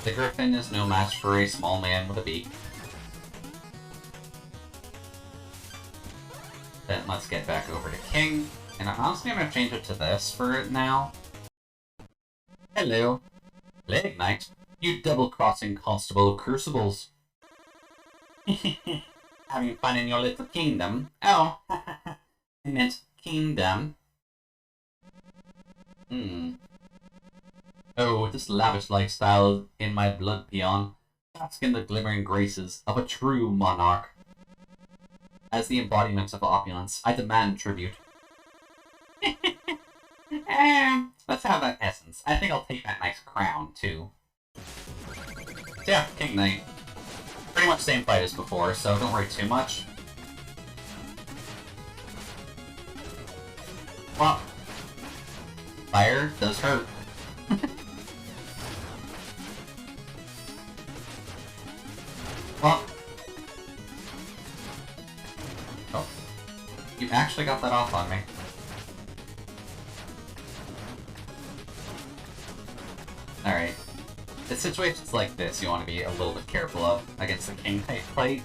The Griffin is no match for a small man with a beak. Then let's get back over to King. And I'm honestly gonna change it to this for now. Hello. Plague Knight, you double-crossing constable of crucibles. Having fun in your little kingdom? Oh, I meant kingdom. Oh, this lavish lifestyle in my blood, peon. Bask in the glimmering graces of a true monarch. As the embodiment of opulence, I demand tribute. Let's have that essence. I think I'll take that nice crown, too. Yeah, King Knight. Pretty much same fight as before, so don't worry too much. Well, fire does hurt. Well, oh, you actually got that off on me. Alright. In situations like this, you want to be a little bit careful of against the King type plate.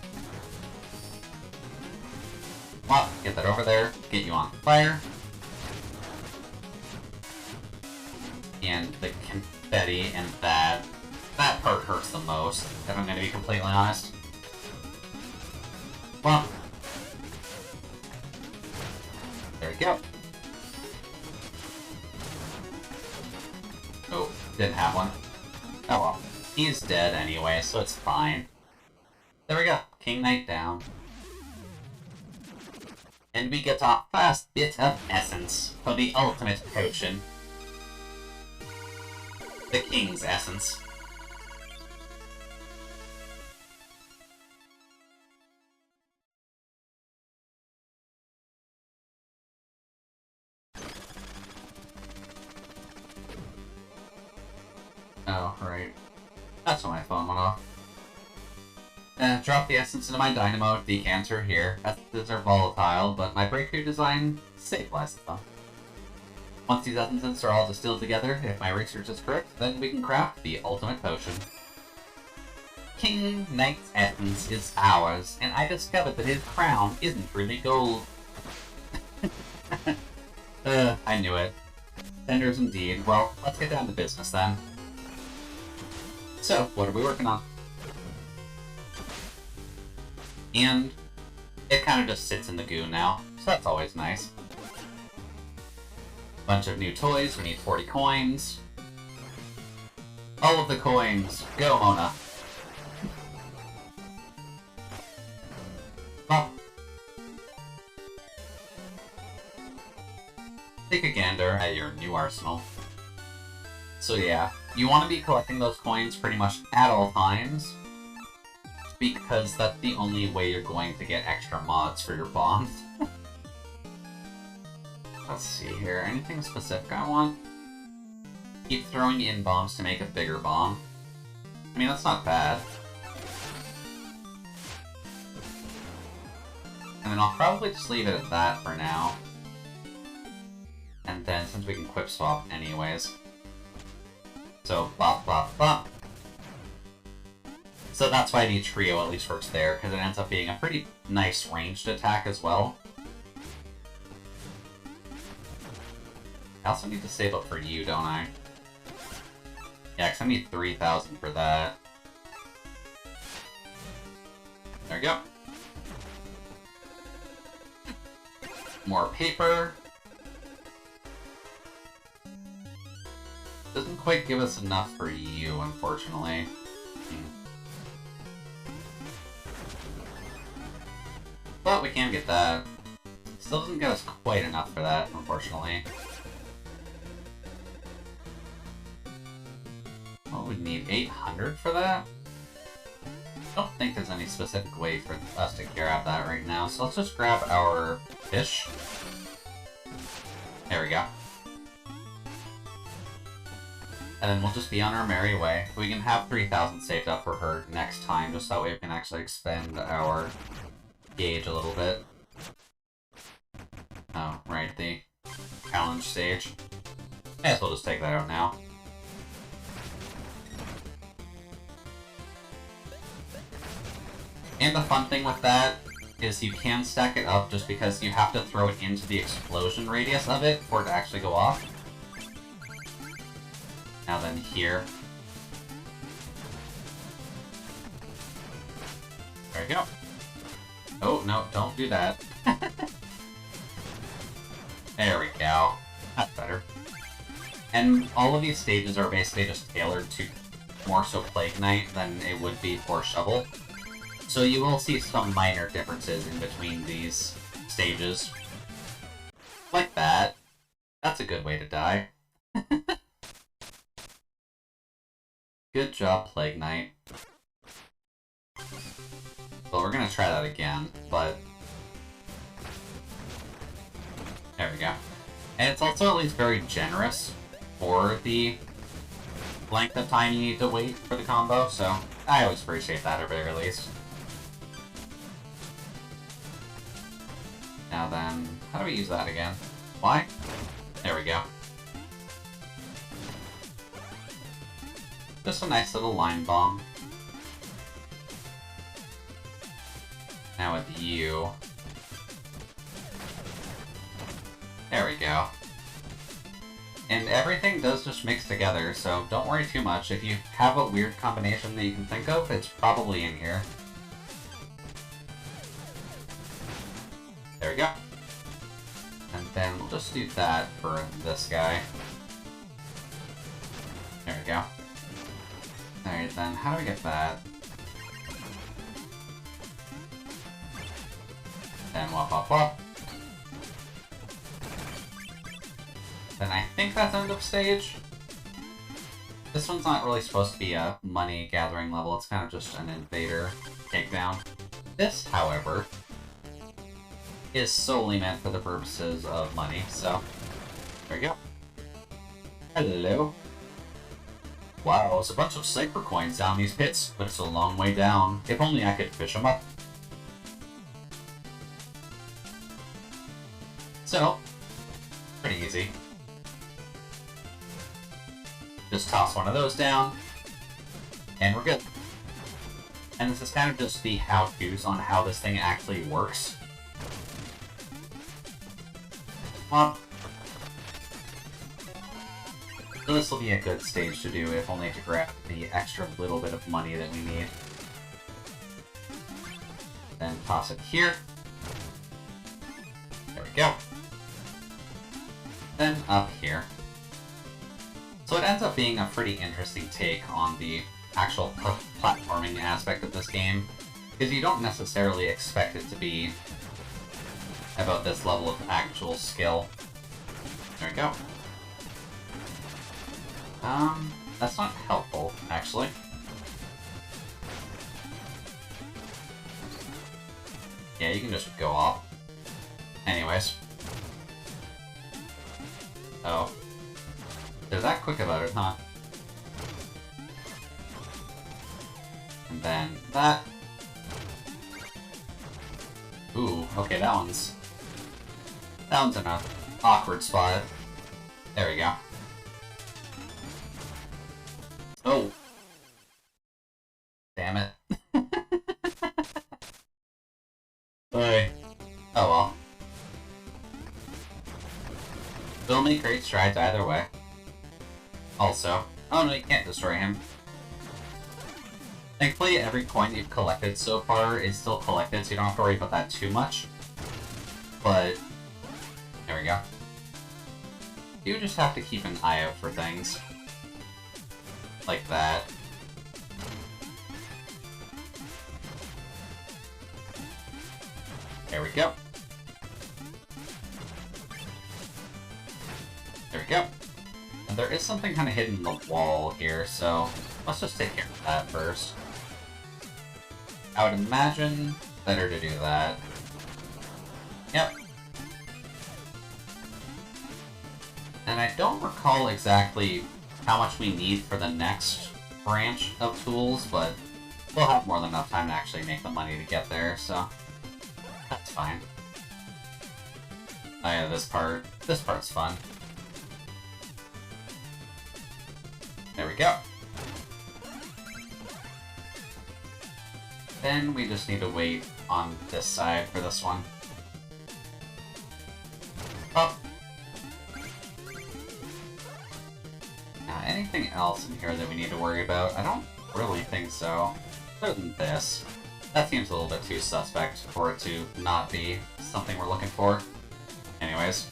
Well, Get that over there. Get you on fire. And the confetti and that part hurts the most, if I'm going to be completely honest. Well, there we go. Oh, didn't have one. Oh well. He's dead anyway, so it's fine. There we go. King Knight down. And we get our first bit of essence for the ultimate potion. The King's Essence. Oh, right. That's when my phone went off. Drop the essence into my dynamo decanter here. Essences are volatile, but my breakthrough design stabilizes them. Once these essences are all distilled together, if my research is correct, then we can craft the ultimate potion. King Knight's essence is ours, and I discovered that his crown isn't really gold. I knew it. Tenders indeed. Well, let's get down to business then. So, what are we working on? And it kind of just sits in the goo now, so that's always nice. Bunch of new toys, we need 40 coins. All of the coins! Go, Mona! Oh. Take a gander at your new arsenal. So yeah, you want to be collecting those coins pretty much at all times, because that's the only way you're going to get extra mods for your bombs. Let's see here, anything specific I want? Keep throwing in bombs to make a bigger bomb. I mean, that's not bad. And then I'll probably just leave it at that for now. And then, since we can quick swap anyways. So, bop, bop, bop. So that's why the trio at least works there, because it ends up being a pretty nice ranged attack as well. I also need to save up for you, don't I? Yeah, because I need 3,000 for that. There we go. More paper. Doesn't quite give us enough for you, unfortunately. But we can get that. Still doesn't get us quite enough for that, unfortunately. Well, we'd need 800 for that? I don't think there's any specific way for us to grab that right now, so let's just grab our fish. There we go. And then we'll just be on our merry way. We can have 3,000 saved up for her next time, just that way we can actually expend our gauge a little bit. Oh, right, the challenge stage. I guess we'll just take that out now. And the fun thing with that is you can stack it up just because you have to throw it into the explosion radius of it for it to actually go off. Now then here. There we go. Oh, no, don't do that. There we go. That's better. And all of these stages are basically just tailored to more so Plague Knight than it would be for Shovel. So you will see some minor differences in between these stages. Like that. That's a good way to die. Good job, Plague Knight. Well, we're gonna try that again, but... There we go. And it's also at least very generous for the length of time you need to wait for the combo, so I always appreciate that at the very least. Now then, how do we use that again? Why? There we go. Just a nice little line bomb. Now with you. we go. And everything does just mix together, so don't worry too much. If you have a weird combination that you can think of, it's probably in here. There we go. And then we'll just do that for this guy. There we go. Alright then, how do we get that? Then wop wop wop. Then I think that's end of stage. This one's not really supposed to be a money gathering level, it's kind of just an invader takedown. This, however, is solely meant for the purposes of money, so there we go. Hello. Wow, there's a bunch of Cypher coins down these pits, but it's a long way down. If only I could fish them up. So, pretty easy. Just toss one of those down, and we're good. And this is kind of just the how-tos on how this thing actually works. Well, so this will be a good stage to do, if only to grab the extra little bit of money that we need. Then toss it here. There we go. Then up here. So it ends up being a pretty interesting take on the actual platforming aspect of this game, because you don't necessarily expect it to be about this level of actual skill. There we go. That's not helpful, actually. Yeah, you can just go off. Anyways. Oh. They're that quick about it, huh? And then that. Ooh, okay, that one's in an awkward spot. There we go. Oh. Damn it. Sorry. Oh well. We'll make great strides either way. Also. Oh no, you can't destroy him. Thankfully, every coin you've collected so far is still collected, so you don't have to worry about that too much. But, there we go. You just have to keep an eye out for things. Like that. There we go. There we go. And there is something kind of hidden in the wall here, so let's just take care of that first. I would imagine better to do that. Yep. And I don't recall exactly how much we need for the next branch of tools, but we'll have more than enough time to actually make the money to get there, so that's fine. Oh yeah, this part's fun. There we go. Then we just need to wait on this side for this one. Up. Now, anything else in here that we need to worry about? I don't really think so. Other than this. That seems a little bit too suspect for it to not be something we're looking for. Anyways.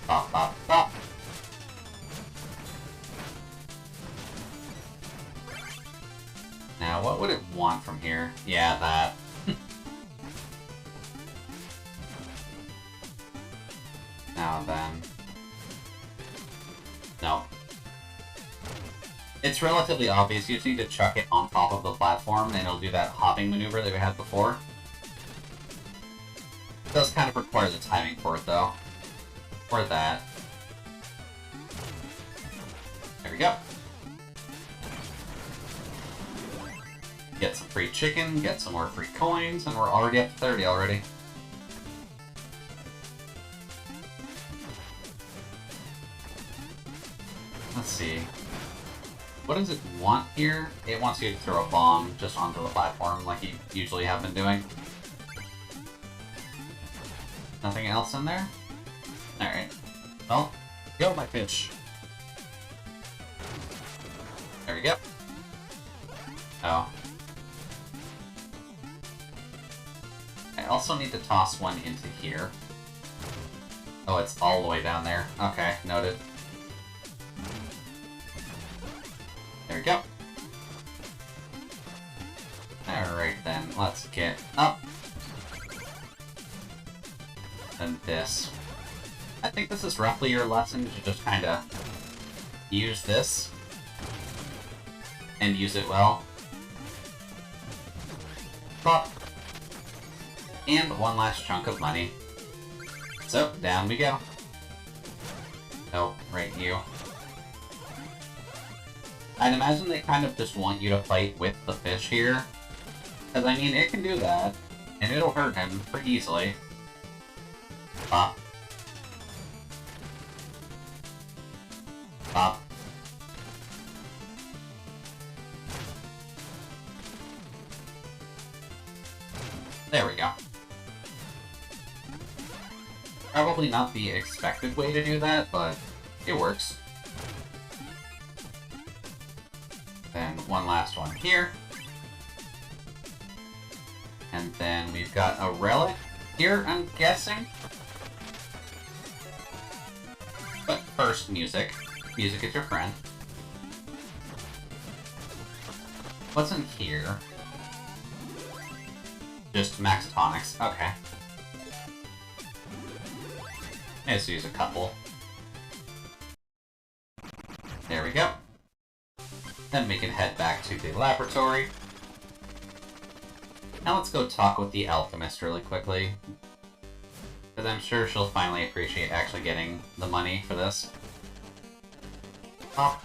Bop, bop, bop. Now, what would it want from here? Yeah, that. Now then. No. It's relatively obvious. You just need to chuck it on top of the platform, and it'll do that hopping maneuver that we had before. It does kind of require the timing for it, though. For that. There we go. Get some free chicken, get some more free coins, and we're already up to 30 already. Let's see. What does it want here? It wants you to throw a bomb just onto the platform like you usually have been doing. Nothing else in there? Alright. Well, go my fish. There we go. Oh. I also need to toss one into here. Oh, it's all the way down there. Okay, noted. There we go. Alright then, let's get up. And this. I think this is roughly your lesson, to just kinda use this. And use it well. Pop. And one last chunk of money. So, down we go. Nope, right you. I'd imagine they kind of just want you to fight with the fish here. Because, I mean, it can do that. And it'll hurt him pretty easily. Pop. Pop. There we go. Probably not the expected way to do that, but it works. Then one last one here. And then we've got a relic here, I'm guessing. But first, music. Music is your friend. What's in here? Just max tonics. Okay. Let's use a couple. There we go. Then we can head back to the laboratory. Now let's go talk with the alchemist really quickly. Because I'm sure she'll finally appreciate actually getting the money for this. Oh.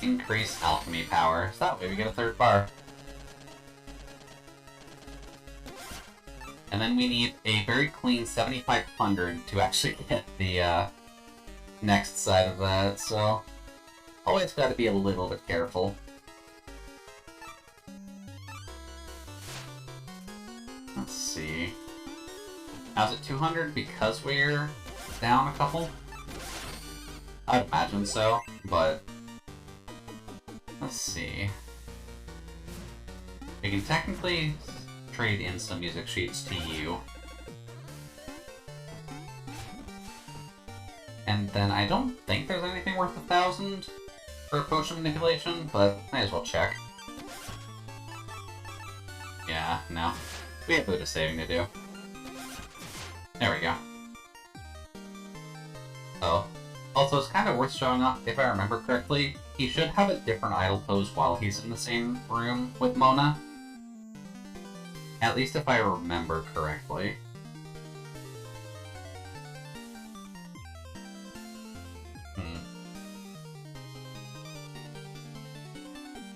Increase alchemy power. So that way we get a third bar. And then we need a very clean 7,500 to actually get the next side of that, so always gotta be a little bit careful. Let's see. How's it 200 because we're down a couple? I'd imagine so, but let's see. We can technically trade in some music sheets to you. And then I don't think there's anything worth 1,000 for potion manipulation, but might as well check. Yeah, no. We have a bit of saving to do. There we go. Oh. Also, it's kind of worth showing off, if I remember correctly, he should have a different idle pose while he's in the same room with Mona. At least if I remember correctly.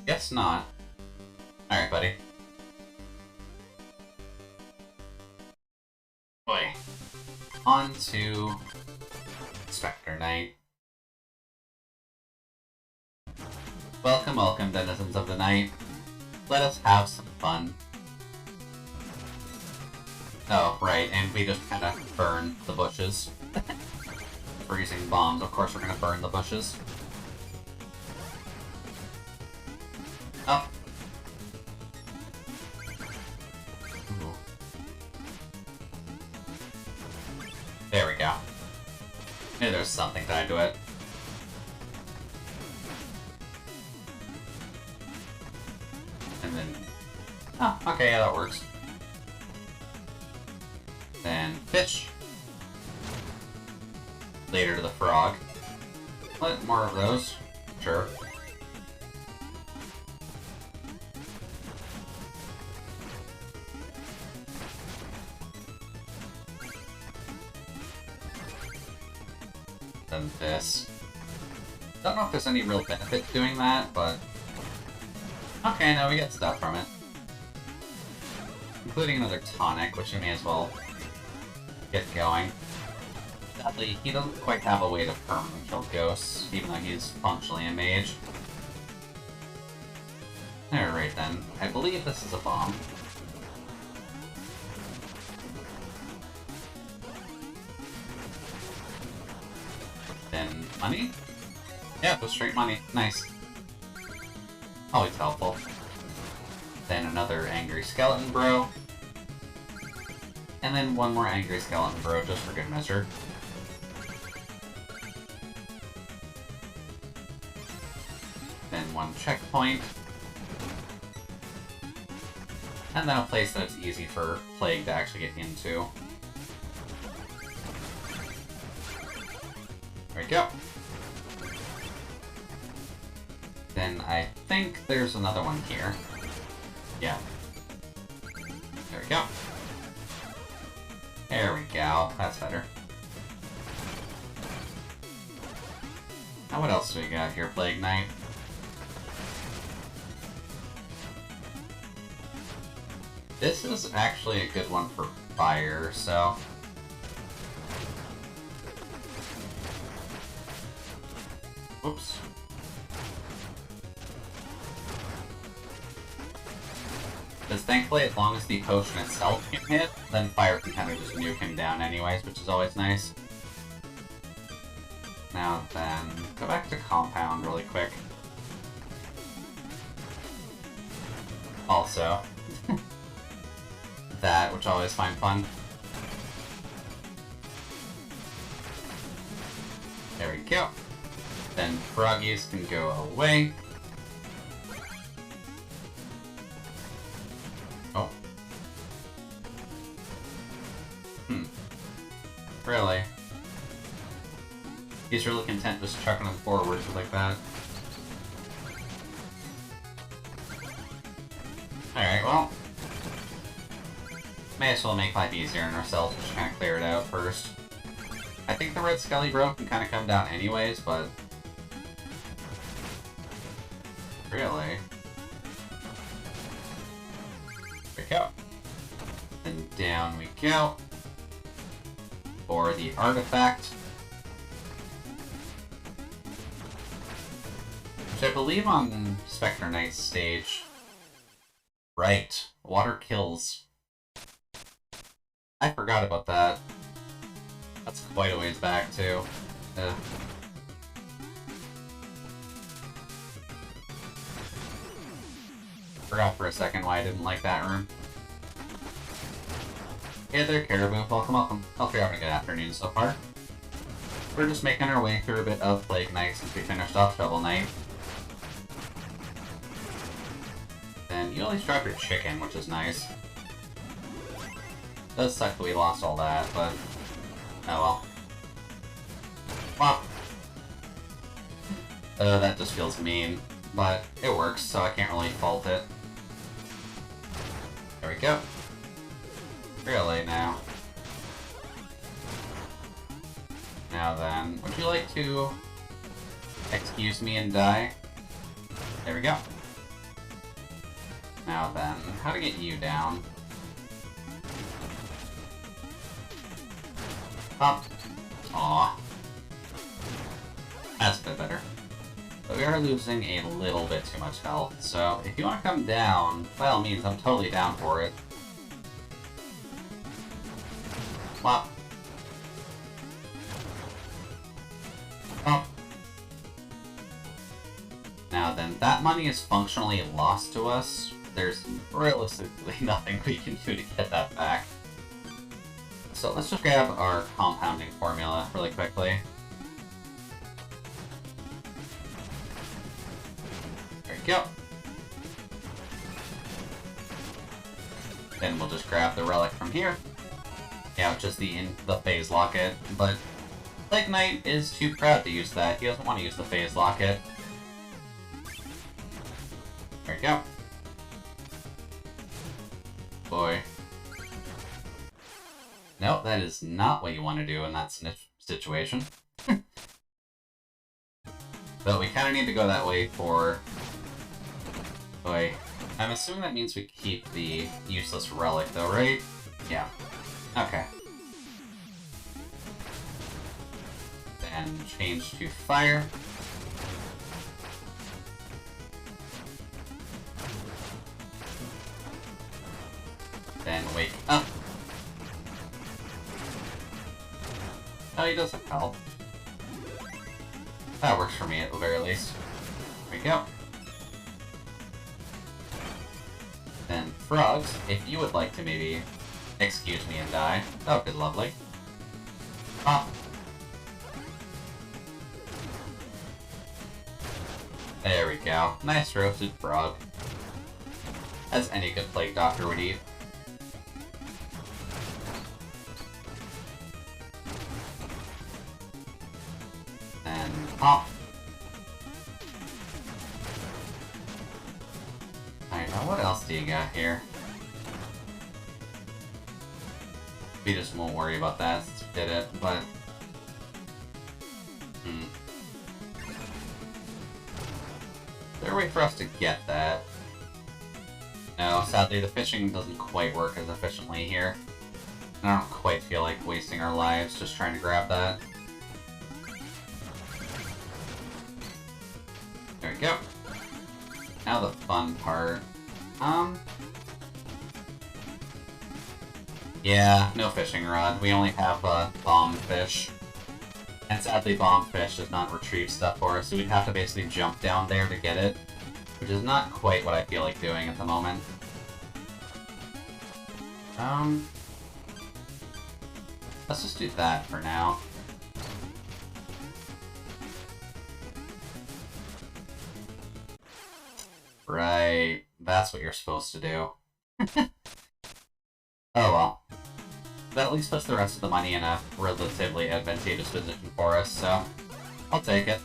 Guess not. Alright, buddy. Boy. On to Spectre Night. Welcome, welcome, denizens of the night. Let us have some fun. Oh, right, and we just kind of burn the bushes. Freezing bombs, of course we're gonna burn the bushes. Oh. Ooh. There we go. Maybe there's something tied to it. And then... Oh, okay, yeah, that works. Then fish. Later to the frog. What? More of those? Sure. Then this. Don't know if there's any real benefit to doing that, but... Okay, now we get stuff from it. Including another tonic, which you may as well get going. Sadly, he doesn't quite have a way to permanently kill ghosts, even though he's functionally a mage. Alright then, I believe this is a bomb. Then money? Yeah, just straight money. Nice. Always helpful. Then another angry skeleton bro. And then one more angry skeleton bro, just for good measure. Then one checkpoint. And then a place that it's easy for Plague to actually get into. There we go. Then I think there's another one here. Yeah. There we go. There we go. That's better. Now what else do we got here, Plague Knight? This is actually a good one for fire, so... Oops. Because thankfully, as long as the potion itself can hit, then fire can kind of just nuke him down anyways, which is always nice. Now then, go back to Compound really quick. Also, that, which I always find fun. There we go. Then froggies can go away. Oh. Really? He's really content just chucking them forwards like that. Alright, well. May as well make life easier on ourselves and just kind of clear it out first. I think the red Skelly Bro can kind of come down anyways, but... Really? There we go. Then down we go. For the artifact. Which I believe on Spectre Knight's stage. Right. Water kills. I forgot about that. That's quite a ways back, too. Forgot for a second why I didn't like that room. Hey there, Caribou. Welcome, welcome. Hope you're having a good afternoon so far. We're just making our way through a bit of Plague Knight since we finished off Shovel Knight. Then you at least dropped your chicken, which is nice. Does suck that we lost all that, but oh well. Well, that just feels mean, but it works, so I can't really fault it. There we go. Really now. Now then, would you like to excuse me and die? There we go. Now then, how to get you down? Up. Aw. That's a bit better. But we are losing a little bit too much health, so if you want to come down, by all means, I'm totally down for it. Flop. Up. Now then, that money is functionally lost to us. There's realistically nothing we can do to get that back. So let's just grab our compounding formula really quickly. There we go. Then we'll just grab the relic from here. Yeah, which is the phase locket, but Plague Knight is too proud to use that. He doesn't want to use the phase locket. There we go. Boy. Nope, that is not what you want to do in that situation. But we kind of need to go that way for... Boy. I'm assuming that means we keep the useless relic though, right? Yeah. Okay. Then change to fire. Then wake up. Oh, he does have health. That works for me at the very least. There we go. Then, frogs, if you would like to maybe excuse me and die, that would be lovely. Ah. There we go. Nice roasted frog. As any good plague doctor would eat. And pop. Alright, now what else do you got here? We just won't worry about that since we did it, but... Is there a way for us to get that? No, sadly the fishing doesn't quite work as efficiently here. I don't quite feel like wasting our lives just trying to grab that. There we go. Now the fun part. Yeah, no fishing rod. We only have bomb fish. And sadly bomb fish does not retrieve stuff for us, so we'd have to basically jump down there to get it. Which is not quite what I feel like doing at the moment. Let's just do that for now. Right, that's what you're supposed to do. Oh well. That at least puts the rest of the money in a relatively advantageous position for us, so I'll take it.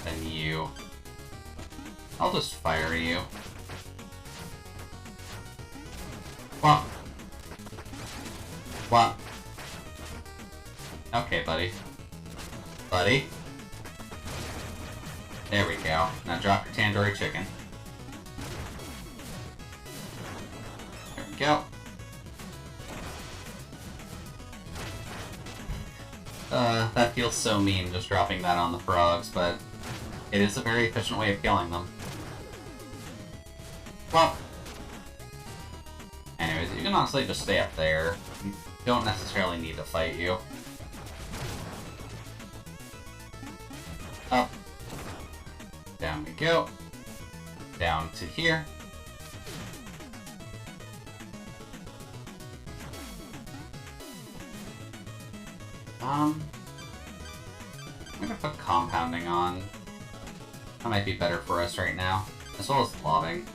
Then you. I'll just fire you. What? What? Okay, buddy. Buddy? There we go. Now drop your tandoori chicken. There we go. That feels so mean just dropping that on the frogs, but it is a very efficient way of killing them. Well, anyways, you can honestly just stay up there. You don't necessarily need to fight you. Up. Down we go. Down to here. I'm gonna put compounding on. That might be better for us right now, as well as lobbing.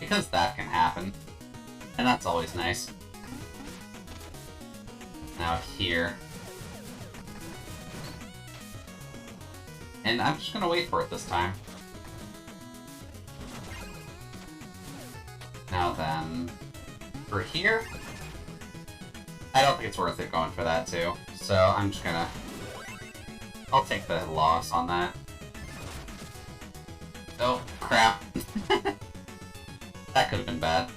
Because that can happen. And that's always nice. Now here. And I'm just gonna wait for it this time. Now then, for here, I don't think it's worth it going for that too. So I'm just gonna, I'll take the loss on that. Oh, crap. That could have been bad.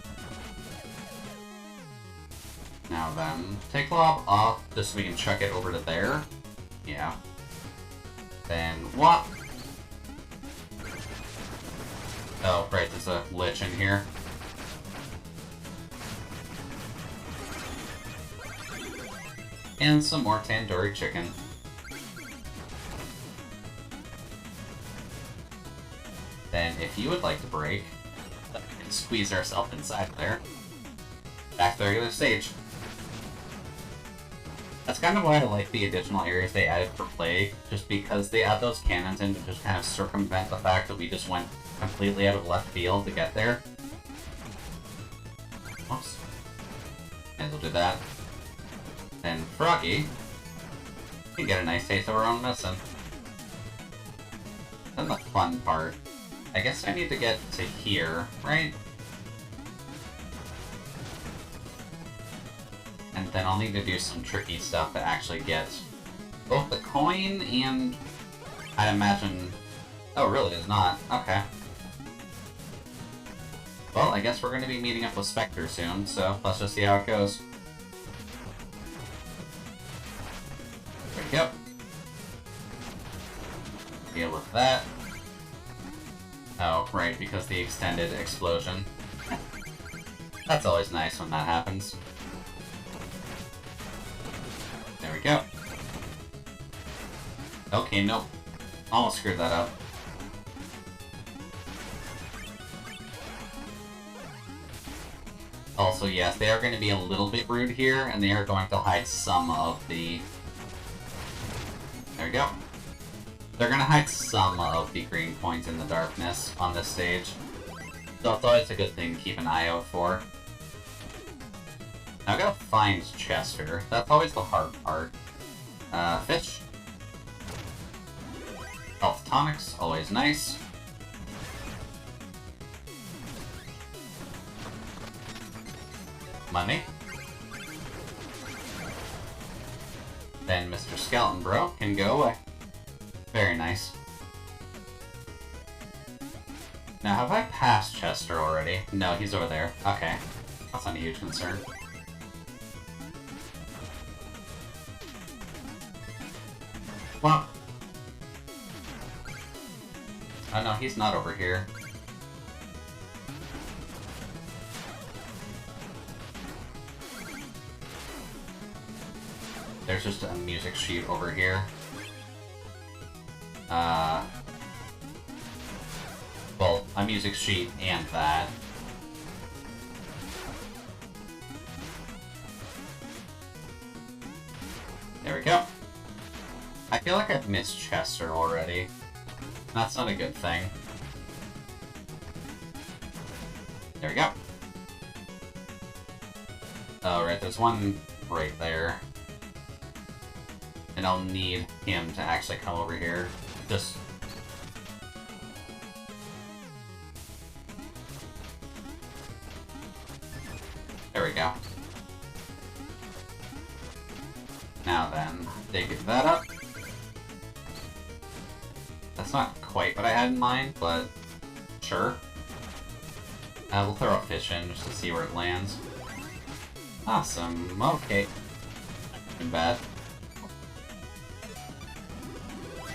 Now then, take lob off just so we can chuck it over to there. Yeah. Then what? Oh, right, there's a lich in here. And some more tandoori chicken. Then, if you would like to break, we can squeeze ourselves inside there. Back to the regular stage. That's kind of why I like the additional areas they added for Plague, just because they add those cannons in to just kind of circumvent the fact that we just went completely out of left field to get there. Oops. May as well do that. Then Froggy can get a nice taste of our own medicine. Then the fun part. I guess I need to get to here, right? And then I'll need to do some tricky stuff to actually get both the coin and I'd imagine... Oh, really? It's not? Okay. Well, I guess we're going to be meeting up with Spectre soon, so let's just see how it goes. There we go. Deal with that. Oh, right, because the extended explosion. That's always nice when that happens. There we go. Okay, nope. Almost screwed that up. Also, yes, they are going to be a little bit rude here, and they are going to hide some of the... There we go. They're going to hide some of the green points in the darkness on this stage. So it's always a good thing to keep an eye out for. Now I gotta find Chester. That's always the hard part. Fish. Health tonics, always nice. Money. Then Mr. Skeleton Bro can go away. Very nice. Now, have I passed Chester already? No, he's over there. Okay. That's not a huge concern. Well... Oh no, he's not over here. There's just a music sheet over here. Well, a music sheet and that. There we go. I feel like I've missed Chester already. That's not a good thing. There we go. Oh, right, there's one right there. And I'll need him to actually come over here. Just... There we go. Now then, dig that up. That's not quite what I had in mind, but sure. We'll throw a fish in just to see where it lands. Awesome, okay. Not bad.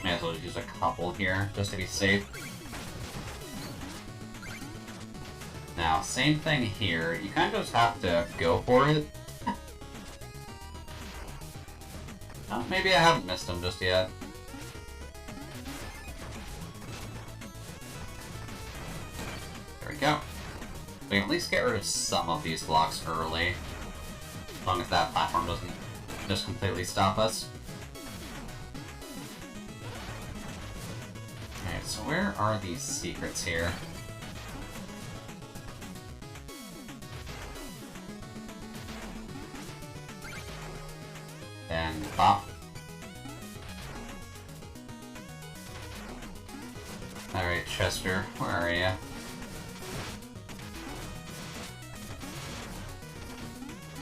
May as well use a couple here, just to be safe. Now, same thing here. You kind of just have to go for it. Oh, maybe I haven't missed him just yet. There we go. We can at least get rid of some of these blocks early. As long as that platform doesn't just completely stop us. Okay, so where are these secrets here? And pop. Alright, Chester, where are you?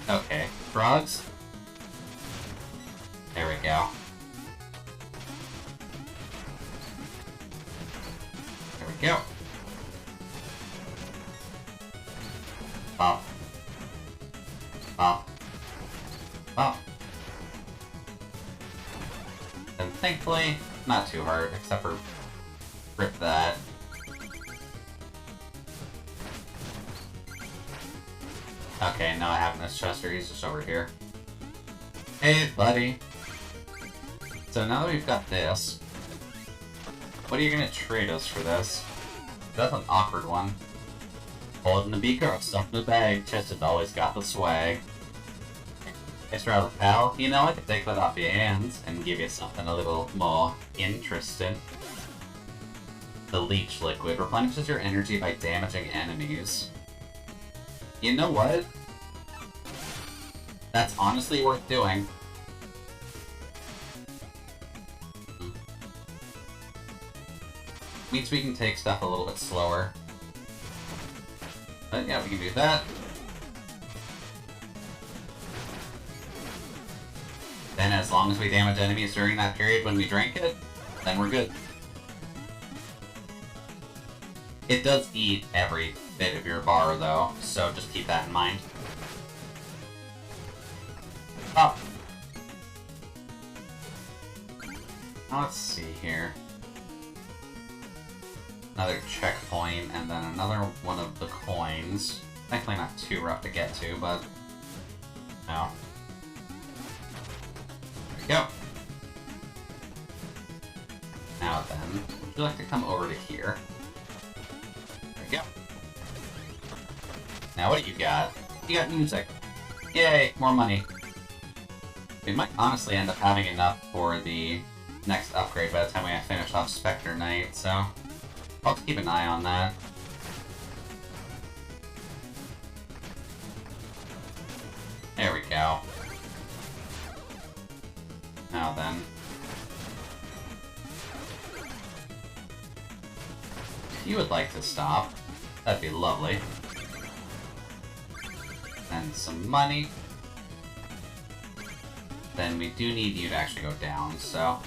Okay, frogs? There we go. There we go. Pop. Pop. Pop. And thankfully, not too hard, except for rip that. Okay, now I have Miss Chester, he's just over here. Hey, buddy. So now that we've got this, what are you gonna trade us for this? That's an awkward one. Holding the beaker or stuff in the bag, Chester's always got the swag. Thanks, rather, pal. You know, I could take that off your hands and give you something a little more interesting. The leech liquid replenishes your energy by damaging enemies. You know what? That's honestly worth doing. Means we can take stuff a little bit slower. But yeah, we can do that. Then as long as we damage enemies during that period when we drink it, then we're good. It does eat every bit of your bar though, so just keep that in mind. Oh. Now let's see here. Another checkpoint, and then another one of the coins. Thankfully not too rough to get to, but... No. There we go. Now then, would you like to come over to here? There we go. Now what do you got? You got music. Yay, more money. We might honestly end up having enough for the next upgrade by the time we finish off Spectre Knight, so I'll have to keep an eye on that. There we go. Now then. If you would like to stop, that'd be lovely. And some money. Then we do need you to actually go down, so...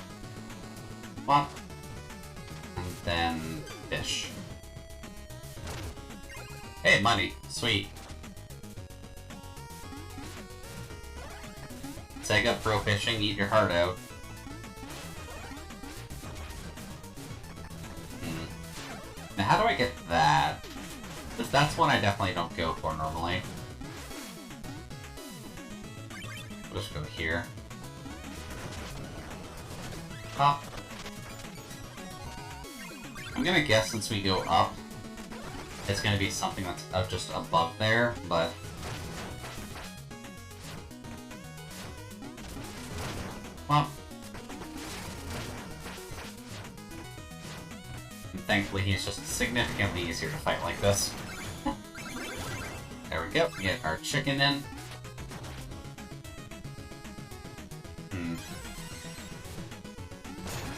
Plop. And then... fish. Hey, money. Sweet. Sega Pro Fishing, eat your heart out. Now how do I get that? Because that's one I definitely don't go for normally. We'll just go here. Pop. I'm gonna guess since we go up, it's gonna be something that's just above there, but... Well... And thankfully he's just significantly easier to fight like this. There we go, we get our chicken in.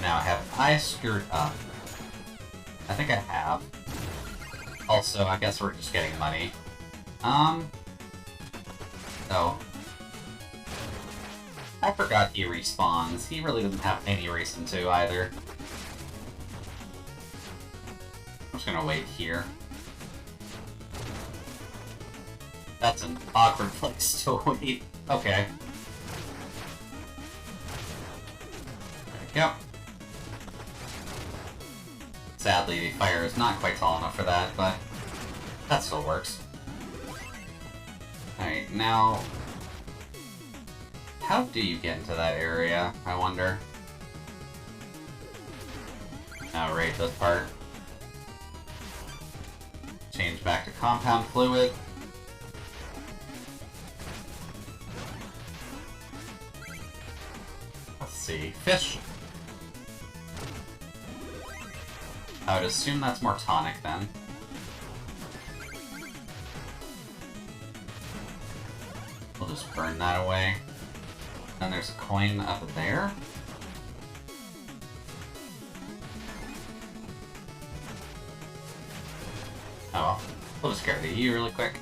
Now, have I screwed up? I think I have. Also, I guess we're just getting money. Oh. I forgot he respawns. He really doesn't have any reason to, either. I'm just gonna wait here. That's an awkward place to wait. Okay. There we go. Sadly, the fire is not quite tall enough for that, but that still works. Alright, now... How do you get into that area, I wonder? Now raid this part. Change back to compound fluid. Let's see, fish. I would assume that's more tonic then. We'll just burn that away. Then there's a coin up there. Oh well. We'll just get rid of you really quick.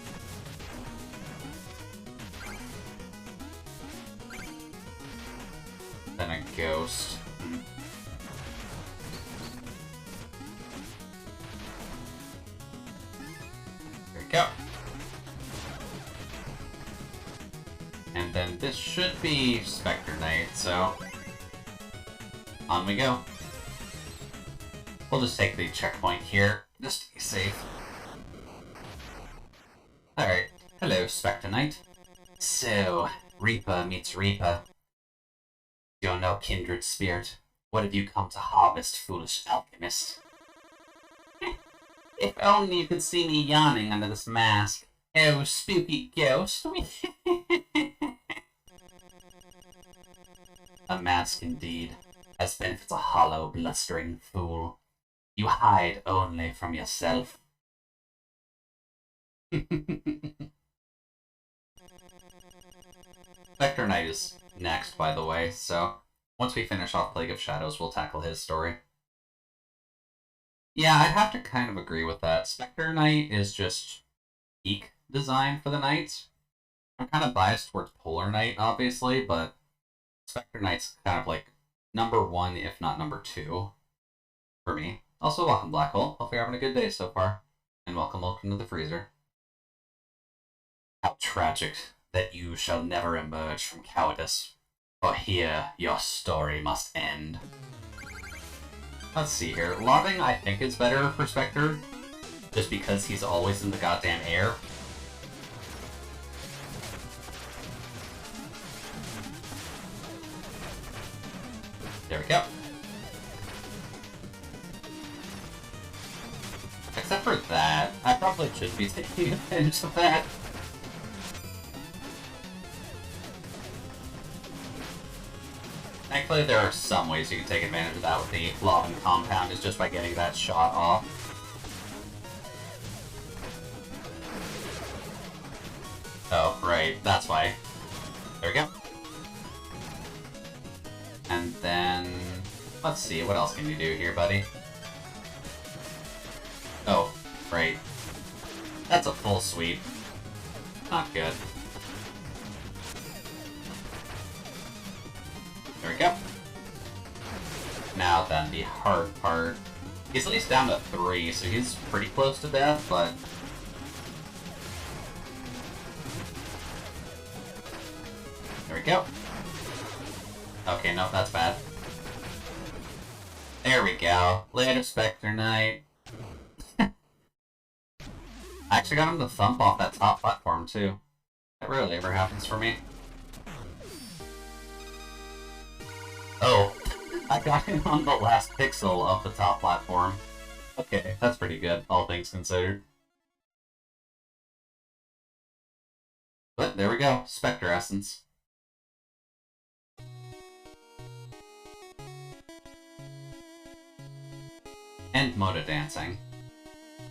Then a ghost. There we go. And then this should be Spectre Knight, so on we go. We'll just take the checkpoint here, just to be safe. Alright, hello Spectre Knight. So, Reaper meets Reaper. You're no kindred spirit. What have you come to harvest, foolish alchemist? If only you could see me yawning under this mask. Oh, spooky ghost. A mask indeed, as if it's a hollow, blustering fool. You hide only from yourself. Spectre Knight is next, by the way, so once we finish off Plague of Shadows, we'll tackle his story. Yeah, I'd have to kind of agree with that. Spectre Knight is just peak design for the knights. I'm kind of biased towards Polar Knight, obviously, but Spectre Knight's kind of like #1, if not #2, for me. Also, welcome Black Hole. Hope you're having a good day so far. And welcome to the freezer. How tragic that you shall never emerge from cowardice, for here your story must end. Let's see here. Lobbing, I think, is better for Spectre, just because he's always in the goddamn air. There we go. Except for that, I probably should be taking advantage of that. Thankfully, there are some ways you can take advantage of that with the Lava Compound, is just by getting that shot off. Oh, right, that's why. There we go. And then... let's see, what else can you do here, buddy? Oh, right. That's a full sweep. Not good. There we go. Now then, the hard part. He's at least down to 3, so he's pretty close to death, but... there we go. Okay, no, that's bad. There we go. Later, Spectre Knight. I actually got him to thump off that top platform, too. That rarely ever happens for me. Oh, I got him on the last pixel of the top platform. Okay, that's pretty good, all things considered. But there we go, Spectre Essence. And Moda Dancing.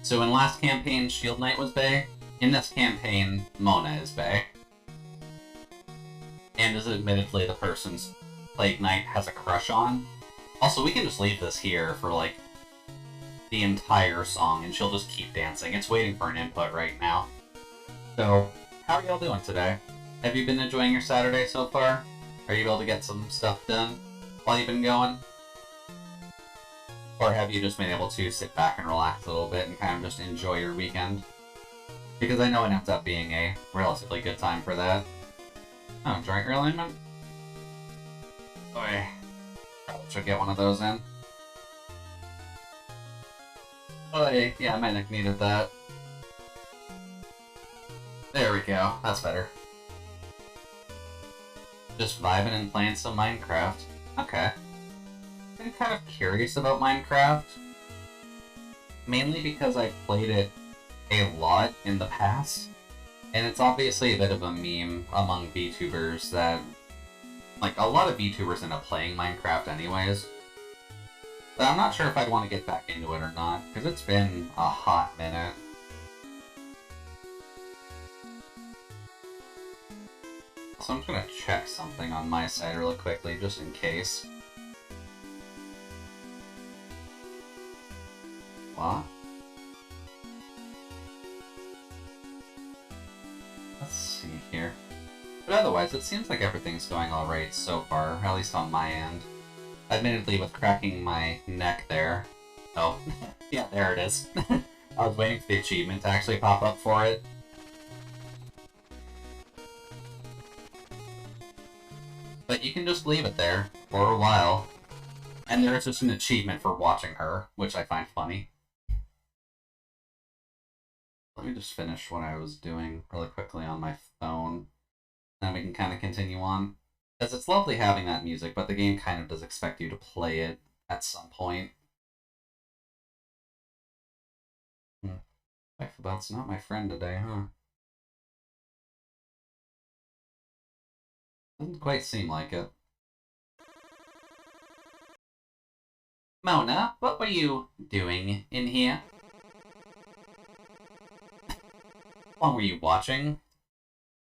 So in last campaign, Shield Knight was bae. In this campaign, Mona is bae. And is admittedly the person's Plague Knight has a crush on. Also, we can just leave this here for, like, the entire song, and she'll just keep dancing. It's waiting for an input right now. So, how are y'all doing today? Have you been enjoying your Saturday so far? Are you able to get some stuff done while you've been going? Or have you just been able to sit back and relax a little bit and kind of just enjoy your weekend? Because I know it ends up being a relatively good time for that. Oh, joint realignment? Boy, probably should get one of those in. Boy, yeah, my neck needed that. There we go, that's better. Just vibing and playing some Minecraft. Okay. I'm kind of curious about Minecraft. Mainly because I've played it a lot in the past. And it's obviously a bit of a meme among VTubers that... like, a lot of VTubers end up playing Minecraft anyways. But I'm not sure if I'd want to get back into it or not, because it's been a hot minute. So I'm just gonna check something on my side really quickly, just in case. What? Let's see here. But otherwise, it seems like everything's going alright so far, at least on my end. Admittedly, with cracking my neck there. Oh, yeah, there it is. I was waiting for the achievement to actually pop up for it. But you can just leave it there for a while. And there is just an achievement for watching her, which I find funny. Let me just finish what I was doing really quickly on my phone. Then we can kind of continue on. Because it's lovely having that music, but the game kind of does expect you to play it at some point. Wifeabout's not my friend today, huh? Doesn't quite seem like it. Mona, what were you doing in here? How long were you watching?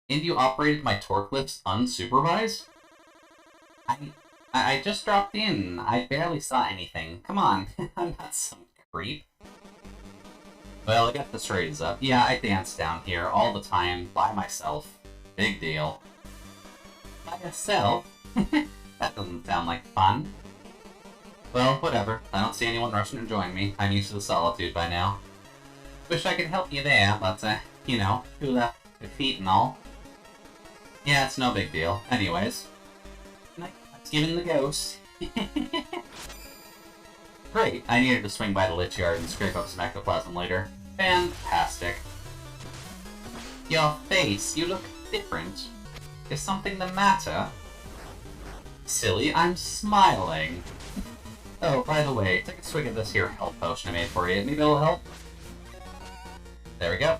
And you operated my torque lifts unsupervised? I just dropped in. I barely saw anything. Come on, I'm not some creep. Well, I got the straights up. Yeah, I dance down here all the time by myself. Big deal. By yourself? That doesn't sound like fun. Well, whatever. I don't see anyone rushing to join me. I'm used to the solitude by now. Wish I could help you there, but, you know, who left your feet and all. Yeah, it's no big deal. Anyways. Let's give in the ghost. Great, I needed to swing by the Lich Yard and scrape up some ectoplasm later. Fantastic. Your face, you look different. Is something the matter? Silly, I'm smiling. Oh, by the way, take a swig of this here health potion I made for you. Maybe it'll help? There we go.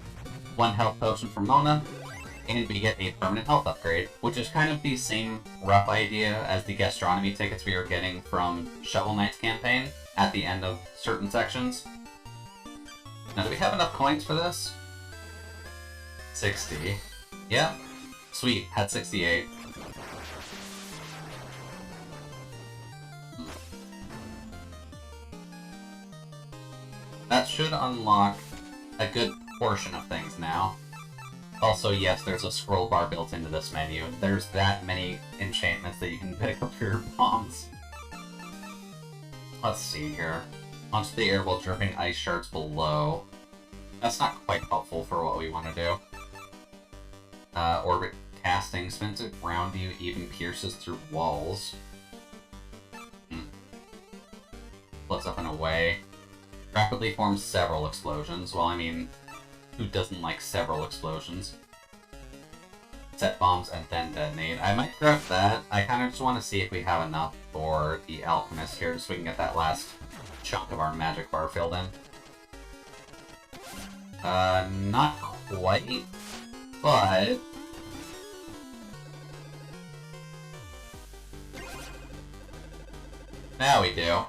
1 health potion from Mona, and we get a permanent health upgrade, which is kind of the same rough idea as the gastronomy tickets we were getting from Shovel Knight's campaign at the end of certain sections. Now, do we have enough coins for this? 60. Yeah. Sweet, had 68. That should unlock a good portion of things now. Also, yes, there's a scroll bar built into this menu. There's that many enchantments that you can pick up for your bombs. Let's see here. Launch the air while dripping ice shards below. That's not quite helpful for what we want to do. Orbit casting spins it around you, even pierces through walls. Floats up and away. Rapidly forms several explosions. Well, I mean, who doesn't like several explosions? Set bombs and then detonate. I might grab that. I kind of just want to see if we have enough for the alchemist here, so we can get that last chunk of our magic bar filled in. Not quite, but... now we do.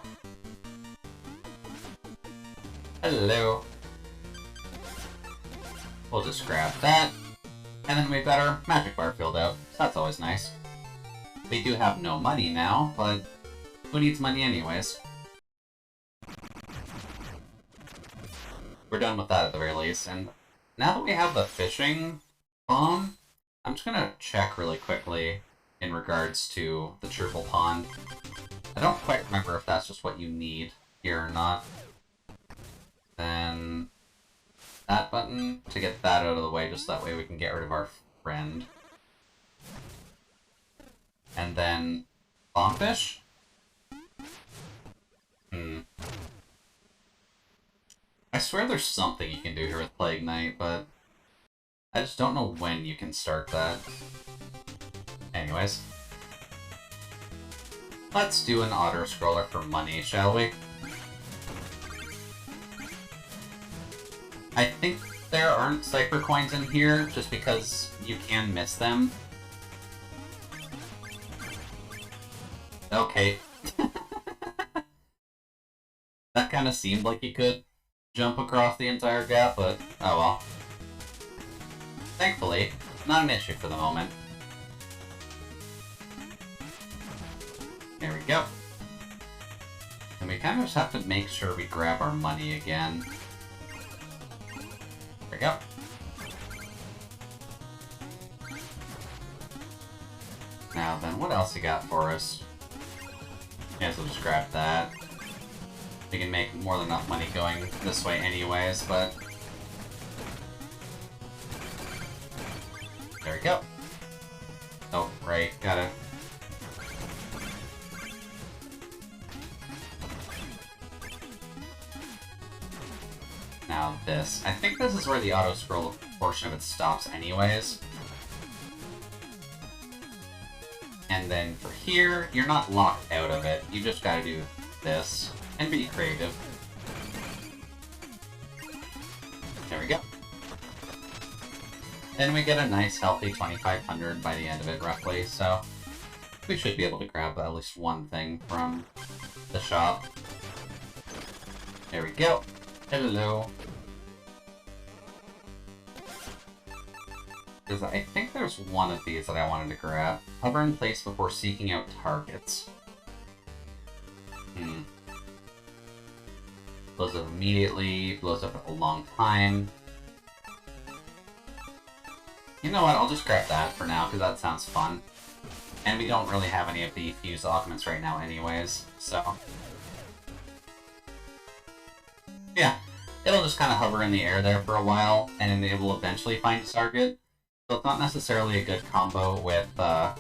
Hello. We'll just grab that, and then we've got our magic bar filled out, so that's always nice. We do have no money now, but who needs money anyways? We're done with that at the very least, and now that we have the fishing bomb, I'm just gonna check really quickly in regards to the triple pond. I don't quite remember if that's just what you need here or not. Then that button to get that out of the way, just that way we can get rid of our friend. And then bombfish? I swear there's something you can do here with Plague Knight, but I just don't know when you can start that. Anyways. Let's do an auto-scroller for money, shall we? I think there aren't Cypher coins in here, just because you can miss them. Okay. That kind of seemed like you could jump across the entire gap, but oh well. Thankfully, not an issue for the moment. There we go. And we kind of just have to make sure we grab our money again. There we go. Now then, what else you got for us? Yes, we'll just grab that. We can make more than enough money going this way anyways, but... there we go. Oh, right, gotta... now this. I think this is where the auto-scroll portion of it stops anyways. And then for here, you're not locked out of it. You just gotta do this. And be creative. There we go. Then we get a nice healthy 2,500 by the end of it, roughly, so we should be able to grab at least one thing from the shop. There we go. Hello. Because I think there's one of these that I wanted to grab. Hover in place before seeking out targets. Blows up immediately, blows up a long time. You know what, I'll just grab that for now, because that sounds fun. And we don't really have any of the fused augments right now anyways, so... yeah, it'll just kind of hover in the air there for a while, and then it will eventually find a target. So it's not necessarily a good combo with the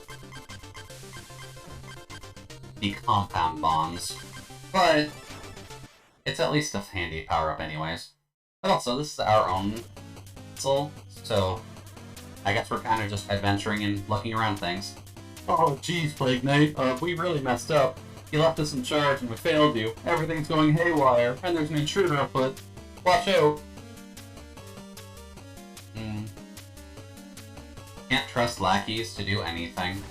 compound bombs, but it's at least a handy power-up anyways. But also, this is our own soul, so I guess we're kind of just adventuring and looking around things. Oh, geez, Plague Knight. We really messed up. You left us in charge and we failed you. Everything's going haywire, and there's an intruder afoot. Watch out. Can't trust lackeys to do anything.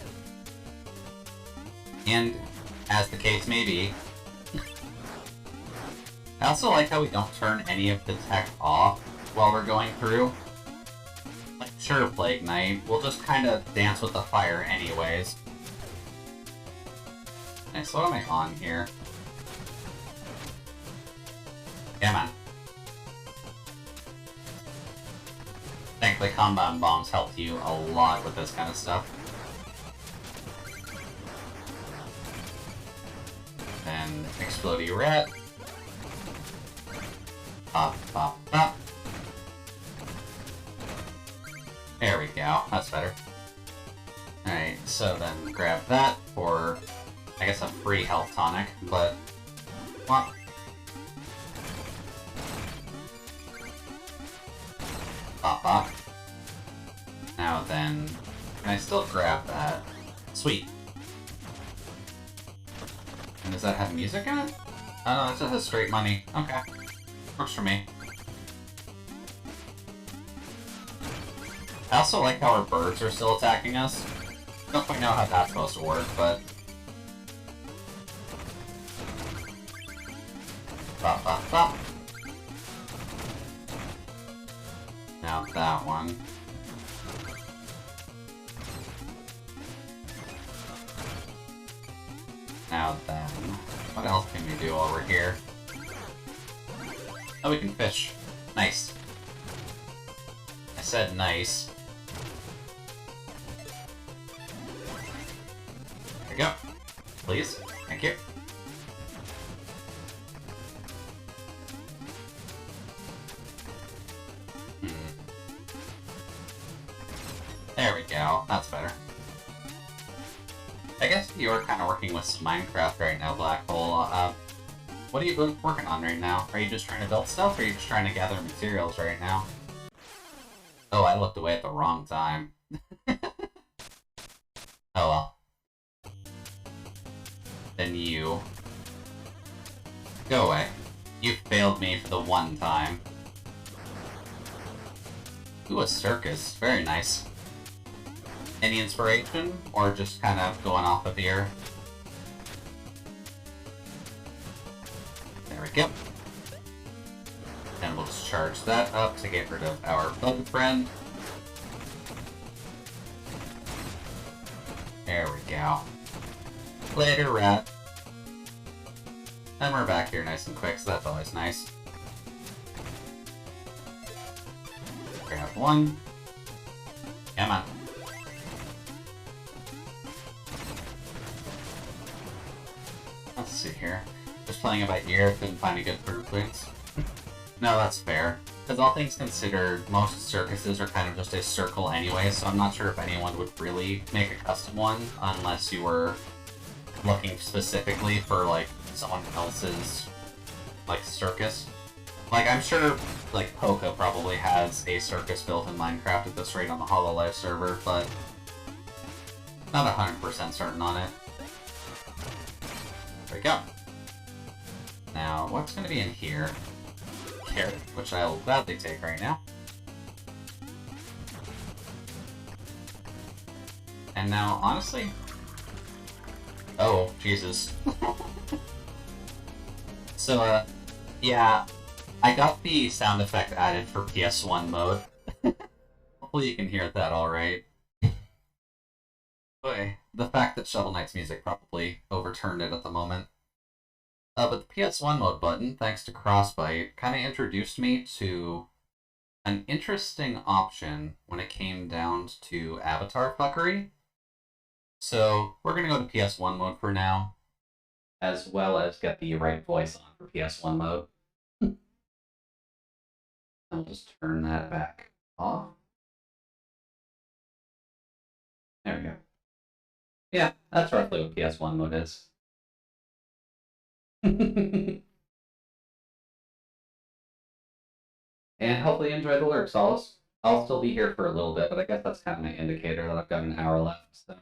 And, as the case may be, I also like how we don't turn any of the tech off while we're going through. Like, sure, Plague Knight, we'll just kind of dance with the fire anyways. Okay, so what am I on here? Come on. Thankfully, compound bombs helped you a lot with this kind of stuff. Then, explodey rat. Pop, pop, pop. There we go, that's better. Alright, so then grab that for, I guess, a free health tonic, but... Well, pop, pop. Now then, can I still grab that? Sweet. And does that have music in it? Oh no, it just has straight money. Okay. Works for me. I also like how our birds are still attacking us. Don't quite know how that's supposed to work, but... Bop, bop, bop. Now that one. Now then, what else can we do while we're here? Oh, we can fish. Nice. I said nice. There we go. Please. Thank you. There we go. That's better. I guess you're kind of working with some Minecraft right now, Black Hole. What are you working on right now? Are you just trying to build stuff, or are you just trying to gather materials right now? Oh, I looked away at the wrong time. Oh well. Then you... Go away. You failed me for the one time. Ooh, a circus. Very nice. Any inspiration, or just kind of going off of here? There we go. And we'll just charge that up to get rid of our bug friend. There we go. Later, rat. And we're back here nice and quick, so that's always nice. Grab one. Come on. Let's see here. Just playing it by ear, couldn't find a good fruit queens. No, that's fair. Because all things considered, most circuses are kind of just a circle anyway, so I'm not sure if anyone would really make a custom one unless you were looking specifically for, like, someone else's, like, circus. Like, I'm sure, like, Poca probably has a circus built in Minecraft at this rate on the HoloLive server, but not 100% certain on it. There we go. Now, what's going to be in here? Carrot, which I'll gladly take right now. And now, honestly... Oh, Jesus. So, yeah, I got the sound effect added for PS1 mode. Hopefully you can hear that alright. Boy, the fact that Shovel Knight's music probably overturned it at the moment. But the PS1 mode button, thanks to Crossbite, kind of introduced me to an interesting option when it came down to avatar fuckery. So we're going to go to PS1 mode for now, as well as get the right voice on for PS1 mode. I'll just turn that back off. There we go. Yeah, that's roughly what PS1 mode is. And hopefully you enjoy the lyrics. I'll still be here for a little bit, but I guess that's kind of my indicator that I've got an hour left. So.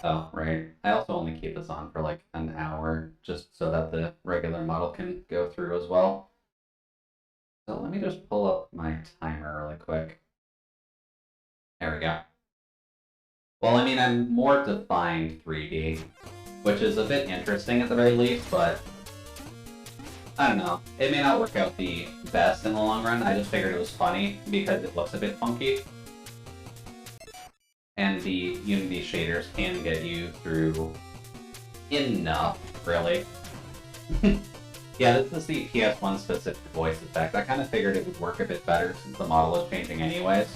Oh, right. I also only keep this on for like an hour, just so that the regular model can go through as well. So let me just pull up my timer really quick. There we go. Well, I mean, I'm more defined 3D, which is a bit interesting at the very least, but I don't know. It may not work out the best in the long run. I just figured it was funny because it looks a bit funky. And the Unity shaders can get you through enough, really. Yeah, this is the PS1 specific voice effect. I kind of figured it would work a bit better since the model is changing anyways.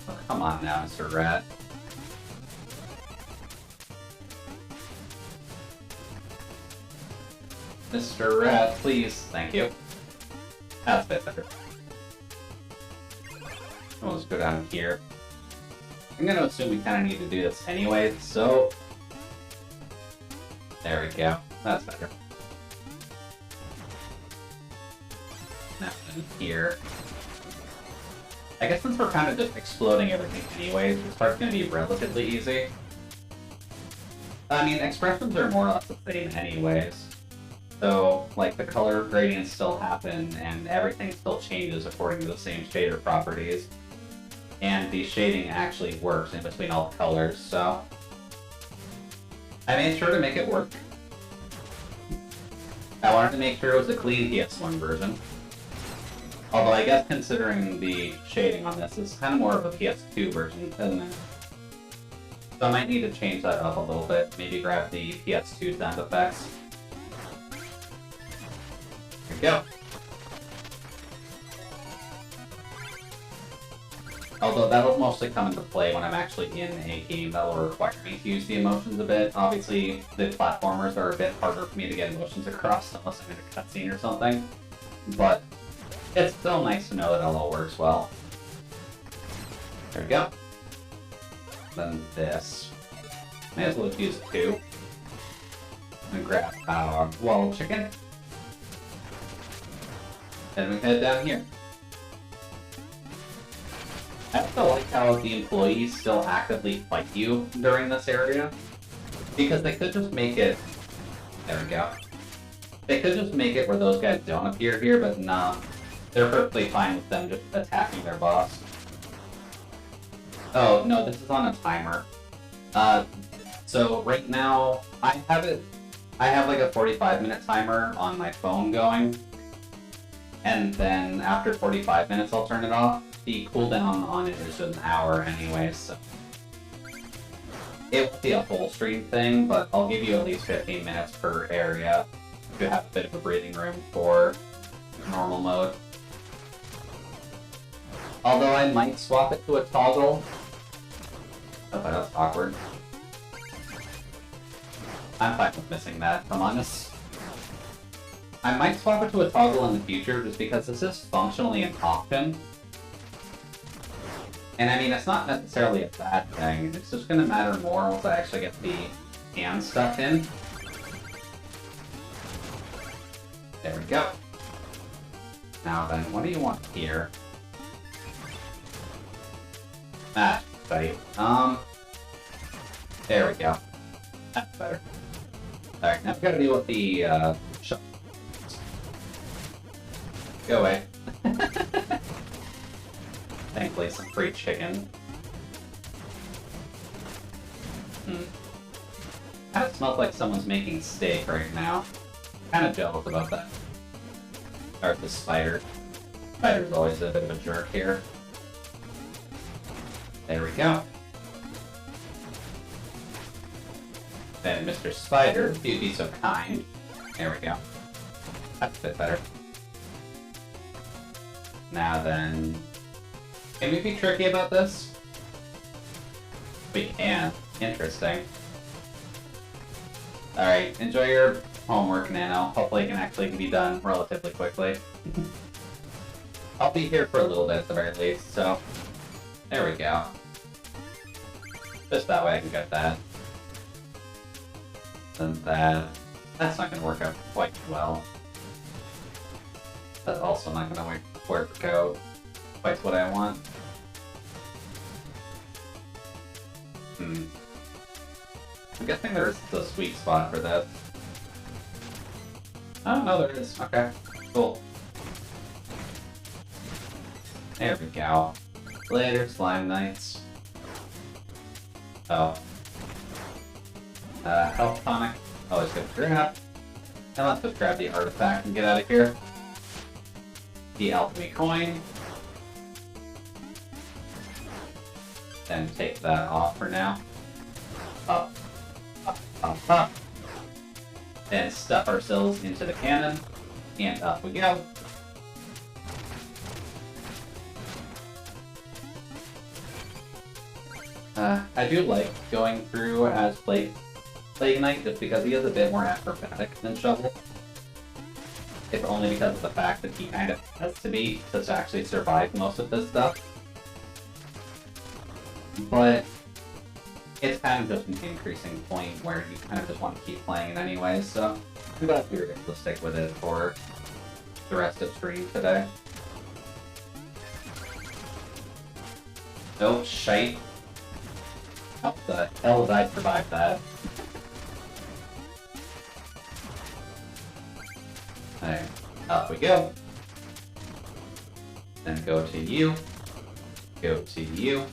Oh, come on now, Mr. Rat. Mr. Rat, please. Thank you. That's a bit better. We'll just go down here. I'm gonna assume we kind of need to do this anyway, so... There we go. That's better. Now in here. I guess since we're kind of just exploding everything anyways, this part's gonna be relatively easy. I mean, expressions are more or less the same anyways. So, like, the color gradients still happen, and everything still changes according to the same shader properties. And the shading actually works in between all the colors, so... I made sure to make it work. I wanted to make sure it was a clean PS1 version. Although I guess considering the shading on this is kind of more of a PS2 version, isn't it? So I might need to change that up a little bit, maybe grab the PS2 sound effects. There we go. Although that'll mostly come into play when I'm actually in a game that will require me to use the emotions a bit. Obviously, the platformers are a bit harder for me to get emotions across unless I'm in a cutscene or something. But it's still nice to know that it all works well. There we go. Then this. May as well use two. And grab our wall chicken. Then we head down here. I also like how the employees still actively fight you during this area. Because they could just make it... There we go. They could just make it where those guys don't appear here, but nah. They're perfectly fine with them just attacking their boss. Oh, no, this is on a timer. So right now, I have like a 45-minute timer on my phone going. And then after 45 minutes, I'll turn it off. The cooldown on it is an hour anyway, so... It won't be a full stream thing, but I'll give you at least 15 minutes per area to have a bit of a breathing room for normal mode. Although I might swap it to a toggle. Oh, that's awkward. I'm fine with missing that, if I'm honest. I might swap it to a toggle in the future just because this is functionally an option. And I mean, it's not necessarily a bad thing, it's just gonna matter more once I actually get the hand stuff in. There we go. Now then, what do you want here? Ah, buddy. There we go. That's better. Alright, now we gotta deal with the, Go away. Thankfully, some free chicken. Kind of smells like someone's making steak right now. Kind of jealous about that. Or the spider. Spider's always a bit of a jerk here. There we go. Then Mr. Spider, if you'd be so kind. There we go. That's a bit better. Now then... Can we be tricky about this? We can. Interesting. Alright, enjoy your homework, Nano. Hopefully it can actually be done relatively quickly. I'll be here for a little bit at the very least, so... There we go. Just that way I can get that. And that... That's not gonna work out quite well. That's also not gonna work out quite what I want. I'm guessing there's the sweet spot for this. Oh, no, there is. Okay, cool. There we go. Later, Slime Knights. Oh. Health tonic. Always good to grab. Now let's just grab the artifact and get out of here. The alchemy coin. Then take that off for now. Up, up, up, up. Then stuff ourselves into the cannon. And up we go. I do like going through as Plague Knight just because he is a bit more acrobatic than Shovel. If only because of the fact that he kind of has to actually survive most of this stuff. But it's kind of just an increasing point where you kind of just want to keep playing it anyway, so I'm glad we were able to stick with it for the rest of stream today. Oh, shite. How the hell did I survive that? Alright, up we go. Then go to you. Go to you.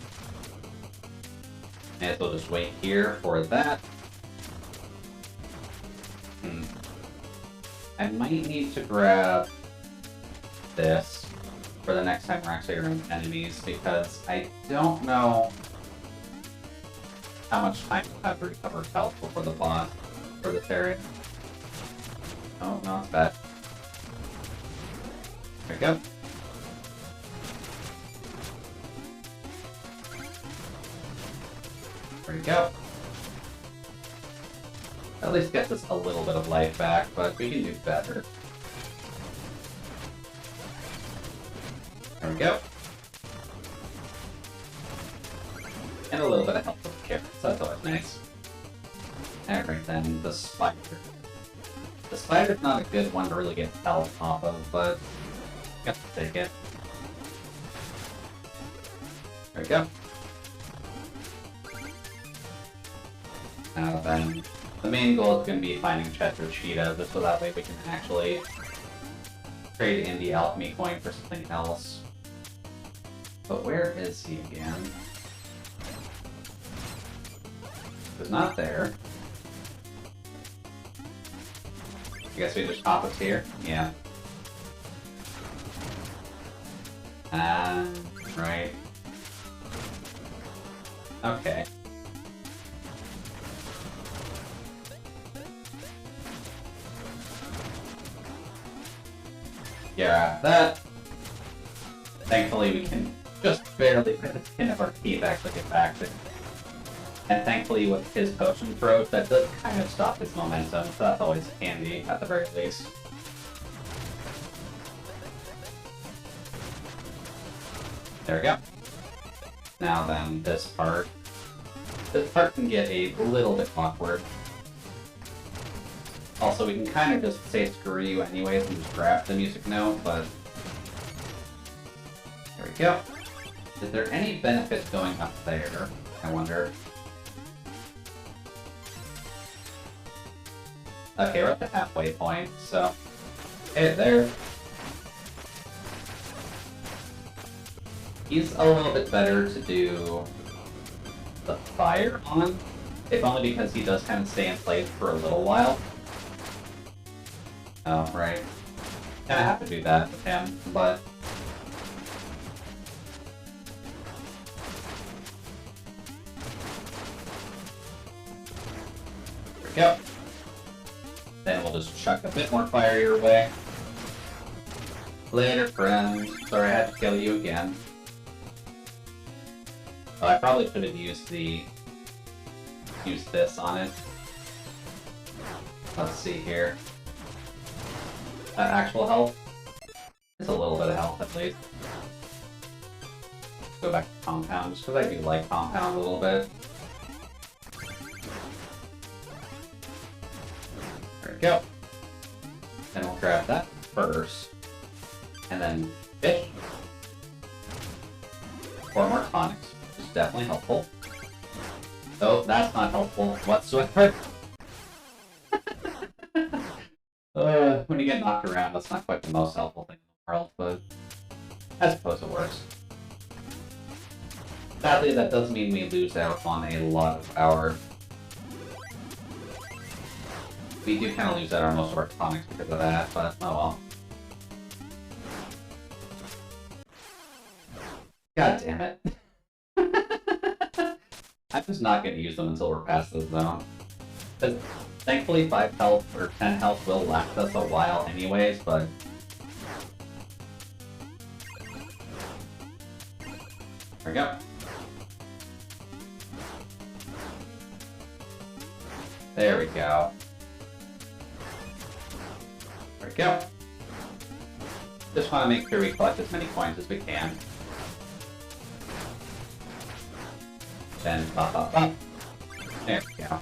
And we'll just wait here for that. I might need to grab this for the next time we're actually around enemies, because I don't know how much time we'll have to recover health before the boss for this area. Oh, no, it's bad. There we go. There we go. At least gets us a little bit of life back, but we can do better. There we go. And a little bit of health with the carrots, that's always nice. Alright then, the spider. The spider's not a good one to really get health off of, but got to take it. There we go. Now then, the main goal is going to be finding Chester Cheetah, just so that way we can actually trade in the alchemy coin for something else. But where is he again? He's not there. I guess we just hop up here. Yeah. Right. Okay. Yeah, that. Thankfully, we can just barely get the skin of our teeth actually get back there. And thankfully, with his potion throws, that does kind of stop his momentum, so that's always handy at the very least. There we go. Now then, this part can get a little bit awkward. Also, we can kind of just say screw you anyways and just grab the music note, but there we go. Is there any benefit going up there? I wonder. Okay, we're at the halfway point, so hey there. He's a little bit better to do the fire on, if only because he does kind of stay in place for a little while. Oh, right. And I have to do that with him, but there we go. Then we'll just chuck a bit more fire your way. Later, friend. Sorry I had to kill you again. Oh, I probably should have used this on it. Let's see here. Actual health. It's a little bit of health at least. Let's go back to Compound, just because I do like Compound a little bit. There we go. Then we'll grab that first. And then fish. 4 more tonics, which is definitely helpful. Oh, that's not helpful whatsoever. When you get knocked around, that's not quite the most helpful thing in the world, but I suppose it works. Sadly, that does mean we lose out on a lot of our... We do kind of lose out on most of our tonics because of that, but oh well. God damn it. I'm just not going to use them until we're past this zone. Because thankfully 5 health or 10 health will last us a while anyways, but... There we go. There we go. There we go. Just want to make sure we collect as many coins as we can. Then pop, pop, pop. There we go.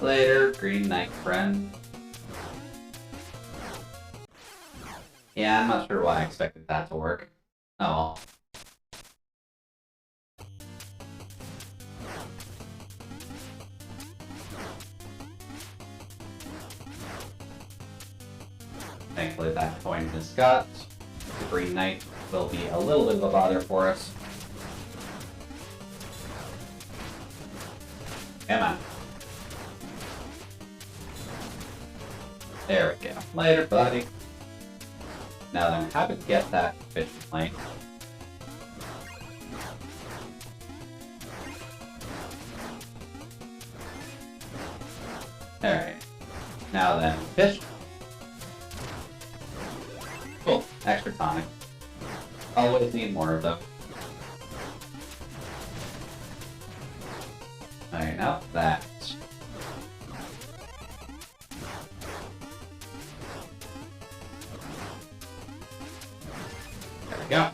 Later, Green Knight friend. Yeah, I'm not sure why I expected that to work. Oh well. Thankfully that coin is got. The Green Knight will be a little bit of a bother for us. Come on. There we go. Later, buddy. Now then, how to get that fish plank? Alright. Now then, fish. Cool. Extra tonic. Always need more of them. Alright, now that. There we go.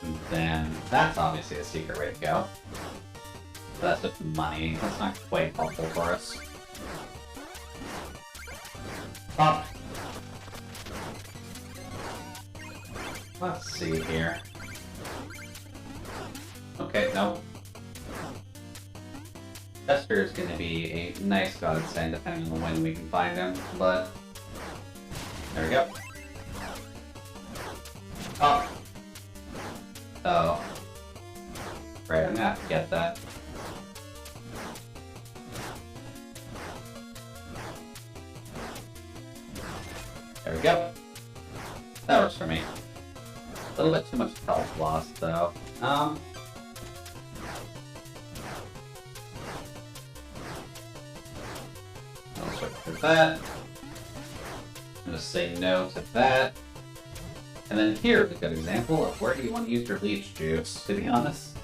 And then that's obviously a secret way to go. So that's just money. That's not quite helpful for us. Pop. Let's see here. Okay, no. Chester is going to be a nice godsend depending on when we can find him, but there we go. Oh. Oh. Right, I'm gonna have to get that. There we go. That works for me. A little bit too much health lost, though. I'll switch to that. I'm gonna say no to that. And then here's a good example of where do you want to use your leech juice, to be honest.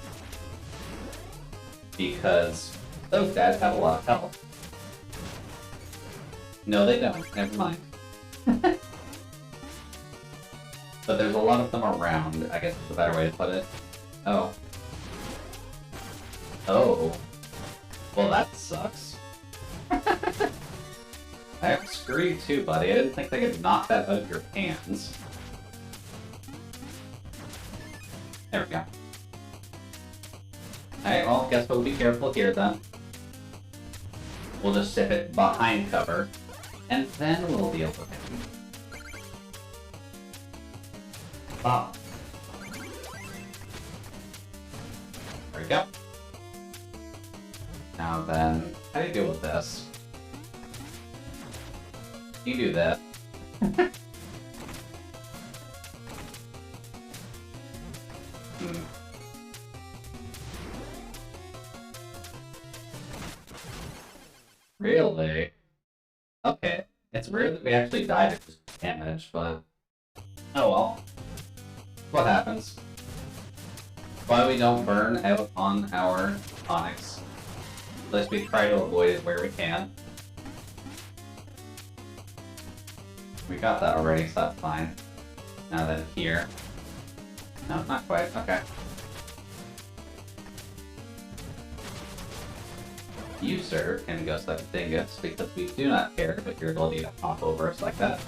Because those guys have a lot of health. No, they don't. Never mind. But there's a lot of them around, I guess is the better way to put it. Oh. Oh. Well, that sucks. Screw you too, buddy. I didn't think they could knock that out of your hands. There we go. Alright, well, guess we'll be careful here then. We'll just sip it behind cover, and then we'll deal with it. Pop. There we go. Now then, how do you deal with this? You do that. Really? Okay. It's rare that we actually died of just damage, but... Oh well. What happens? Why we don't burn out on our tonics. At least we try to avoid it where we can. We got that already, so that's fine. Now then here. No, not quite. Okay. You, sir, can go suck dingus because we do not care about your ability to hop over us like that.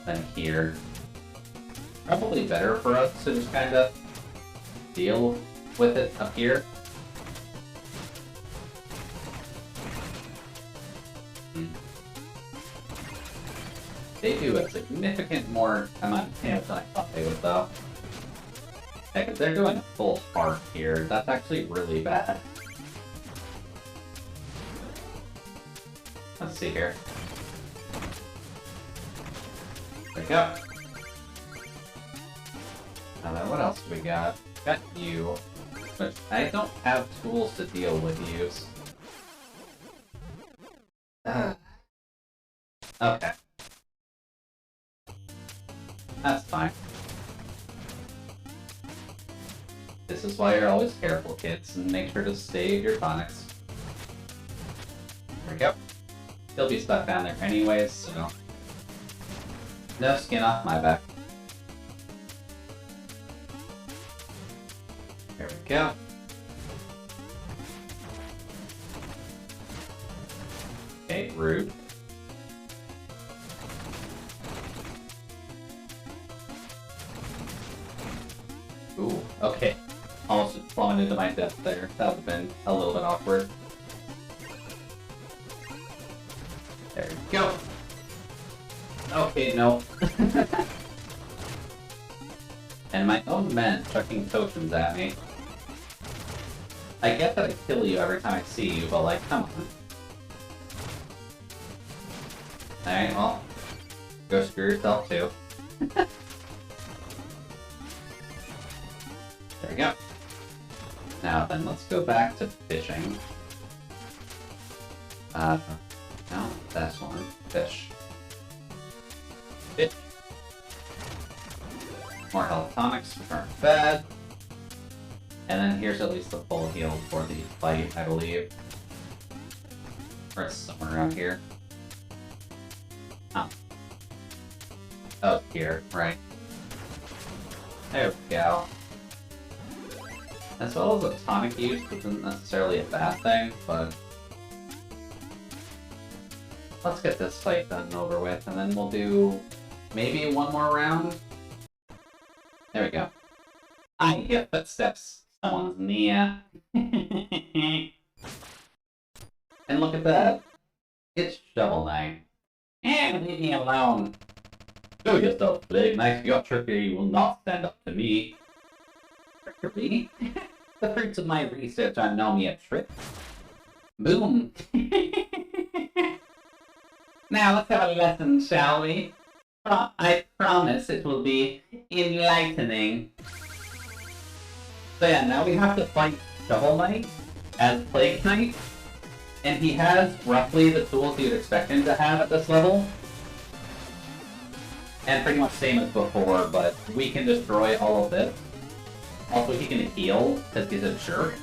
Then here. Probably better for us to just kind of deal with it up here. They do a significant more amount of damage than I thought they would, though. Heck, if they're doing a full heart here, that's actually really bad. Let's see here. There we go. Now then, what else do we got? Got you. But I don't have tools to deal with yous. Okay. That's fine. This is why you're always careful, kids, and make sure to save your tonics. There we go. He'll be stuck down there anyways, so... no skin off my back. There we go. Okay, rude. Ooh, okay. Almost just falling into my death there. That would have been a little bit awkward. There we go. Okay, no. And my own men chucking totems at me. I get that I kill you every time I see you, but like, come on. Alright, well, go screw yourself too. There we go. Now then, let's go back to fishing. No, that's one. Fish. Fish. More health tonics, which aren't bad. And then here's at least the full heal for the fight, I believe. Or it's somewhere around here. Oh. Oh, here, right. There we go. As well as a tonic use isn't necessarily a bad thing, but... let's get this fight done and over with, and then we'll do maybe one more round. There we go. I hear footsteps. Someone's near. And look at that. It's Shovel Knight. And leave me alone. Show yourself, Plague Knight. Your trickery will not stand up to me. Trickery? The fruits of my research are know me a trick. Boom. Now let's have a lesson, shall we? I promise it will be enlightening. So yeah, now we have to fight Shovel Knight as Plague Knight. And he has roughly the tools you'd expect him to have at this level. And pretty much same as before, but we can destroy all of this. Also, he can heal, because he's a jerk.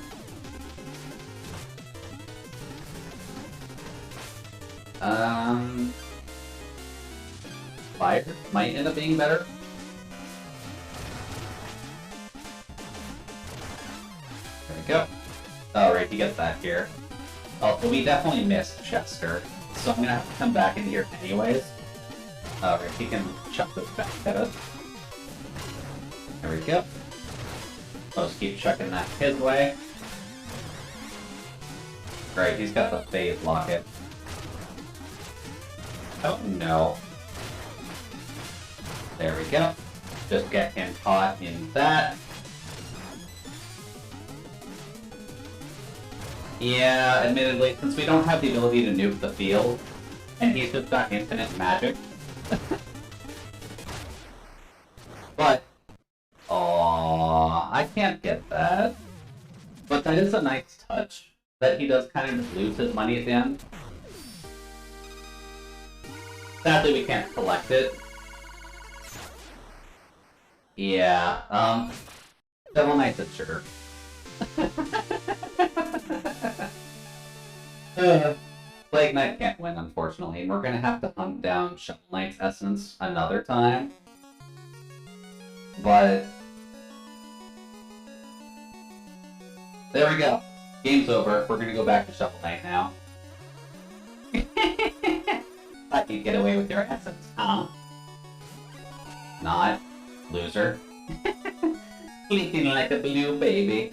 Fire might end up being better. There we go. Alright, he gets that here. Also, we definitely missed Chester, so I'm gonna have to come back in here anyways. Alright, he can chuck this back at us. There we go. Let's keep chucking that his way. Right, he's got the phase locket. Oh no. There we go. Just get him caught in that. Yeah, admittedly, since we don't have the ability to nuke the field, and he's just got infinite magic. But, aww, I can't get that. But that is a nice touch, that he does kind of lose his money at the end. Sadly, we can't collect it. Yeah, Devil Knight's a jerk. Plague Knight can't win, unfortunately, and we're gonna have to hunt down Shovel Knight's essence another time. But... There we go. Game's over. We're gonna go back to Shovel Knight now. Thought you'd get away with your essence, huh? Not. Loser. Sleeping like a blue baby.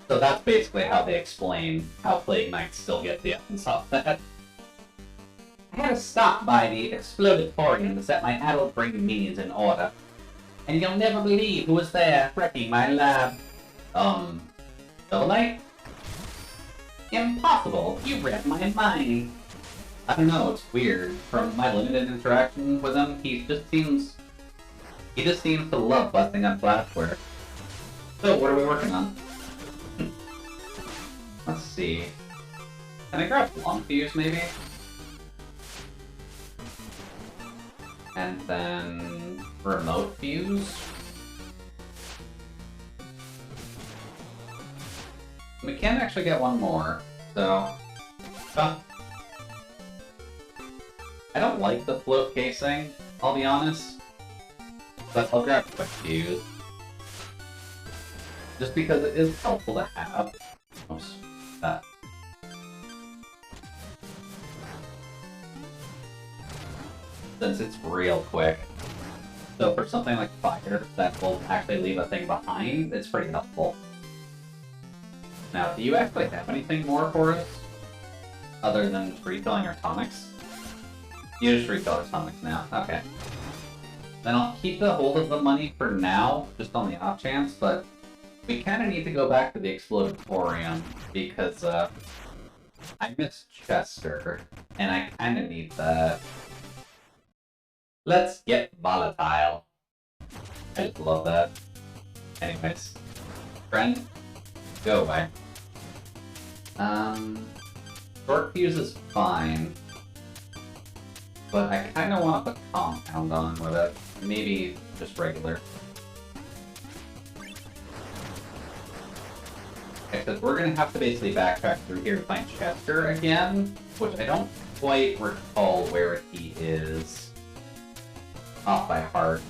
So that's basically how they explain how Plague Knights still get the essence off that. I had to stop by the Exploditorium to set my adult brain minions in order. And you'll never believe who was there wrecking my lab. Shovel Knight? Impossible! You read my mind! I don't know, it's weird. From my limited interaction with him, he just seems to love busting up glassware. So, what are we working on? Let's see. Can I grab long fuse, maybe? And then remote fuse. We can actually get one more, so... I don't like the float casing, I'll be honest. But I'll grab quick fuse. Just because it is helpful to have. Oops. That. Since it's real quick. So for something like fire that will actually leave a thing behind, it's pretty helpful. Now, do you actually have anything more for us? Other than refilling our tonics? You just refill our tonics now. Okay. Then I'll keep the hold of the money for now, just on the off chance, but we kind of need to go back to the Exploditorium because I miss Chester, and I kind of need that. Let's get volatile. I just love that. Anyways, friend, go away. Short fuse is fine, but I kind of want to put compound on with it. Maybe just regular. Because we're going to have to basically backtrack through here to find Chester again, which I don't quite recall where he is off by heart.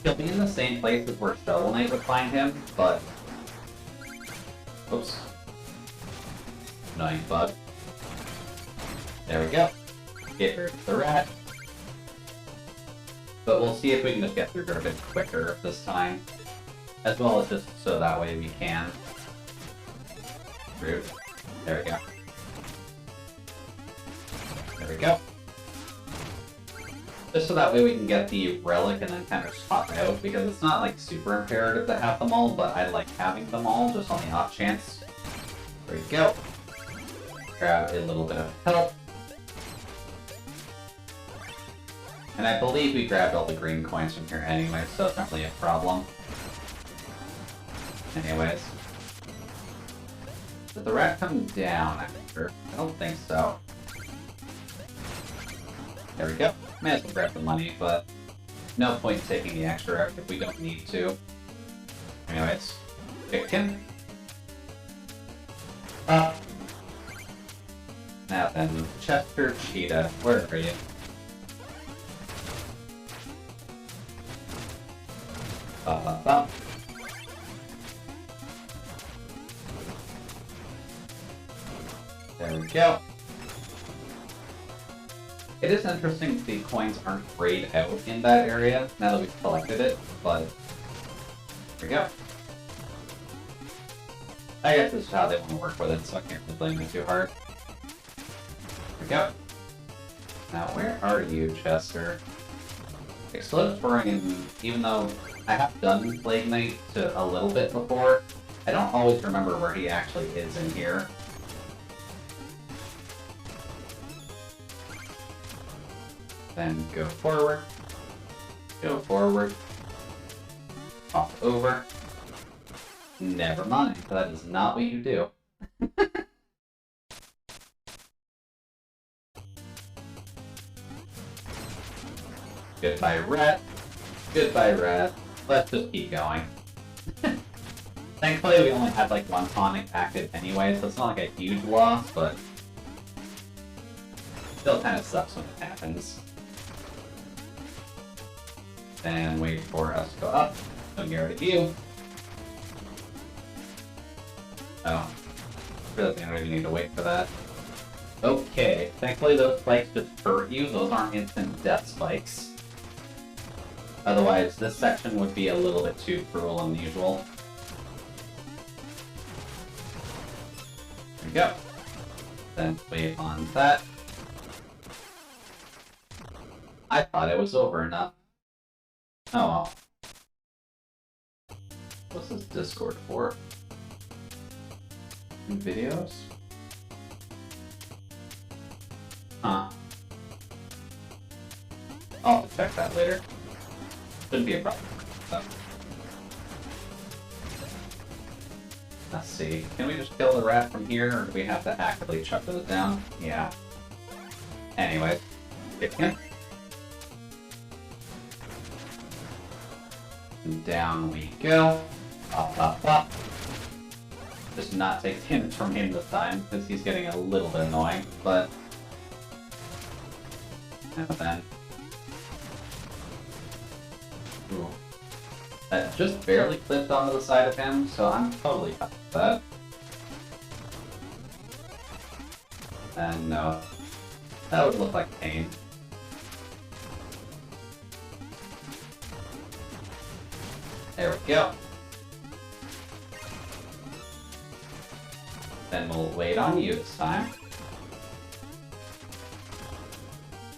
He'll be in the same place as where Shovel Knight would find him, but... Oops. Annoying bug. There we go. Get rid of the rat. But we'll see if we can just get through her a bit quicker this time. As well as just so that way we can. Rude. There we go. There we go. Just so that way we can get the relic and then kind of swap out, because it's not like super imperative to have them all, but I like having them all just on the off chance. There we go. Grab a little bit of help. And I believe we grabbed all the green coins from here anyway, so it's not really a problem. Anyways. Did the rat come down after? I don't think so. There we go. May as well grab the money, but no point taking the extra out if we don't need to. Anyways, chicken. Up. Now then, Chester Cheetah, where are you? Up. There we go. It is interesting the coins aren't grayed out in that area now that we've collected it, but there we go. I guess this is how they want to work with it, so I can't really blame them too hard. There we go. Now, where are you, Chester? Exploditorium, even though I have done Plague Knight to a little bit before, I don't always remember where he actually is in here. Then go forward, hop over. Never mind, that is not what you do. Goodbye, rat. Goodbye, rat. Let's just keep going. Thankfully, we only had like one tonic active anyway, so it's not like a huge loss, but still kind of sucks when it happens. and wait for us to go up. Don't get rid of you. Oh. I really don't even need to wait for that. Okay, thankfully those spikes just hurt you. Those aren't instant death spikes. Otherwise, this section would be a little bit too cruel and unusual. There we go. Then wait on that. I thought it was over enough. Oh well. What's this Discord for? Videos? Huh. I'll have to check that later. Shouldn't be a problem. So. Let's see. Can we just kill the rat from here, or do we have to actively chuck those down? Yeah. Anyway, get him. And down we go. Pop, pop, pop. Just not take damage from him this time, because he's getting a little bit annoying, but... And then... Ooh. That just barely clipped onto the side of him, so I'm totally fine with that. And no. That would look like pain. There we go. Then we'll wait on you this time.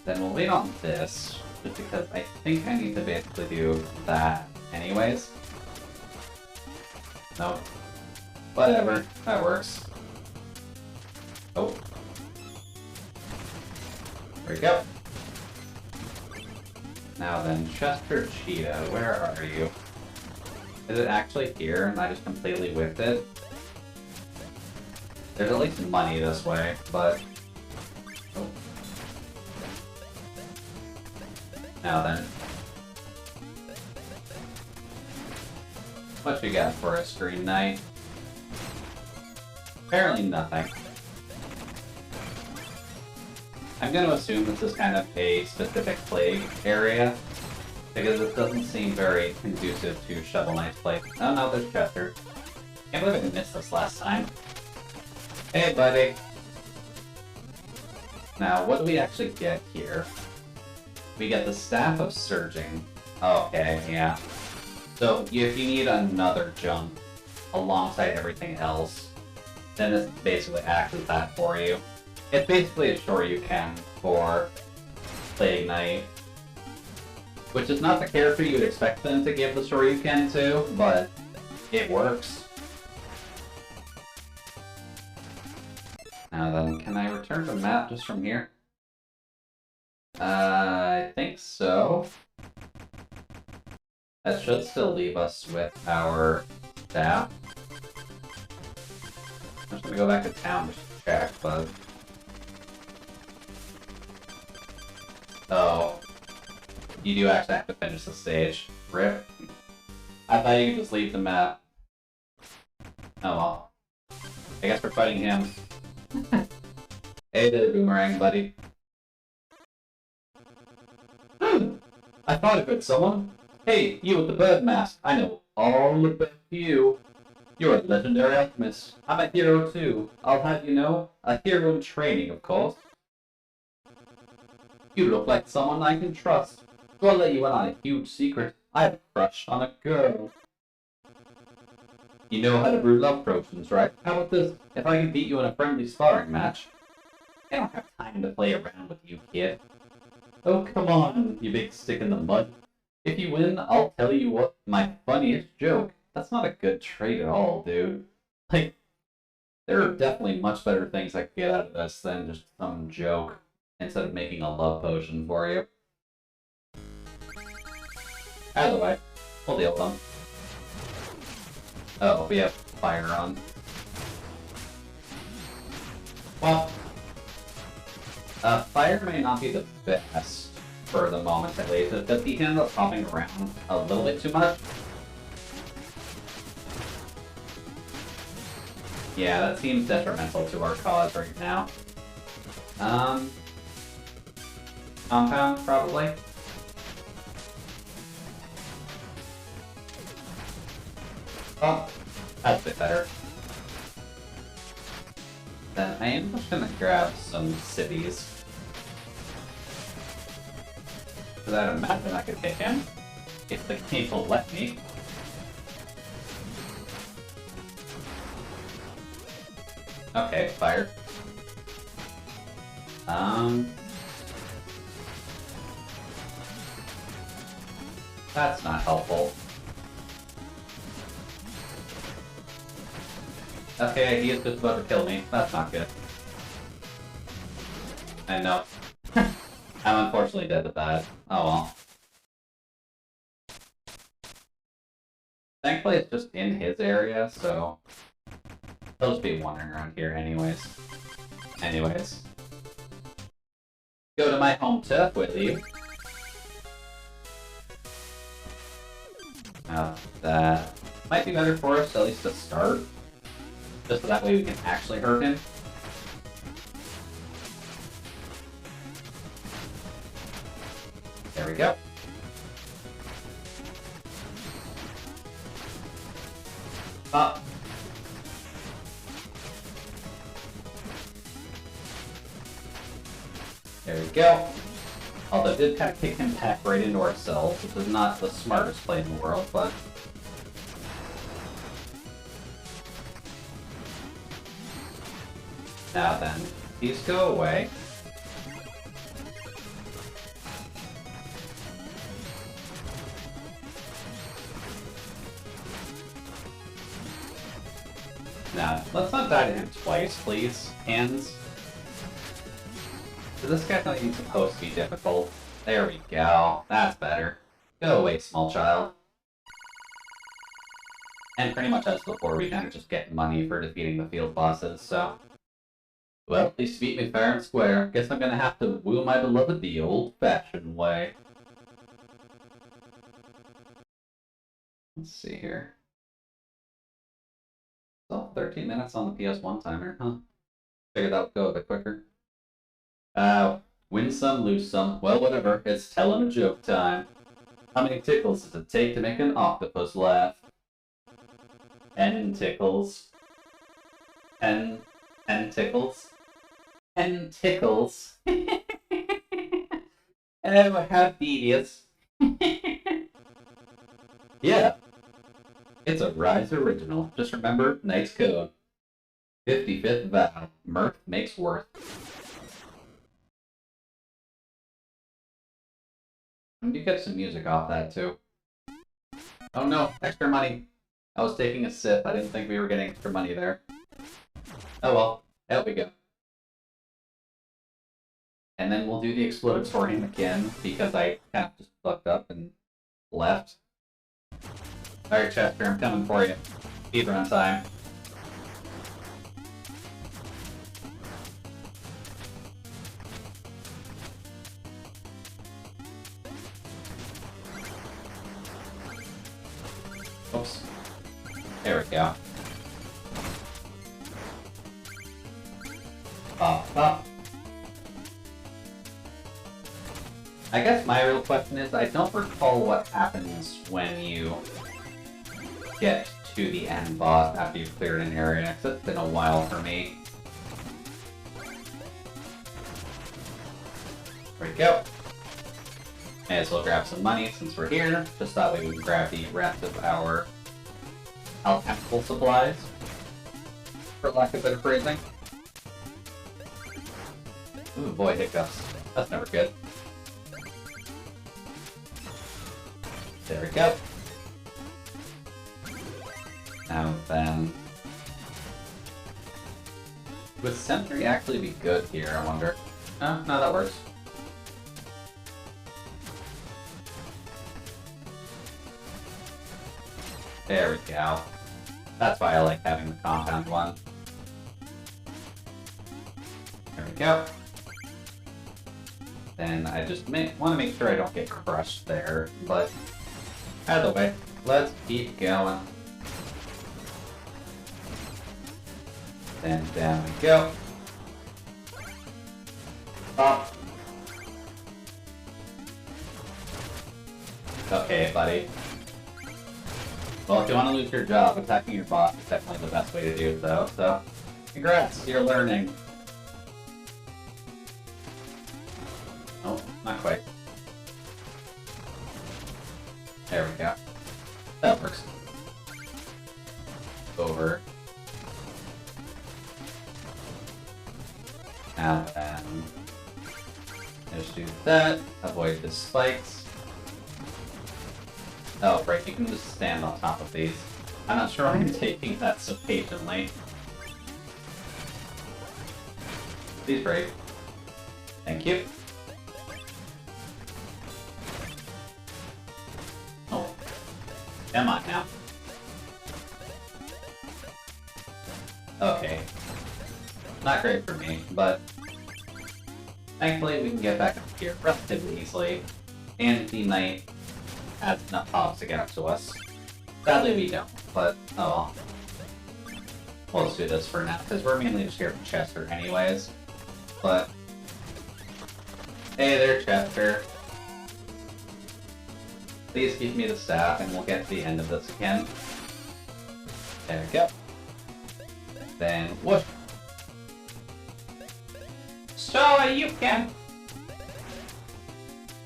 Then we'll wait on this, just because I think I need to basically do that anyways. Nope. Whatever, that works. Oh. There we go. Now then, Chester Cheetah, where are you? Is it actually here and I just completely whiffed it? There's at least money this way, but... Oh. Now then. What you got for us, Green Knight? Apparently nothing. I'm gonna assume this is kind of a specific plague area, because it doesn't seem very conducive to Shovel Knight's play. Oh no, there's Chester. Can't believe I missed this last time. Hey, buddy. Now, what do we actually get here? We get the Staff of Surging. Okay, yeah. So, if you need another jump alongside everything else, then this basically acts as that for you. It's basically a Shoryuken for Plague Knight, which is not the character you'd expect them to give the Shoryuken to, but it works. Now then, can I return the map just from here? I think so. That should still leave us with our staff. I'm just gonna go back to town just to check, but... Oh. You do actually have to finish the stage. Rip. I thought you could just leave the map. Oh well. I guess we're fighting him. Hey there, Boomerang, buddy. I thought of it, someone. Hey, you with the bird mask. I know all about you. You're a legendary alchemist. I'm a hero too. I'll have you know, a hero in training, of course. You look like someone I can trust. So I'll let you in on a huge secret. I have a crush on a girl. You know how to brew love potions, right? How about this? If I can beat you in a friendly sparring match. I don't have time to play around with you, kid. Oh, come on, you big stick in the mud. If you win, I'll tell you what my funniest joke. That's not a good trait at all, dude. Like, there are definitely much better things I could get out of this than just some joke instead of making a love potion for you. Either way, we'll deal with them. Oh, we have fire on. Well, fire may not be the best for the moment at least, because he ends up hopping around a little bit too much. Yeah, that seems detrimental to our cause right now. Compound, probably. Oh, that's a bit better. Then I am just gonna grab some cities. Because I'd imagine I could hit him if the game will let me. Okay, fire. That's not helpful. Okay, he is just about to kill me. That's not good. I know. I'm unfortunately dead to that. Oh well. Thankfully it's just in his area, so he'll just be wandering around here anyways. Go to my home turf with you. That might be better for us, at least to start. Just so that way we can actually hurt him. There we go. Up. There we go. Although it did kind of kick him back right into ourselves, which is not the smartest play in the world, but... Now then, these go away. Now, let's not die to him twice, please. Hands. This guy's not even supposed to be difficult. There we go. That's better. Go away, small child. And pretty much as before, we kind of just get money for defeating the field bosses, so... Well, at least beat me fair and square. Guess I'm gonna have to woo my beloved the old-fashioned way. Let's see here. Still 13 minutes on the PS1 timer, huh? Figured that would go a bit quicker. Win some, lose some. Well, whatever. It's telling a joke time. How many tickles does it take to make an octopus laugh? 10 tickles. 10 tickles. 10 tickles. Oh, how devious. Yeah. It's a Rise original. Just remember, Knight's Code. 55th vow. Mirth makes worth. You get some music off that, too. Oh no, extra money. I was taking a sip. I didn't think we were getting extra money there. Oh well, out we go. And then we'll do the exploded swording again, because I kind of just fucked up and left. Alright, Chester, I'm coming for you. Speedrun time. Oops. There we go. Pop, pop. I guess my real question is, I don't recall what happens when you get to the end boss after you've cleared an area, because it's been a while for me. There we go. May as well grab some money since we're here, just that way we can grab the rest of our alchemical supplies, for lack of better phrasing. Ooh boy, hiccups. That's never good. There we go. Now then... Would Sentry actually be good here, I wonder? No, that works. There we go. That's why I like having the compound one. There we go. Then I just want to make sure I don't get crushed there, but either way, let's keep going. Then down we go. Up. Okay, buddy. Well, if you want to lose your job, attacking your boss is definitely the best way to do so. So, congrats, you're learning. Oh, not quite. There we go. That works. Over. Now then, just do that. Avoid the spikes. Oh, right, you can just stand on top of these. I'm not sure why I'm taking that so patiently. Please break. Thank you. Oh. Come on now. Okay. Not great for me, but thankfully we can get back up here relatively easily, and the knight has enough pops to get up to us. Sadly we don't, but oh well. We'll just do this for now, because we're mainly just here for Chester anyways. But, hey there Chester. Please give me the staff and we'll get to the end of this again. There we go. Then, whoosh! So you can.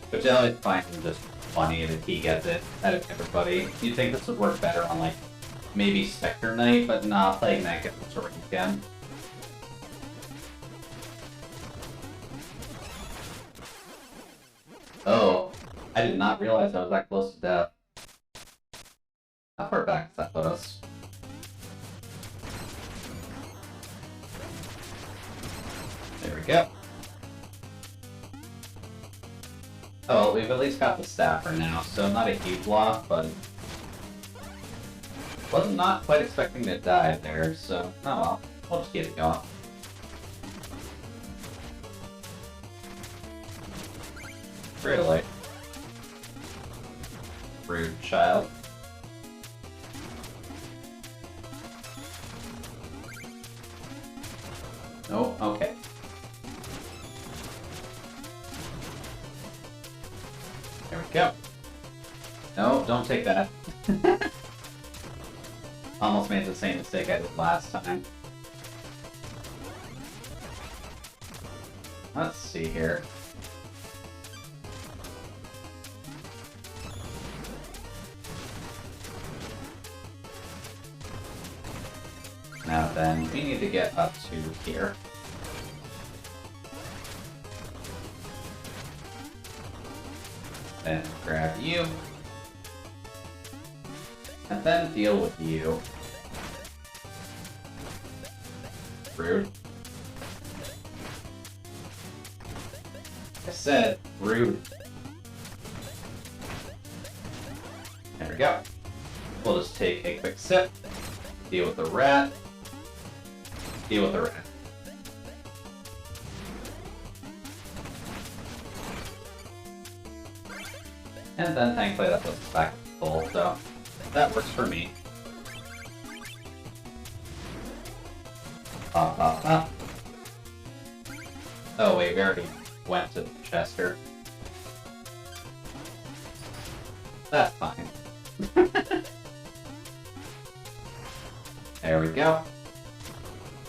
Which I always find just funny that he gets it out of everybody. You'd think this would work better on like maybe Spectre Knight, but not playing that gets the sword again. Oh, I did not realize I was that close to death. How far back does that put us? There we go. Oh, well, we've at least got the staff for now, so not a huge loss, but was not quite expecting to die there, so oh well, we'll just keep it going. Really? Rude child. Nope, okay. There we go. No, don't take that. Almost made the same mistake I did last time. Let's see here. Now then, we need to get up to here. Then grab you. And then deal with you. Rude. I said rude. There we go. We'll just take a quick sip. Deal with the rat. Deal with the rat. And then thankfully that puts us back to full, so that works for me. Pop, pop, pop. Oh wait, we already went to Chester. That's fine. There we go.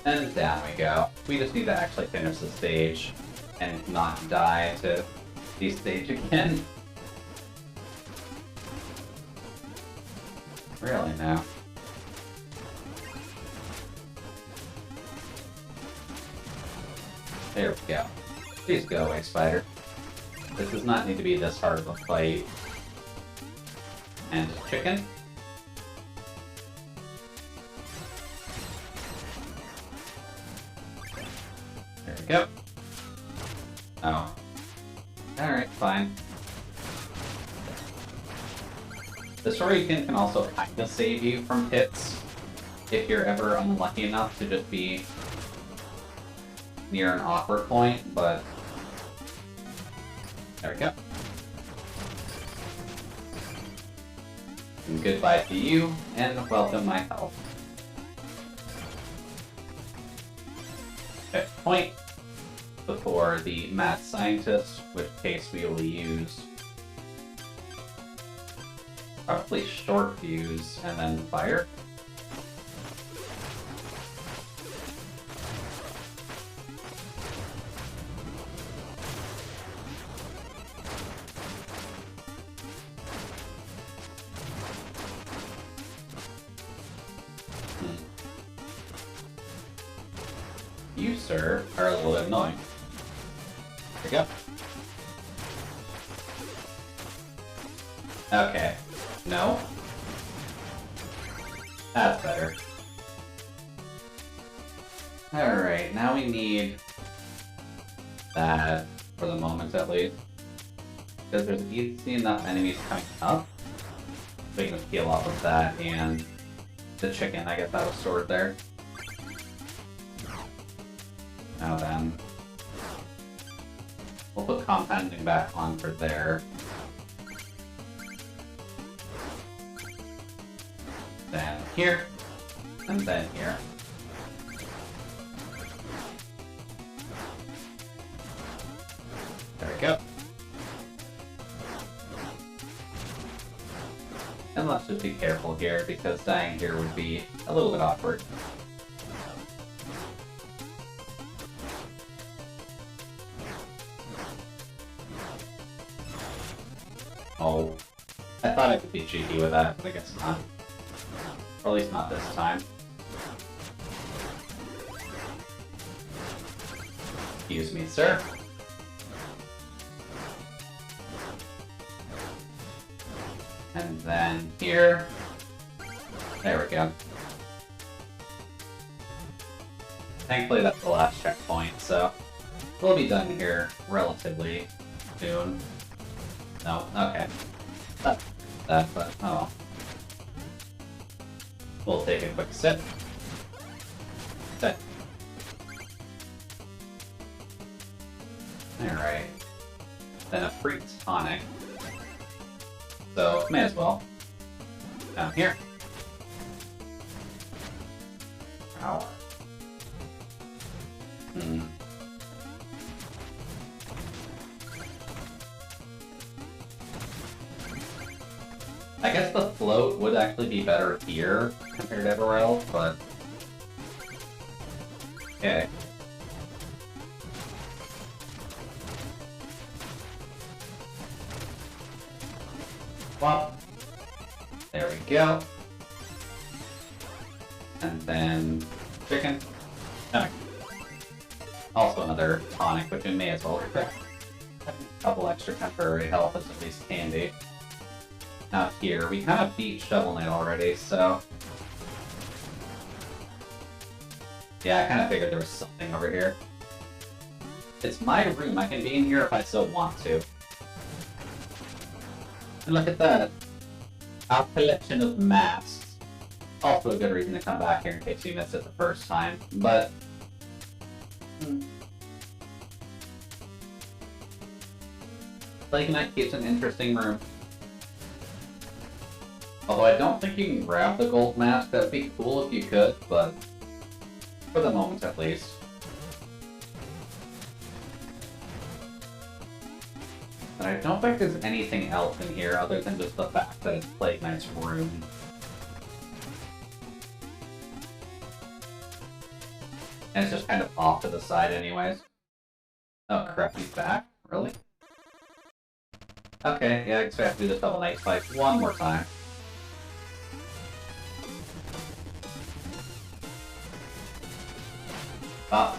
And down we go. We just need to actually finish the stage and not die to the stage again. Really now. There we go. Please go away, spider. This does not need to be this hard of a fight. And chicken. There we go. Oh. Alright, fine. The Shuriken can also kind of save you from hits if you're ever unlucky enough to just be near an awkward point, but there we go. And goodbye to you, and welcome my health. Okay, point before the mad scientist, which case we will use Probably short fuse and then fire. You, sir, are a little bit annoying. There we go. Okay. No. That's better. Alright, now we need that, for the moment at least. Because there's easy enough enemies coming up. We can peel off of that and the chicken, I guess that was stored there. Now then, we'll put compounding back on for there. Then here, and then here. There we go. And let's just be careful here, because dying here would be a little bit awkward. Oh, I thought I could be cheeky with that, but I guess not. Or at least not this time. Excuse me, sir. And then here. There we go. Thankfully that's the last checkpoint, so we'll be done here relatively soon. No, okay. That, but oh well. We'll take a quick sip. Sip. Alright. Then a free tonic. So, may as well. Down here. Ow. I guess the float would actually be better here compared to everywhere else, but... Okay. Well, there we go. And then chicken. Okay. Also another tonic, which we may as well grab. A couple extra temporary health is at least handy. Now here, we kind of beat Shovel Knight already, so... Yeah, I kind of figured there was something over here. It's my room, I can be in here if I so want to. And look at that! Our collection of masks. Also a good reason to come back here in case you missed it the first time, but... Plague Knight keeps an interesting room. Although I don't think you can grab the gold mask, that would be cool if you could, but for the moment at least. But I don't think there's anything else in here other than just the fact that it's Plague Knight's room. And it's just kind of off to the side anyways. Oh crap, he's back? Really? Okay, yeah, I guess we have to do the Shovel Knight fight one more time. Oh.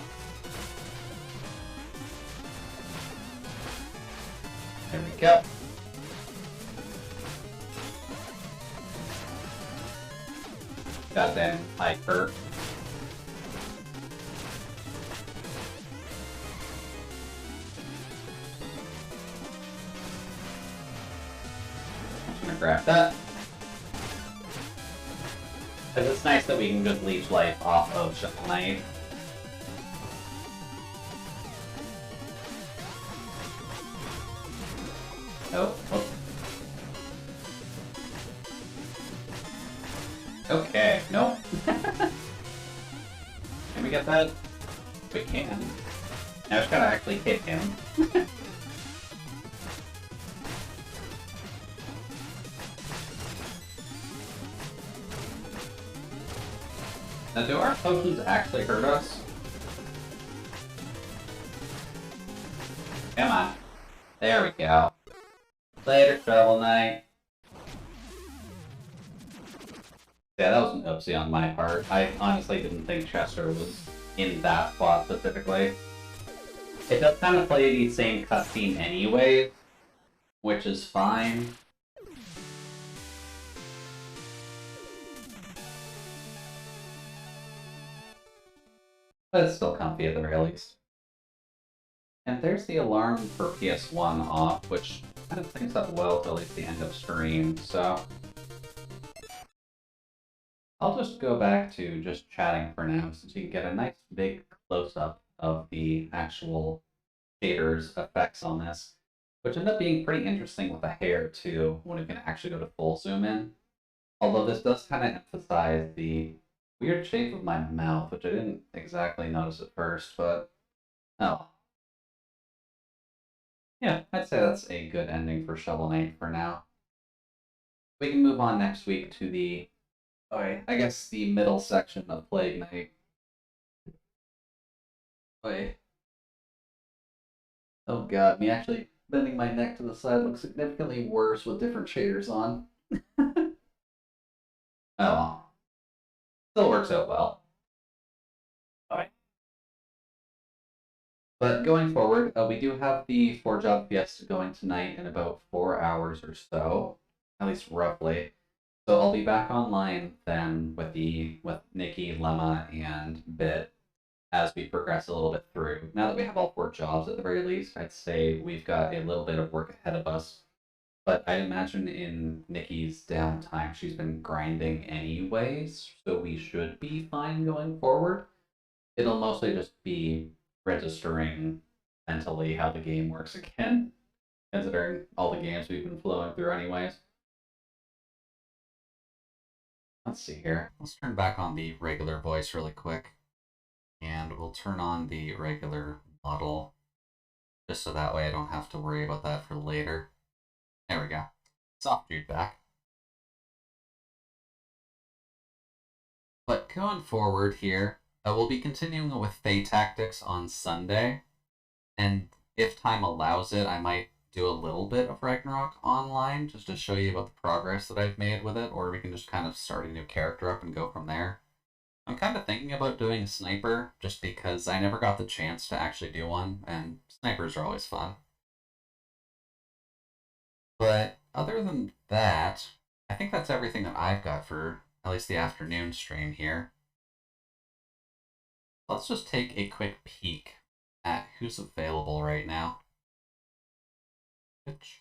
There we go. Goddamn hyper. I'm just gonna grab that. Because it's nice that we can just leech life off of Shovel Knight. Oh, oh. Okay, nope. Can we get that? We can. Now I just gotta actually hit him. Now, do our potions actually hurt us? Come on. There we go. Later, Shovel Knight. Yeah, that was an oopsie on my part. I honestly didn't think Chester was in that spot specifically. It does kind of play the same cutscene anyway, which is fine. But it's still comfy at the very least. And there's the alarm for PS1 off, which kind of syncs up well till at least the end of stream, so I'll just go back to just chatting for now, since you can get a nice big close-up of the actual shaders effects on this, which end up being pretty interesting with the hair too, when you can actually go to full zoom in. Although this does kind of emphasize the weird shape of my mouth, which I didn't exactly notice at first, but oh. Yeah, I'd say that's a good ending for Shovel Knight for now. We can move on next week to the, I guess the middle section of Plague Knight. Wait. Oh god, me actually bending my neck to the side looks significantly worse with different shaders on. Oh. Still works out well. Alright. But going forward, we do have the 4-job fiesta going tonight in about 4 hours or so, at least roughly. So I'll be back online then with Nikki, Lemma, and Bit as we progress a little bit through. Now that we have all 4 jobs at the very least, I'd say we've got a little bit of work ahead of us. But I imagine in Nikki's downtime, she's been grinding anyways, so we should be fine going forward. It'll mostly just be registering mentally how the game works again, considering all the games we've been flowing through anyways. Let's see here. Let's turn back on the regular voice really quick. And we'll turn on the regular model, just so that way I don't have to worry about that for later. There we go. Soft dude back. But going forward here, we'll be continuing with Fey Tactics on Sunday. And if time allows it, I might do a little bit of Ragnarok online, just to show you about the progress that I've made with it, or we can just kind of start a new character up and go from there. I'm kind of thinking about doing a sniper, just because I never got the chance to actually do one, and snipers are always fun. But other than that, I think that's everything that I've got for at least the afternoon stream here. Let's just take a quick peek at who's available right now. Because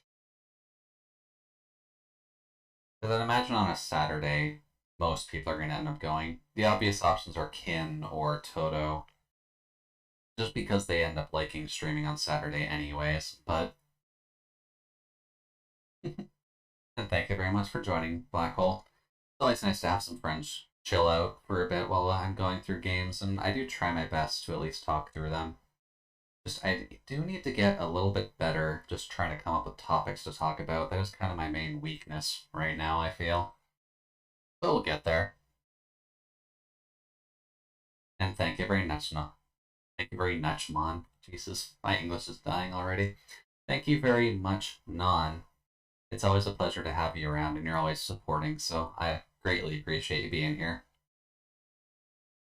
I'd imagine on a Saturday, most people are going to end up going. The obvious options are Kin or Toto, just because they end up liking streaming on Saturday anyways, but... And thank you very much for joining, Black Hole. It's always nice to have some friends chill out for a bit while I'm going through games, and I do try my best to at least talk through them. Just, I do need to get a little bit better just trying to come up with topics to talk about. That is kind of my main weakness right now, I feel. But we'll get there. And thank you very much, no. Thank you very much, Mon. Jesus, my English is dying already. Thank you very much, Non. It's always a pleasure to have you around, and you're always supporting, so I greatly appreciate you being here.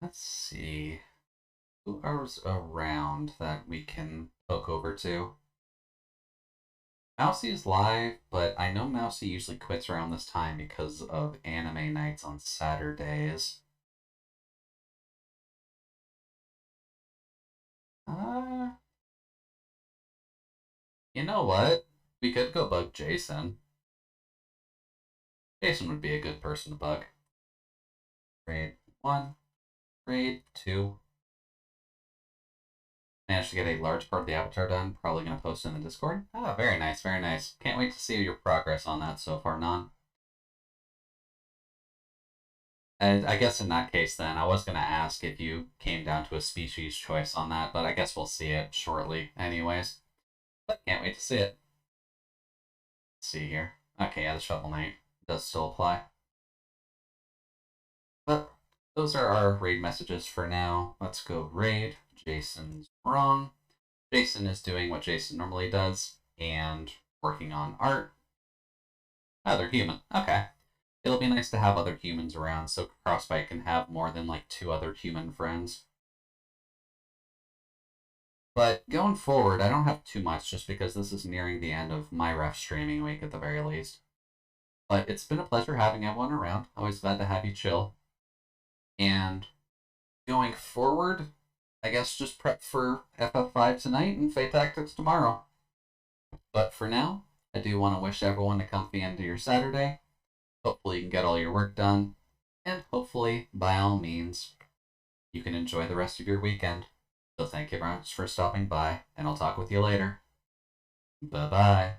Let's see. Who is around that we can poke over to? Mousie's live, but I know Mousie usually quits around this time because of anime nights on Saturdays. You know what? We could go bug Jason. Jason would be a good person to bug. Grade 1, grade 2. Managed to get a large part of the avatar done. Probably going to post in the Discord. Ah, very nice, very nice. Can't wait to see your progress on that so far, Non. And I guess in that case then, I was going to ask if you came down to a species choice on that, but I guess we'll see it shortly anyways. But can't wait to see it. Let's see here. Okay, yeah, the Shovel Knight does still apply. But those are our raid messages for now. Let's go raid. Jason's wrong. Jason is doing what Jason normally does and working on art. Oh, they're human. Okay. It'll be nice to have other humans around so Crossbite can have more than like 2 other human friends. But going forward, I don't have too much just because this is nearing the end of my ref streaming week at the very least. But it's been a pleasure having everyone around. Always glad to have you chill. And going forward, I guess just prep for FF5 tonight and Fate Tactics tomorrow. But for now, I do want to wish everyone a comfy end to your Saturday. Hopefully you can get all your work done. And hopefully, by all means, you can enjoy the rest of your weekend. So thank you very much for stopping by, and I'll talk with you later. Bye-bye.